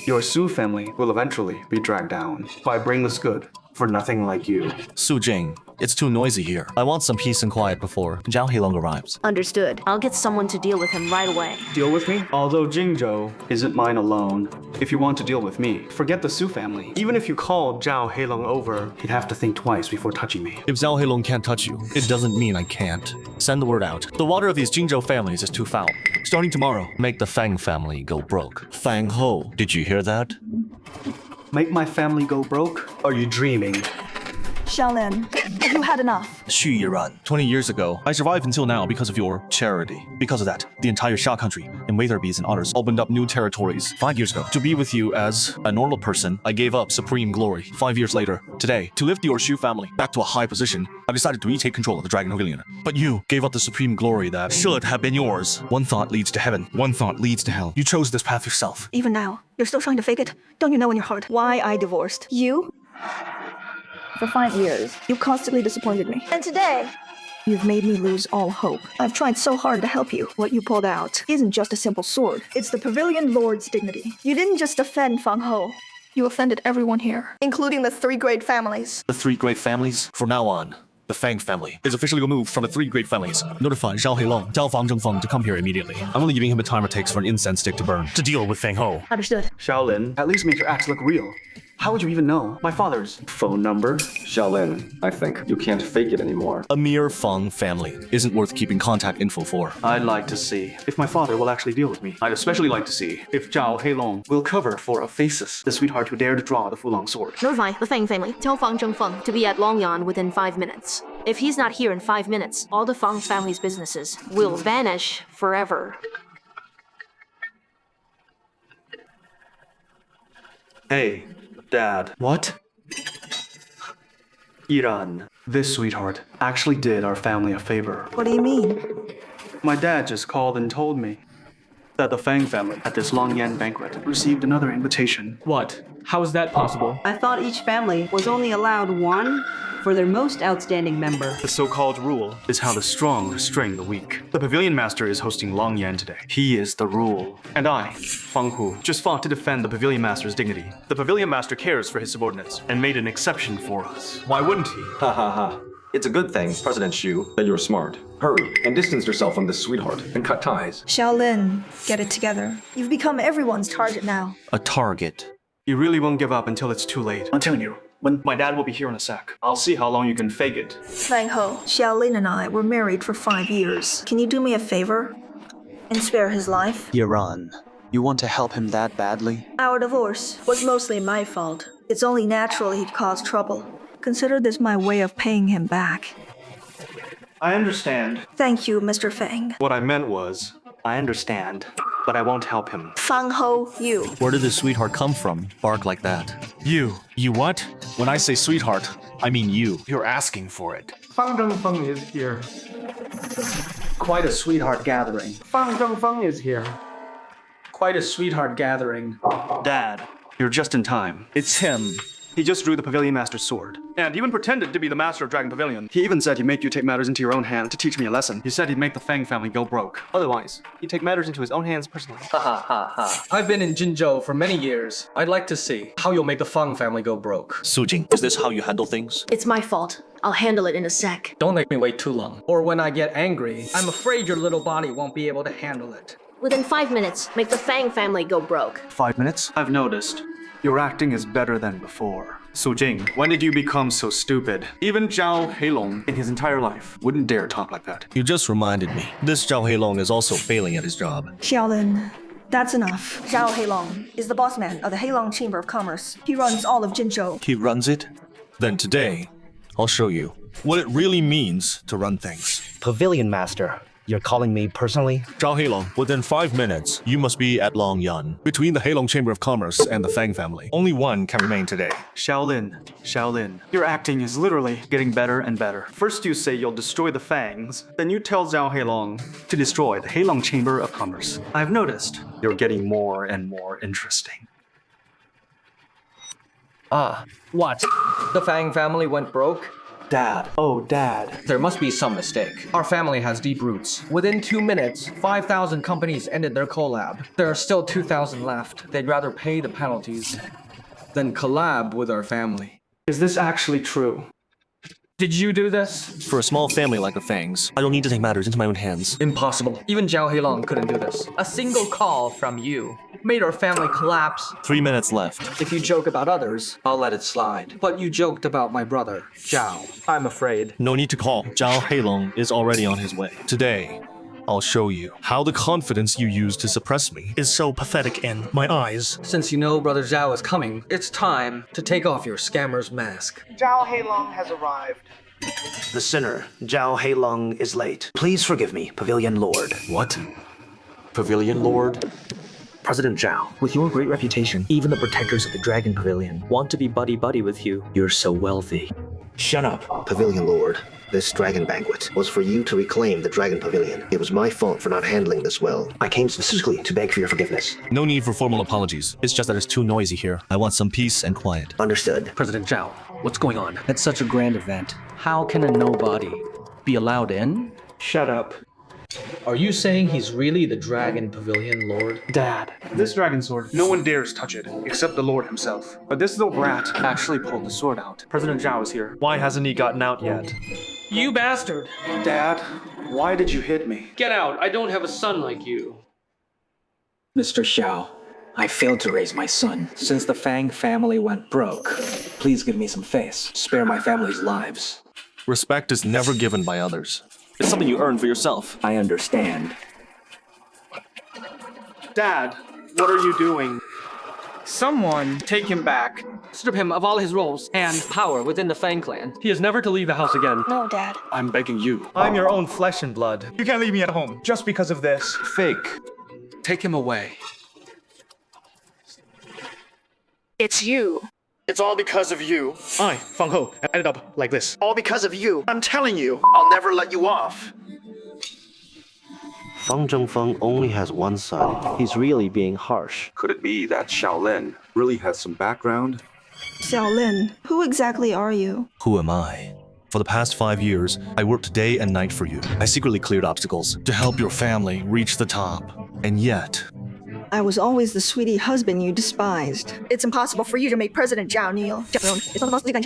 Your Su family will eventually be dragged down by brainless good for nothing like you. Su Jing, it's too noisy here. I want some peace and quiet before Zhao Heilong arrives. Understood. I'll get someone to deal with him right away. Deal with me? Although Jingzhou isn't mine alone, if you want to deal with me, forget the Su family. Even if you called Zhao Heilong over, he'd have to think twice before touching me. If Zhao Heilong can't touch you, it doesn't mean I can't. Send the word out. The water of these Jingzhou families is too foul. Starting tomorrow, make the Fang family go broke. Fang Ho, did you hear that? Make my family go broke? Are you dreaming? Xiaolin, have you had enough? Xu Yiran. 20 years ago, I survived until now because of your charity. Because of that, the entire Xia country and Waitherbees and others opened up new territories 5 years ago. To be with you as a normal person, I gave up supreme glory. 5 years later, today, to lift your Xu family back to a high position, I decided to retake control of the Dragon Pavilion. But you gave up the supreme glory that should have been yours. One thought leads to heaven. One thought leads to hell. You chose this path yourself. Even now, you're still trying to fake it? Don't you know in your heart why I divorced? You? For 5 years, you constantly disappointed me. And today, you've made me lose all hope. I've tried so hard to help you. What you pulled out isn't just a simple sword. It's the Pavilion Lord's dignity. You didn't just offend Fang Ho. You offended everyone here, including the three great families. The three great families? From now on, the Fang family is officially removed from the three great families. Notify Zhao Heilong, tell Fang Zhengfeng to come here immediately. I'm only giving him the time it takes for an incense stick to burn to deal with Fang Ho. Understood. Xiaolin, at least make your acts look real. How would you even know my father's phone number? Xiaolin, I think you can't fake it anymore. A mere Fang family isn't worth keeping contact info for. I'd like to see if my father will actually deal with me. I'd especially like to see if Zhao Heilong will cover for a faceless, the sweetheart who dared to draw the Fulong sword. Notify the Fang family. Tell Fang Zhengfeng to be at Longyan within 5 minutes. If he's not here in 5 minutes, all the Fang family's businesses will vanish forever. Hey, Dad. What? Iran, this sweetheart actually did our family a favor. What do you mean? My dad just called and told me that the Fang family at this Longyan banquet received another invitation. What? How is that possible? I thought each family was only allowed one for their most outstanding member. The so-called rule is how the strong restrain the weak. The pavilion master is hosting Longyan today. He is the rule. And I, Fang Hu, just fought to defend the pavilion master's dignity. The pavilion master cares for his subordinates and made an exception for us. Why wouldn't he? Ha ha ha. It's a good thing, President Xu, that you're smart. Hurry and distance yourself from this sweetheart and cut ties. Xiaolin, get it together. You've become everyone's target now. A target. You really won't give up until it's too late. I'm telling you, when my dad will be here in a sec, I'll see how long you can fake it. Fang Ho, Xiaolin and I were married for 5 years. Can you do me a favor and spare his life? Iran, you want to help him that badly? Our divorce was mostly my fault. It's only natural he'd cause trouble. Consider this my way of paying him back. I understand. Thank you, Mr. Fang. What I meant was, I understand, but I won't help him. Fang Ho, you. Where did this sweetheart come from? Bark like that. You what? When I say sweetheart, I mean you. You're asking for it. Fang Zhengfeng is here. Quite a sweetheart gathering. Fang Zhengfeng is here. Quite a sweetheart gathering. Dad, you're just in time. It's him. He just drew the Pavilion Master's sword, and even pretended to be the master of Dragon Pavilion. He even said he'd make you take matters into your own hand to teach me a lesson. He said he'd make the Fang family go broke. Otherwise, he'd take matters into his own hands personally. Ha ha ha ha. I've been in Jinzhou for many years. I'd like to see how you'll make the Fang family go broke. Sujing, is this how you handle things? It's my fault. I'll handle it in a sec. Don't make me wait too long. Or when I get angry, I'm afraid your little body won't be able to handle it. Within 5 minutes, make the Fang family go broke. 5 minutes? I've noticed. Your acting is better than before. Su Jing, when did you become so stupid? Even Zhao Heilong in his entire life wouldn't dare talk like that. You just reminded me. This Zhao Heilong is also failing at his job. Xiaolin, that's enough. Zhao Heilong is the boss man of the Heilong Chamber of Commerce. He runs all of Jinzhou. He runs it? Then today, I'll show you what it really means to run things. Pavilion Master, you're calling me personally? Zhao Heilong, within 5 minutes, you must be at Longyan, between the Heilong Chamber of Commerce and the Fang family. Only one can remain today. Xiaolin, your acting is literally getting better and better. First you say you'll destroy the Fangs, then you tell Zhao Heilong to destroy the Heilong Chamber of Commerce. I've noticed you're getting more and more interesting. What? The Fang family went broke? Dad. Oh, Dad. There must be some mistake. Our family has deep roots. Within 2 minutes, 5,000 companies ended their collab. There are still 2,000 left. They'd rather pay the penalties than collab with our family. Is this actually true? Did you do this? For a small family like the Fangs, I don't need to take matters into my own hands. Impossible. Even Zhao Heilong couldn't do this. A single call from you made our family collapse. 3 minutes left. If you joke about others, I'll let it slide. But you joked about my brother, Zhao. I'm afraid. No need to call. Zhao Heilong is already on his way. Today, I'll show you how the confidence you use to suppress me is so pathetic in my eyes. Since you know Brother Zhao is coming, it's time to take off your scammer's mask. Zhao Heilong has arrived. The sinner, Zhao Heilong, is late. Please forgive me, Pavilion Lord. What? Pavilion Lord? President Zhao, with your great reputation, even the protectors of the Dragon Pavilion want to be buddy-buddy with you. You're so wealthy. Shut up. Pavilion Lord, this dragon banquet was for you to reclaim the Dragon Pavilion. It was my fault for not handling this well. I came specifically to beg for your forgiveness. No need for formal apologies. It's just that it's too noisy here. I want some peace and quiet. Understood. President Zhao, what's going on? At such a grand event, how can a nobody be allowed in? Shut up. Are you saying he's really the Dragon Pavilion Lord? Dad, this dragon sword, no one dares touch it, except the Lord himself. But this little brat actually pulled the sword out. President Zhao is here. Why hasn't he gotten out yet? You bastard! Dad, why did you hit me? Get out! I don't have a son like you. Mr. Xiao, I failed to raise my son. Since the Fang family went broke, please give me some face. Spare my family's lives. Respect is never given by others. It's something you earn for yourself. I understand. Dad, what are you doing? Someone take him back. Strip him of all his roles and power within the Fang clan. He is never to leave the house again. No, Dad. I'm begging you. I'm your own flesh and blood. You can't leave me at home just because of this. Fake. Take him away. It's you. It's all because of you. I, Fang Ho, ended up like this. All because of you. I'm telling you, I'll never let you off. Feng Zhengfeng only has one son. He's really being harsh. Could it be that Shaolin really has some background? Xiaolin, who exactly are you? Who am I? For the past 5 years, I worked day and night for you. I secretly cleared obstacles to help your family reach the top. And yet, I was always the sweetie husband you despised. It's impossible for you to make President Zhao kneel.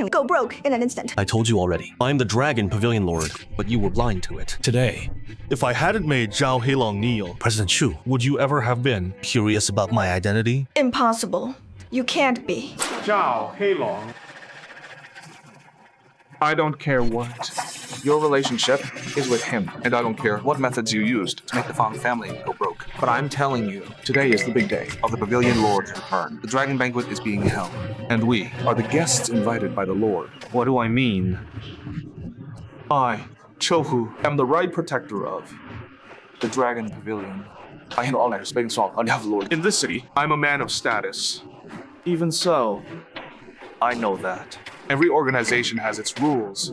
Go broke in an instant. I told you already. I'm the Dragon Pavilion Lord, but you were blind to it. Today, if I hadn't made Zhao Heilong kneel, President Shu, would you ever have been curious about my identity? Impossible. You can't be. Zhao Heilong. I don't care what. Your relationship is with him, and I don't care what methods you used to make the Fang family go broke. But I'm telling you, today is the big day of the Pavilion Lord's return. The Dragon Banquet is being held, and we are the guests invited by the Lord. What do I mean? I, Chohu, am the right protector of the Dragon Pavilion. I handle all matters, begging salt on behalf of the Lord. In this city, I'm a man of status. Even so, I know that. Every organization has its rules.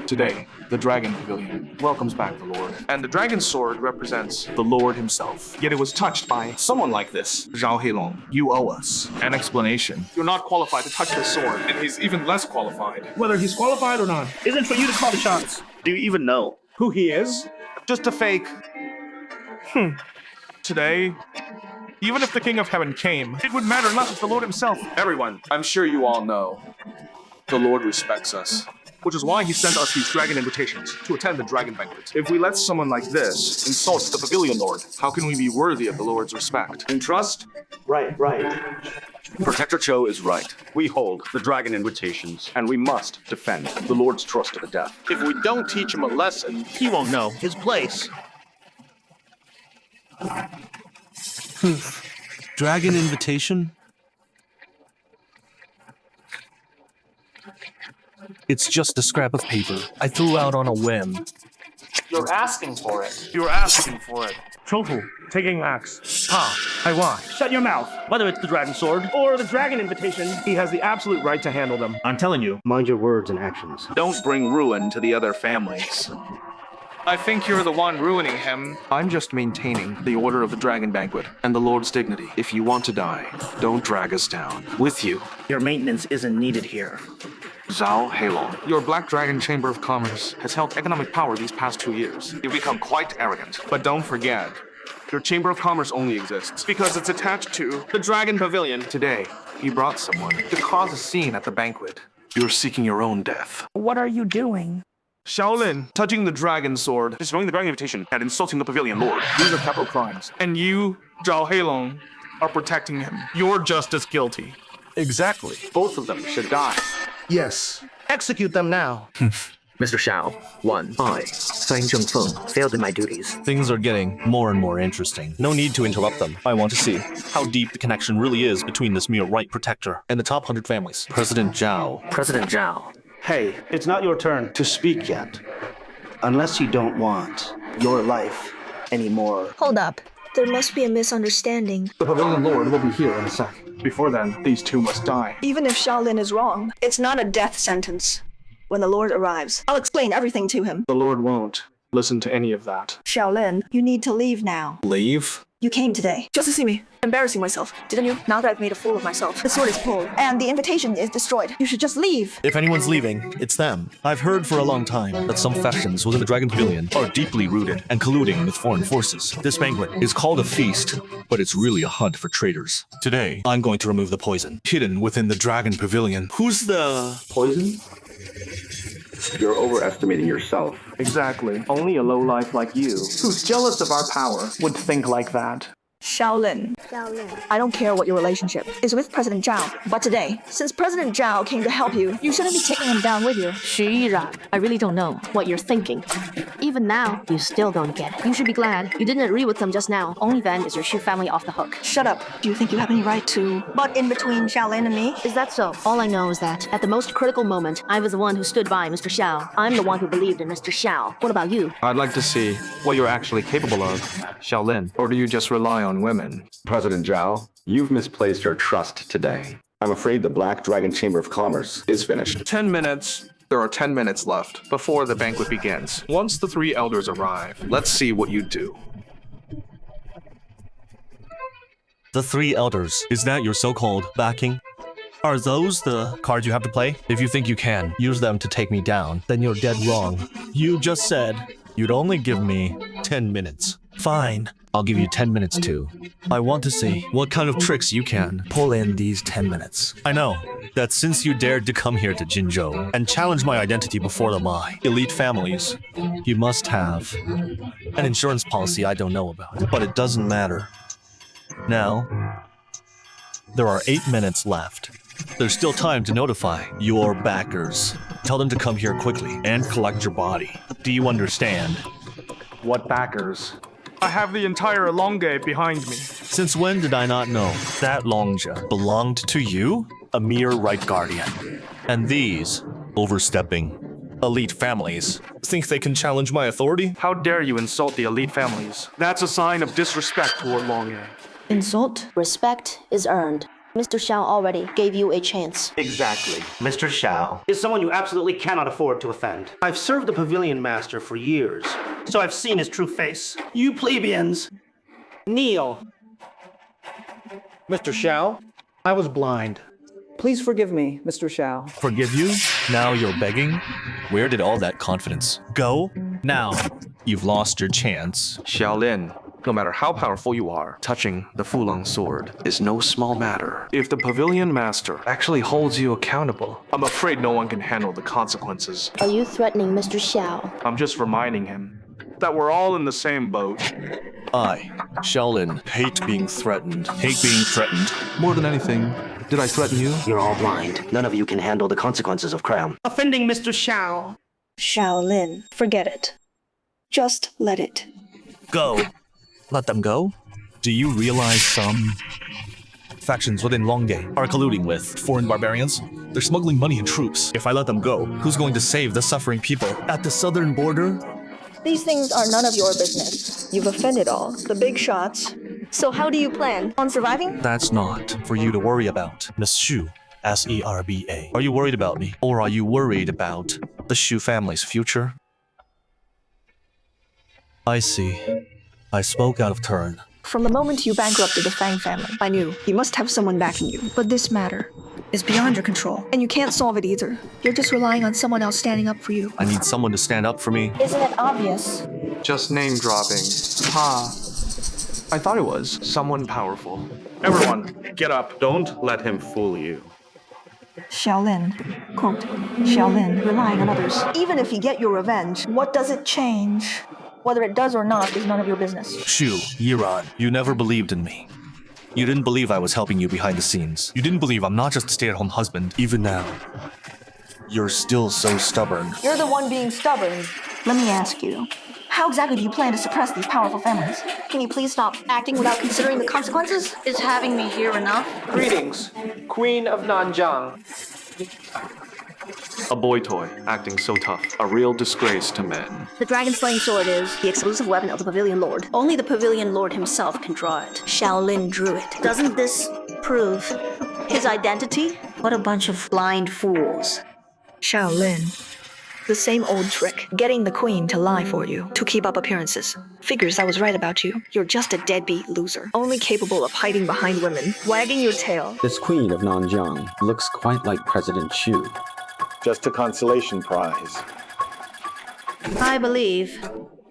Today, the Dragon Pavilion welcomes back the Lord. And the Dragon Sword represents the Lord himself. Yet it was touched by someone like this, Zhao Heilong. You owe us an explanation. You're not qualified to touch this sword, and he's even less qualified. Whether he's qualified or not isn't for you to call the shots. Do you even know Who he is? Just a fake. Today, even if the King of Heaven came, it would matter less if the Lord himself. Everyone, I'm sure you all know, the Lord respects us. Which is why he sent us these dragon invitations to attend the Dragon Banquet. If we let someone like this insult the Pavilion Lord, how can we be worthy of the Lord's respect and trust? Right. Protector Cho is right. We hold the dragon invitations, and we must defend the Lord's trust to the death. If we don't teach him a lesson, He won't know his place. Dragon invitation? It's just a scrap of paper I threw out on a whim. You're asking for it. You're asking for it. Chofu, taking axe. I want. Shut your mouth. Whether it's the dragon sword or the dragon invitation, he has the absolute right to handle them. I'm telling you. Mind your words and actions. don't bring ruin to the other families. I think you're the one ruining him. I'm just maintaining the order of the Dragon Banquet and the Lord's dignity. If you want to die, don't drag us down. With you, Your maintenance isn't needed here. Zhao Heilong. Your Black Dragon Chamber of Commerce has held economic power these past 2 years. You've become quite arrogant. But don't forget, your Chamber of Commerce only exists because it's attached to the Dragon Pavilion. Today, you brought someone to cause a scene at the banquet. You're seeking your own death. What are you doing? Shaolin, touching the dragon sword, destroying the dragon invitation, and insulting the Pavilion Lord. These are capital crimes. And you, Zhao Heilong, are protecting him. You're just as guilty. Exactly. Both of them should die. Yes. Execute them now. Mr. Xiao, 1. I, Feng Zhengfeng, failed in my duties. Things are getting more and more interesting. No need to interrupt them. I want to see how deep the connection really is between this mere right protector and the top 100 families. President Zhao. President Zhao. Hey, it's not your turn to speak yet. Unless you don't want your life anymore. Hold up. There must be a misunderstanding. The Pavilion Lord will be here in a sec. Before then, these two must die. Even if Shaolin is wrong, it's not a death sentence. When the Lord arrives, I'll explain everything to him. The Lord won't listen to any of that. Shaolin, you need to leave now. Leave? You came today just to see me embarrassing myself, didn't you? Now that I've made a fool of myself, the sword is pulled, and the invitation is destroyed. You should just leave. If anyone's leaving, it's them. I've heard for a long time that some factions within the Dragon Pavilion are deeply rooted and colluding with foreign forces. This banquet is called a feast, but it's really a hunt for traitors. Today, I'm going to remove the poison hidden within the Dragon Pavilion. Who's the... Poison? You're overestimating yourself. Exactly. Only a lowlife like you, who's jealous of our power, would think like that. Shaolin. I don't care what your relationship is with President Zhao, but today, since President Zhao came to help you, you shouldn't be taking him down with you. Xu I really don't know what you're thinking. Even now, you still don't get it. You should be glad you didn't agree with them just now. Only then is your Shu family off the hook. Shut up. Do you think you have any right to butt in between Shaolin and me? Is that so? All I know is that at the most critical moment, I was the one who stood by Mr. Xiao. I'm the one who believed in Mr. Xiao. What about you? I'd like to see what you're actually capable of, Shaolin. Or do you just rely on women? President Zhao, you've misplaced your trust today. I'm afraid the Black Dragon Chamber of Commerce is finished. 10 minutes. There are 10 minutes left before the banquet begins. Once the 3 elders arrive, let's see what you do. The three elders. Is that your so-called backing? Are those the cards you have to play? If you think you can use them to take me down, then you're dead wrong. You just said you'd only give me 10 minutes. Fine, I'll give you 10 minutes too. I want to see what kind of tricks you can pull in these 10 minutes. I know that since you dared to come here to Jinzhou and challenge my identity before the my elite families, you must have an insurance policy I don't know about. But it doesn't matter. Now, there are 8 minutes left. There's still time to notify your backers. Tell them to come here quickly and collect your body. Do you understand? What backers? I have the entire Longe behind me. Since when did I not know that Longja belonged to you? A mere right guardian. And these overstepping elite families think they can challenge my authority? How dare you insult the elite families? That's a sign of disrespect toward Longe. Insult? Respect is earned. Mr. Xiao already gave you a chance. Exactly. Mr. Xiao is someone you absolutely cannot afford to offend. I've served the Pavilion Master for years, so I've seen his true face. You plebeians, kneel. Mr. Xiao, I was blind. Please forgive me, Mr. Xiao. Forgive you? Now you're begging? Where did all that confidence go? Now, you've lost your chance. Xiaolin, no matter how powerful you are, touching the Fulong sword is no small matter. If the Pavilion Master actually holds you accountable, I'm afraid no one can handle the consequences. Are you threatening Mr. Xiao? I'm just reminding him that we're all in the same boat. I, Shaolin, hate being threatened. Hate being threatened. More than anything, did I threaten you? You're all blind. None of you can handle the consequences of crime. Offending Mr. Xiao. Shaolin, forget it. Just let it. Go. Let them go? Do you realize some factions within Longe are colluding with foreign barbarians? They're smuggling money and troops. If I let them go, who's going to save the suffering people at the southern border? These things are none of your business. You've offended all, the big shots. So how do you plan on surviving? That's not for you to worry about, Miss Shu, S-E-R-B-A. Are you worried about me? Or are you worried about the Shu family's future? I see. I spoke out of turn. From the moment you bankrupted the Fang family, I knew you must have someone backing you. But this matter is beyond your control, and you can't solve it either. You're just relying on someone else standing up for you. I need someone to stand up for me. Isn't it obvious? Just name dropping. Ha. I thought it was someone powerful. Everyone, get up. Don't let him fool you. Shaolin, quote, Shaolin, relying on others. Even if you get your revenge, what does it change? Whether it does or not is none of your business. Shu, Yiran, you never believed in me. You didn't believe I was helping you behind the scenes. You didn't believe I'm not just a stay-at-home husband, even now. You're still so stubborn. You're the one being stubborn. Let me ask you, how exactly do you plan to suppress these powerful families? Can you please stop acting without considering the consequences? Is having me here enough? Greetings, Queen of Nanjiang. A boy toy, acting so tough. A real disgrace to men. The dragon-slaying sword is the exclusive weapon of the Pavilion Lord. Only the Pavilion Lord himself can draw it. Shaolin drew it. Doesn't this prove his identity? What a bunch of blind fools. Shaolin. The same old trick. Getting the queen to lie for you, to keep up appearances. Figures I was right about you. You're just a deadbeat loser. Only capable of hiding behind women, wagging your tail. This queen of Nanjiang looks quite like President Shu. Just a consolation prize. I believe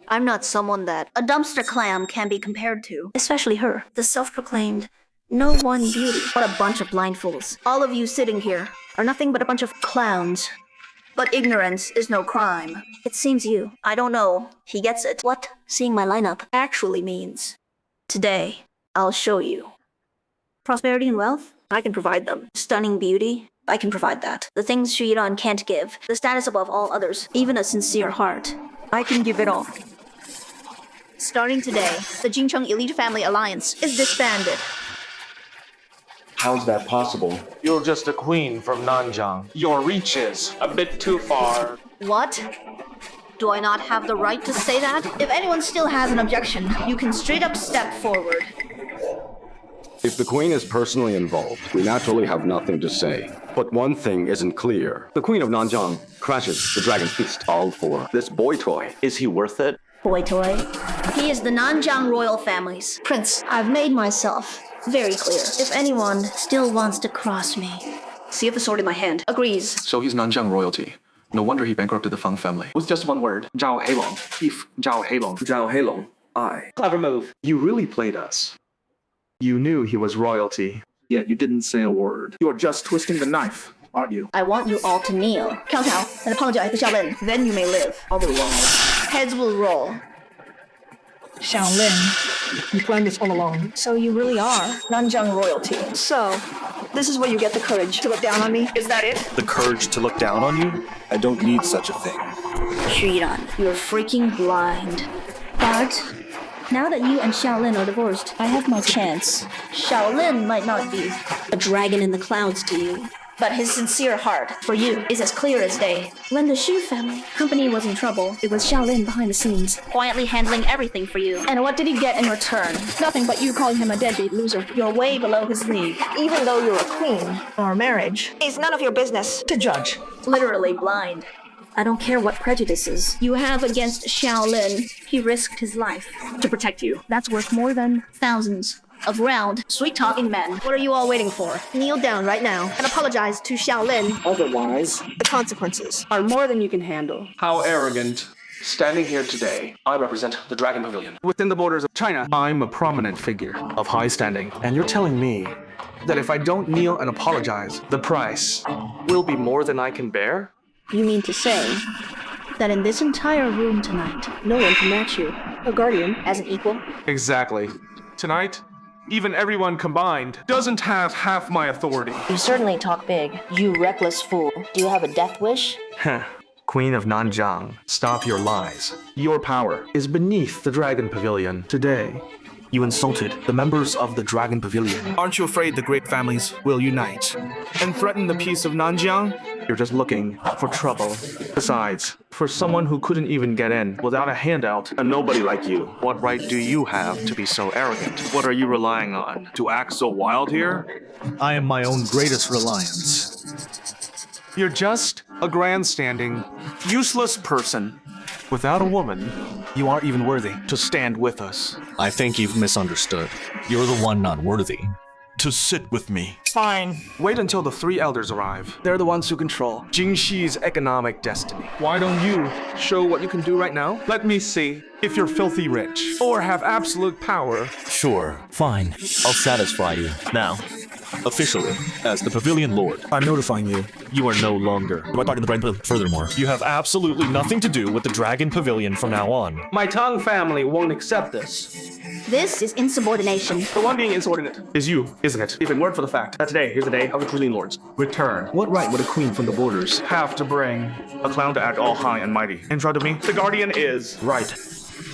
I'm not someone that a dumpster clam can be compared to. Especially her, the self-proclaimed no one beauty. What a bunch of blind fools. All of you sitting here are nothing but a bunch of clowns. But ignorance is no crime. It seems you. I don't know. He gets it. What seeing my lineup actually means. Today, I'll show you. Prosperity and wealth? I can provide them. Stunning beauty? I can provide that. The things Shuiran can't give. The status above all others. Even a sincere heart. I can give it all. Starting today, the Jincheng Elite Family Alliance is disbanded. How's that possible? You're just a queen from Nanjiang. Your reach is a bit too far. What? Do I not have the right to say that? If anyone still has an objection, you can straight up step forward. If the Queen is personally involved, we naturally have nothing to say. But one thing isn't clear. The Queen of Nanjiang crashes the Dragon Feast all for this boy toy. Is he worth it? Boy toy. He is the Nanjiang royal family's prince. I've made myself Very clear. If anyone still wants to cross me, See if the sword in my hand agrees. So he's Nanjiang royalty. No wonder he bankrupted the Fang family. With just one word, Zhao Heilong. If Zhao Heilong, I. Clever move. You really played us. You knew he was royalty, yet you didn't say a word. You're just twisting the knife, aren't you? I want you all to kneel, kowtow, and apologize to Xiaolin. Then you may live. Otherwise, Heads will roll. Xiaolin, you planned this all along. So you really are Nanjiang royalty. So, this is where you get the courage to look down on me? Is that it? The courage to look down on you? I don't need such a thing. Shiran, you're freaking blind. But now that you and Xiaolin are divorced, I have my chance. Xiaolin might not be a dragon in the clouds to you, but his sincere heart for you is as clear as day. When the Shu family company was in trouble, it was Xiaolin behind the scenes, quietly handling everything for you. And what did he get in return? Nothing but you calling him a deadbeat loser. You're way below his league. Even though you're a queen, our marriage is none of your business to judge. Literally blind. I don't care what prejudices you have against Xiaolin. He risked his life to protect you. That's worth more than thousands of round, sweet-talking men. What are you all waiting for? Kneel down right now and apologize to Xiaolin. Otherwise, The consequences are more than you can handle. how arrogant. Standing here today, I represent the Dragon Pavilion. Within the borders of China, I'm a prominent figure of high standing. And you're telling me that if I don't kneel and apologize, the price will be more than I can bear? You mean to say that in this entire room tonight, no one can match you, a guardian, as an equal? Exactly. Tonight, even everyone combined doesn't have half my authority. You certainly talk big, you reckless fool. Do you have a death wish? Queen of Nanjiang, stop your lies. Your power is beneath the Dragon Pavilion today. You insulted the members of the Dragon Pavilion. Aren't you afraid the great families will unite and threaten the peace of Nanjiang? You're just looking for trouble. Besides, for someone who couldn't even get in without a handout, and nobody like you, what right do you have to be so arrogant? What are you relying on? To act so wild here? I am my own greatest reliance. You're just a grandstanding, useless person. Without a woman, you aren't even worthy to stand with us. I think you've misunderstood. You're the one not worthy. To sit with me. Fine. Wait until the three elders arrive. They're the ones who control Jingxi's economic destiny. Why don't you show what you can do right now? Let me see if you're filthy rich or have absolute power. Sure, fine. I'll satisfy you. Now, officially, as the Pavilion Lord, I'm notifying you, you are no longer my part in the Dragon Pavilion. Furthermore, you have absolutely nothing to do with the Dragon Pavilion from now on. My Tang family won't accept this. This is insubordination. The one being insubordinate is you, isn't it? If it weren't for the fact that today is the day of the Pavilion Lords return, what right would a queen from the borders have to bring a clown to act all high and mighty in front of me? The guardian is right.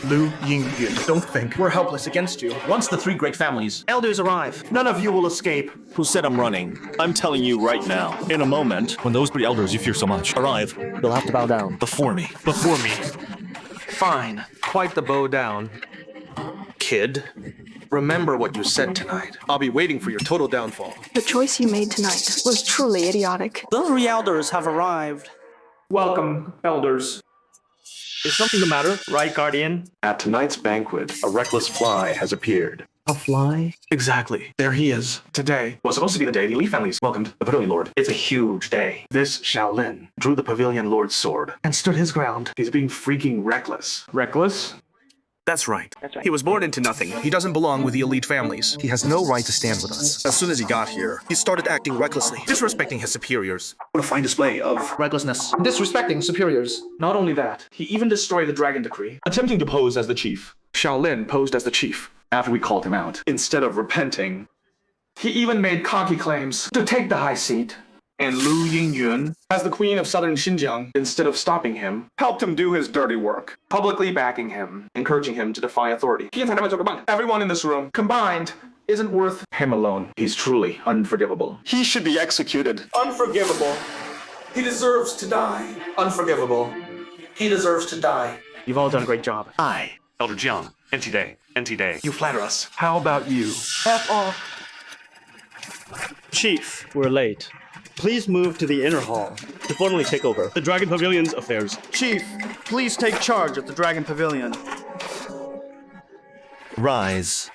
Lu Yingyun. Don't think We're helpless against you. Once the three great families Elders arrive. None of you will escape. who said I'm running, I'm telling you right now, in a moment, When those three elders you fear so much arrive, you'll have to bow down. before me. fine. Quite the bow down. Kid, remember what you said tonight. I'll be waiting for your total downfall. The choice you made tonight was truly idiotic. The three elders have arrived. Welcome, elders. Is something the matter? Right, Guardian? At tonight's banquet, a reckless fly has appeared. A fly? Exactly. There he is. Today was supposed to be the day the Li families welcomed the Pavilion Lord. It's a huge day. This Xiaolin drew the Pavilion Lord's sword and stood his ground. He's being freaking reckless. Reckless? That's right. He was born into nothing. He doesn't belong with the elite families. He has no right to stand with us. As soon as he got here, he started acting recklessly, disrespecting his superiors. What a fine display of recklessness. Disrespecting superiors. Not only that, he even destroyed the Dragon Decree. Attempting to pose as the chief. Xiaolin posed as the chief after we called him out. Instead of repenting, He even made cocky claims to take the high seat. and Lu Yingyun, as the queen of southern Xinjiang, instead of stopping him, helped him do his dirty work, publicly backing him, encouraging him to defy authority. Everyone in this room Combined, isn't worth him alone. He's truly unforgivable. He should be executed. unforgivable. He deserves to die. Unforgivable. He deserves to die. You've all done a great job. I, Elder Jiang, NT-Day. You flatter us. How about you? F off. Chief, we're late. Please move to the inner hall to formally take over the Dragon Pavilion's affairs. Chief, please take charge of the Dragon Pavilion. Rise.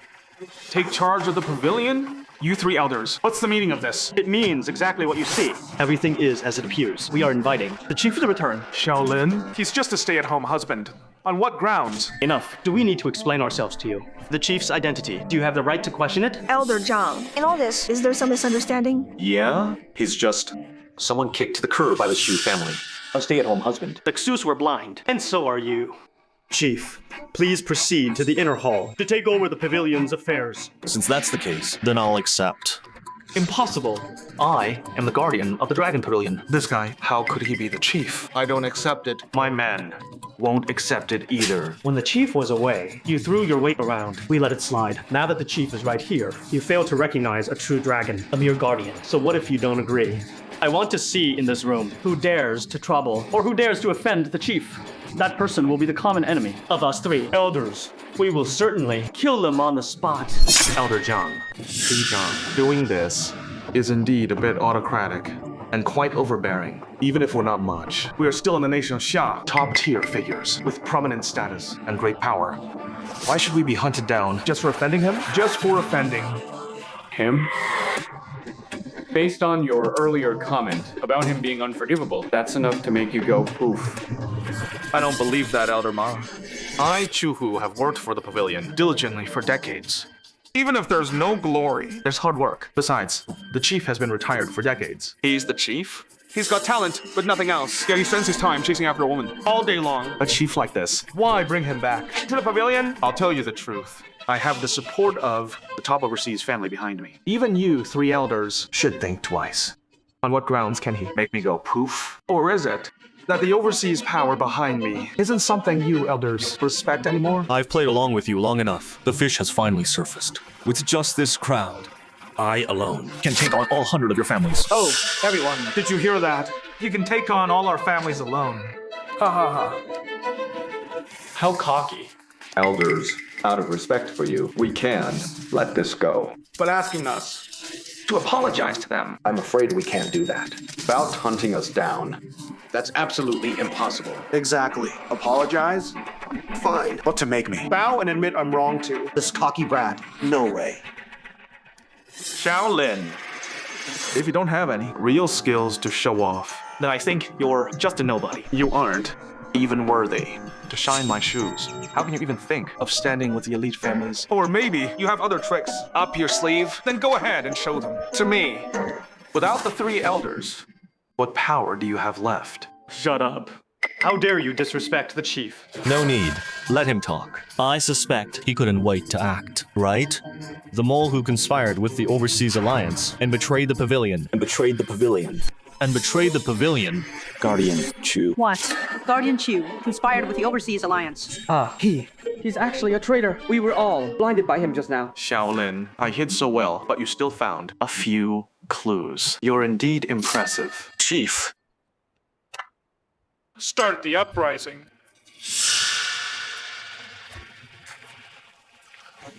Take charge of the pavilion? You three elders, what's the meaning of this? It means exactly what you see. Everything is as it appears. We are inviting the chief to return. Xiaolin? He's just a stay-at-home husband. On what grounds? Enough. Do we need to explain ourselves to you? The chief's identity. Do you have the right to question it? Elder Zhang, in all this, is there some misunderstanding? Yeah? He's just someone kicked to the curb by the Shu family. A stay-at-home husband. The Xus were blind, and so are you. Chief, please proceed to the inner hall to take over the pavilion's affairs. Since that's the case, then I'll accept. Impossible. I am the guardian of the Dragon Pavilion. This guy, how could he be the chief? I don't accept it. My men won't accept it either. When the chief was away, you threw your weight around. We let it slide. Now that the chief is right here, you fail to recognize a true dragon, a mere guardian. So what if you don't agree? I want to see in this room who dares to trouble or who dares to offend the chief. That person will be the common enemy of us three elders. We will certainly kill them on the spot. Elder Zhang, Zhang, doing this is indeed a bit autocratic and quite overbearing. Even if we're not much, we are still in the nation of Xia, top-tier figures with prominent status and great power. Why should we be hunted down just for offending him? Just for offending him? Based on your earlier comment about him being unforgivable, that's enough to make you go poof. I don't believe that, Elder Ma. I, Chuhu, have worked for the pavilion diligently for decades. Even if there's no glory, there's hard work. Besides, the chief has been retired for decades. He's the chief? He's got talent, but nothing else. Yet he spends his time chasing after a woman all day long. A chief like this, why bring him back to the pavilion? I'll tell you the truth. I have the support of the top overseas family behind me. Even you, three elders, should think twice. On what grounds can he make me go poof? Or is it that the overseas power behind me isn't something you elders respect anymore? I've played along with you long enough. The fish has finally surfaced. With just this crowd, I alone can take on all 100 of your families. Oh, everyone, did you hear that? You can take on all our families alone. Ha ha ha. How cocky. Elders, out of respect for you, we can let this go. But asking us to apologize to them. I'm afraid we can't do that. About hunting us down. That's absolutely impossible. Exactly. Apologize? Fine. But to make me bow and admit I'm wrong too. This cocky brat. No way. Xiaolin. If you don't have any real skills to show off, then I think you're just a nobody. You aren't even worthy to shine my shoes. How can you even think of standing with the elite families? Or maybe you have other tricks up your sleeve? Then go ahead and show them to me. Without the three elders, what power do you have left? Shut up. How dare you disrespect the chief? No need. Let him talk. I suspect he couldn't wait to act, right? The mole who conspired with the Overseas Alliance and betrayed the pavilion. Guardian Chu. What? Guardian Chu conspired with the Overseas Alliance. He's actually a traitor. We were all blinded by him just now. Xiaolin, I hid so well, but you still found a few clues. You're indeed impressive. Chief. Start the uprising.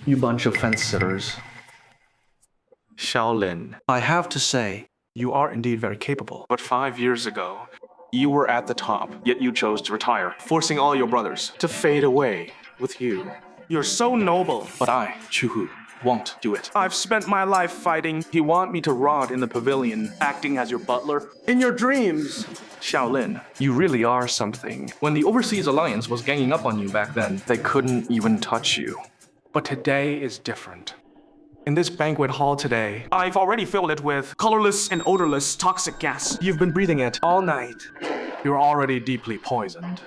You bunch of fence-sitters. Xiaolin, I have to say, you are indeed very capable. But 5 years ago, you were at the top, yet you chose to retire, forcing all your brothers to fade away with you. You're so noble, but I, Chuhu, won't do it. I've spent my life fighting. You want me to rot in the pavilion, acting as your butler? In your dreams! Xiaolin, you really are something. When the Overseas Alliance was ganging up on you back then, they couldn't even touch you. But today is different. In this banquet hall today, I've already filled it with colorless and odorless toxic gas. You've been breathing it all night. You're already deeply poisoned.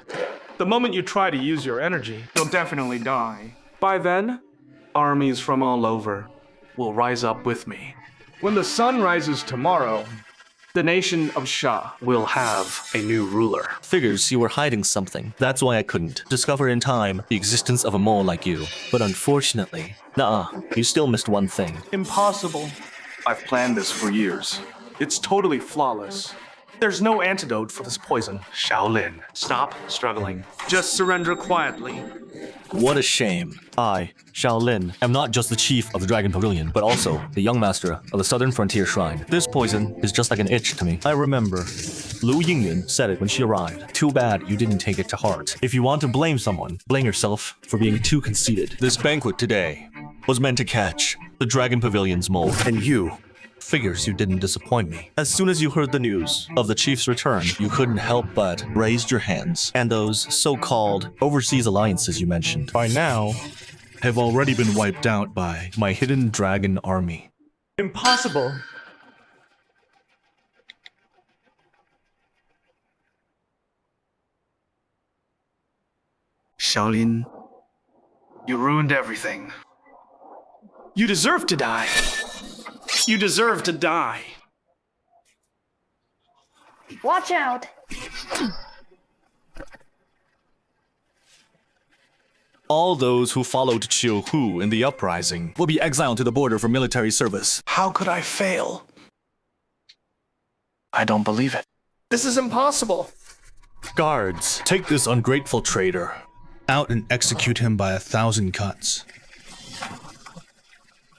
The moment you try to use your energy, you'll definitely die. By then, armies from all over will rise up with me. When the sun rises tomorrow, the nation of Xia will have a new ruler. Figures you were hiding something. That's why I couldn't discover in time the existence of a mole like you. But unfortunately, you still missed one thing. Impossible. I've planned this for years. It's totally flawless. There's no antidote for this poison. Xiaolin, stop struggling. Just surrender quietly. What a shame. I, Xiaolin, am not just the chief of the Dragon Pavilion, but also the young master of the Southern Frontier Shrine. This poison is just like an itch to me. I remember Lu Yingyun said it when she arrived. Too bad you didn't take it to heart. If you want to blame someone, blame yourself for being too conceited. This banquet today was meant to catch the Dragon Pavilion's mole. And you, figures you didn't disappoint me. As soon as you heard the news of the chief's return, you couldn't help but raise your hands. And those so-called overseas alliances you mentioned by now have already been wiped out by my hidden dragon army. Impossible. Shaolin, you ruined everything. You deserve to die. You deserve to die. Watch out! All those who followed Chiu Hu in the uprising will be exiled to the border for military service. How could I fail? I don't believe it. This is impossible. Guards, take this ungrateful traitor out and execute him by 1,000 cuts.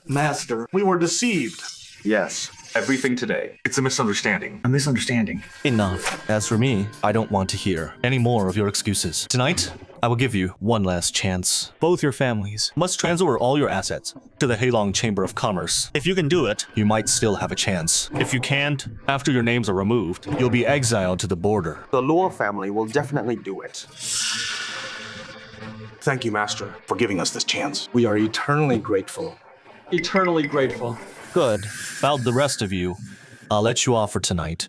Master, we were deceived. Yes, everything today. It's a misunderstanding. A misunderstanding. Enough. As for me, I don't want to hear any more of your excuses. Tonight, I will give you one last chance. Both your families must transfer all your assets to the Heilong Chamber of Commerce. If you can do it, you might still have a chance. If you can't, after your names are removed, you'll be exiled to the border. The Law family will definitely do it. Thank you, Master, for giving us this chance. We are eternally grateful. Eternally grateful. Good. About the rest of you, I'll let you off for tonight.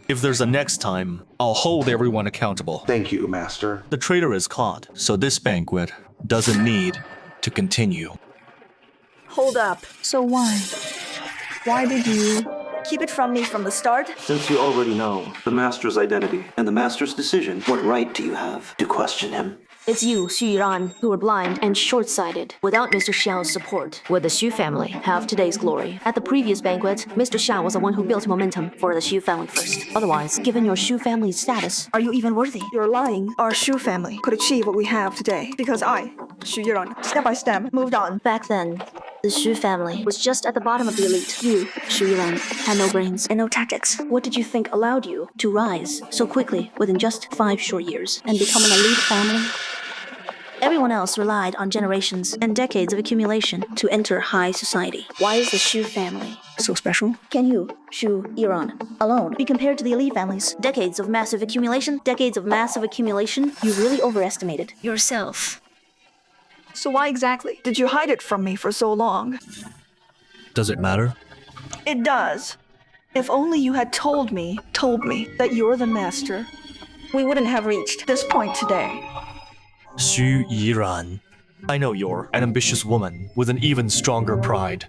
If there's a next time, I'll hold everyone accountable. Thank you, Master. The traitor is caught, so this banquet doesn't need to continue. Hold up. So why? Why did you keep it from me from the start? Since you already know the Master's identity and the Master's decision, what right do you have to question him? It's you, Xu Yiran, who were blind and short-sighted. Without Mr. Xiao's support, would the Xu family have today's glory? At the previous banquet, Mr. Xiao was the one who built momentum for the Xu family first. Otherwise, given your Xu family's status, are you even worthy? You're lying. Our Shu family could achieve what we have today because I, Xu Yiran, step by step, moved on. Back then, the Xu family was just at the bottom of the elite. You, Xu Yiran, had no brains and no tactics. What did you think allowed you to rise so quickly within just 5 short years and become an elite family? Everyone else relied on generations and decades of accumulation to enter high society. Why is the Xu family so special? Can you, Xu Yiran, alone be compared to the elite families? Decades of massive accumulation? Decades of massive accumulation? You really overestimated yourself. So why exactly did you hide it from me for so long? Does it matter? It does. If only you had told me that you're the master, we wouldn't have reached this point today. Xu Yiran, I know you're an ambitious woman with an even stronger pride.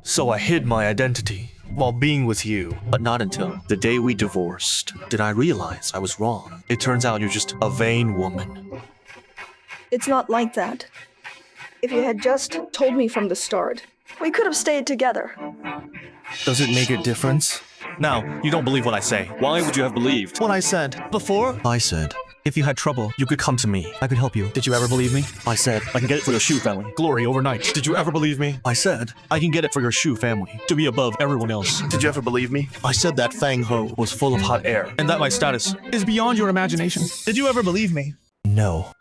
So I hid my identity while being with you, but not until the day we divorced did I realize I was wrong. It turns out you're just a vain woman. It's not like that. If you had just told me from the start, we could have stayed together. Does it make a difference? Now, you don't believe what I say. Why would you have believed what I said before? I said, if you had trouble, you could come to me. I could help you. Did you ever believe me? I said, I can get it for your Xu family. Glory overnight. Did you ever believe me? I said, I can get it for your Xu family. To be above everyone else. Did you ever believe me? I said that Fang Ho was full of hot air, and that my status is beyond your imagination. Did you ever believe me? No.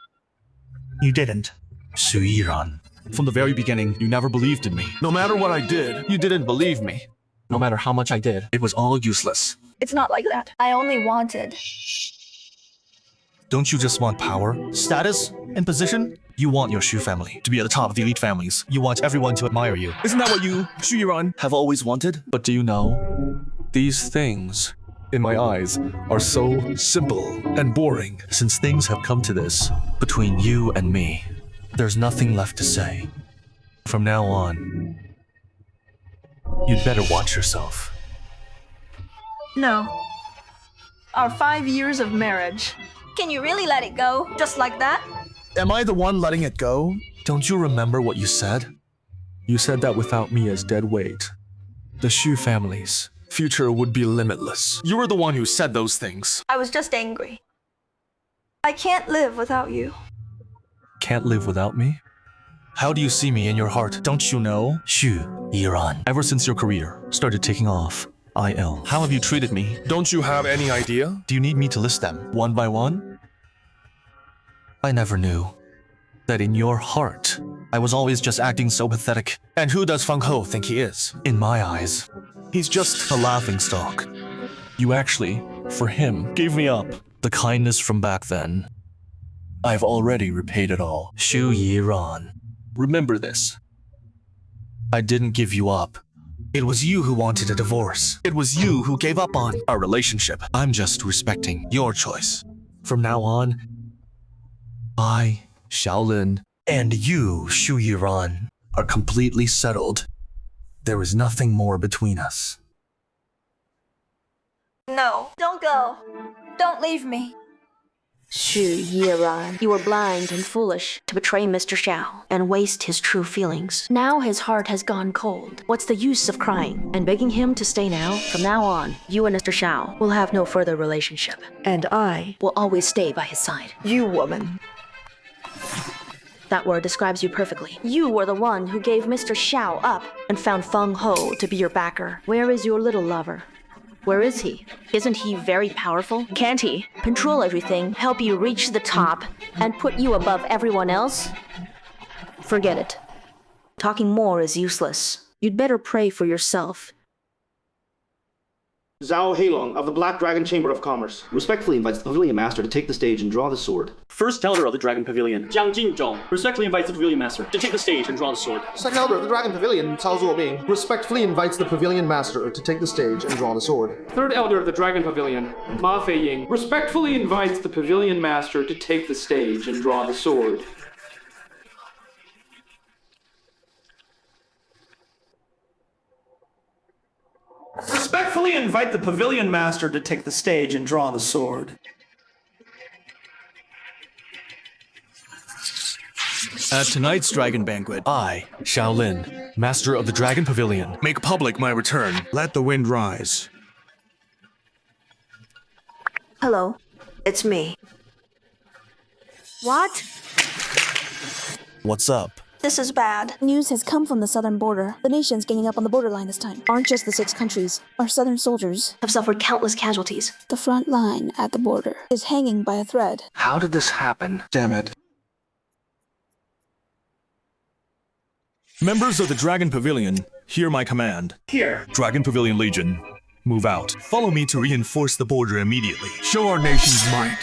You didn't. Xu Yiran. From the very beginning, you never believed in me. No matter what I did, you didn't believe me. No matter how much I did, it was all useless. It's not like that. I only wanted... Don't you just want power, status, and position? You want your Xu family to be at the top of the elite families. You want everyone to admire you. Isn't that what you, Xu Yiran, have always wanted? But do you know, these things, in my eyes, are so simple and boring. Since things have come to this, between you and me, there's nothing left to say. From now on, you'd better watch yourself. No. Our 5 years of marriage. Can you really let it go? Just like that? Am I the one letting it go? Don't you remember what you said? You said that without me as dead weight, the Xu family's future would be limitless. You were the one who said those things. I was just angry. I can't live without you. Can't live without me? How do you see me in your heart? Don't you know? Xu Yiran. Ever since your career started taking off, IL. How have you treated me? Don't you have any idea? Do you need me to list them one by one? I never knew that in your heart, I was always just acting so pathetic. And who does Feng Ho think he is? In my eyes, he's just a laughingstock. You actually, for him, gave me up. The kindness from back then. I've already repaid it all. Xu Yiran. Remember this. I didn't give you up. It was you who wanted a divorce. It was you who gave up on our relationship. I'm just respecting your choice. From now on, I, Shaolin, and you, Xu Yiran, are completely settled. There is nothing more between us. No, don't go. Don't leave me. Xu Yiran, you were blind and foolish to betray Mr. Xiao and waste his true feelings. Now his heart has gone cold. What's the use of crying and begging him to stay now? From now on, you and Mr. Xiao will have no further relationship. And I will always stay by his side. You woman. That word describes you perfectly. You were the one who gave Mr. Xiao up and found Feng Ho to be your backer. Where is your little lover? Where is he? Isn't he very powerful? Can't he control everything, help you reach the top, and put you above everyone else? Forget it. Talking more is useless. You'd better pray for yourself. Zhao Heilong of the Black Dragon Chamber of Commerce respectfully invites the Pavilion Master to take the stage and draw the sword. First Elder of the Dragon Pavilion, Jiang Jinzhong, respectfully invites the Pavilion Master to take the stage and draw the sword. Second Elder of the Dragon Pavilion, Cao Zuoming, respectfully invites the Pavilion Master to take the stage and draw the sword. Third Elder of the Dragon Pavilion, Ma Feiying, respectfully invites the Pavilion Master to take the stage and draw the sword. Respectfully invite the Pavilion Master to take the stage and draw the sword. At tonight's Dragon Banquet, I, Shaolin, Master of the Dragon Pavilion, make public my return. Let the wind rise. Hello, it's me. What? What's up? This is bad. News has come from the southern border. The nation's ganging up on the borderline this time. Aren't just the 6 countries. Our southern soldiers have suffered countless casualties. The front line at the border is hanging by a thread. How did this happen? Damn it. Members of the Dragon Pavilion, hear my command. Here. Dragon Pavilion Legion, move out. Follow me to reinforce the border immediately. Show our nation's might.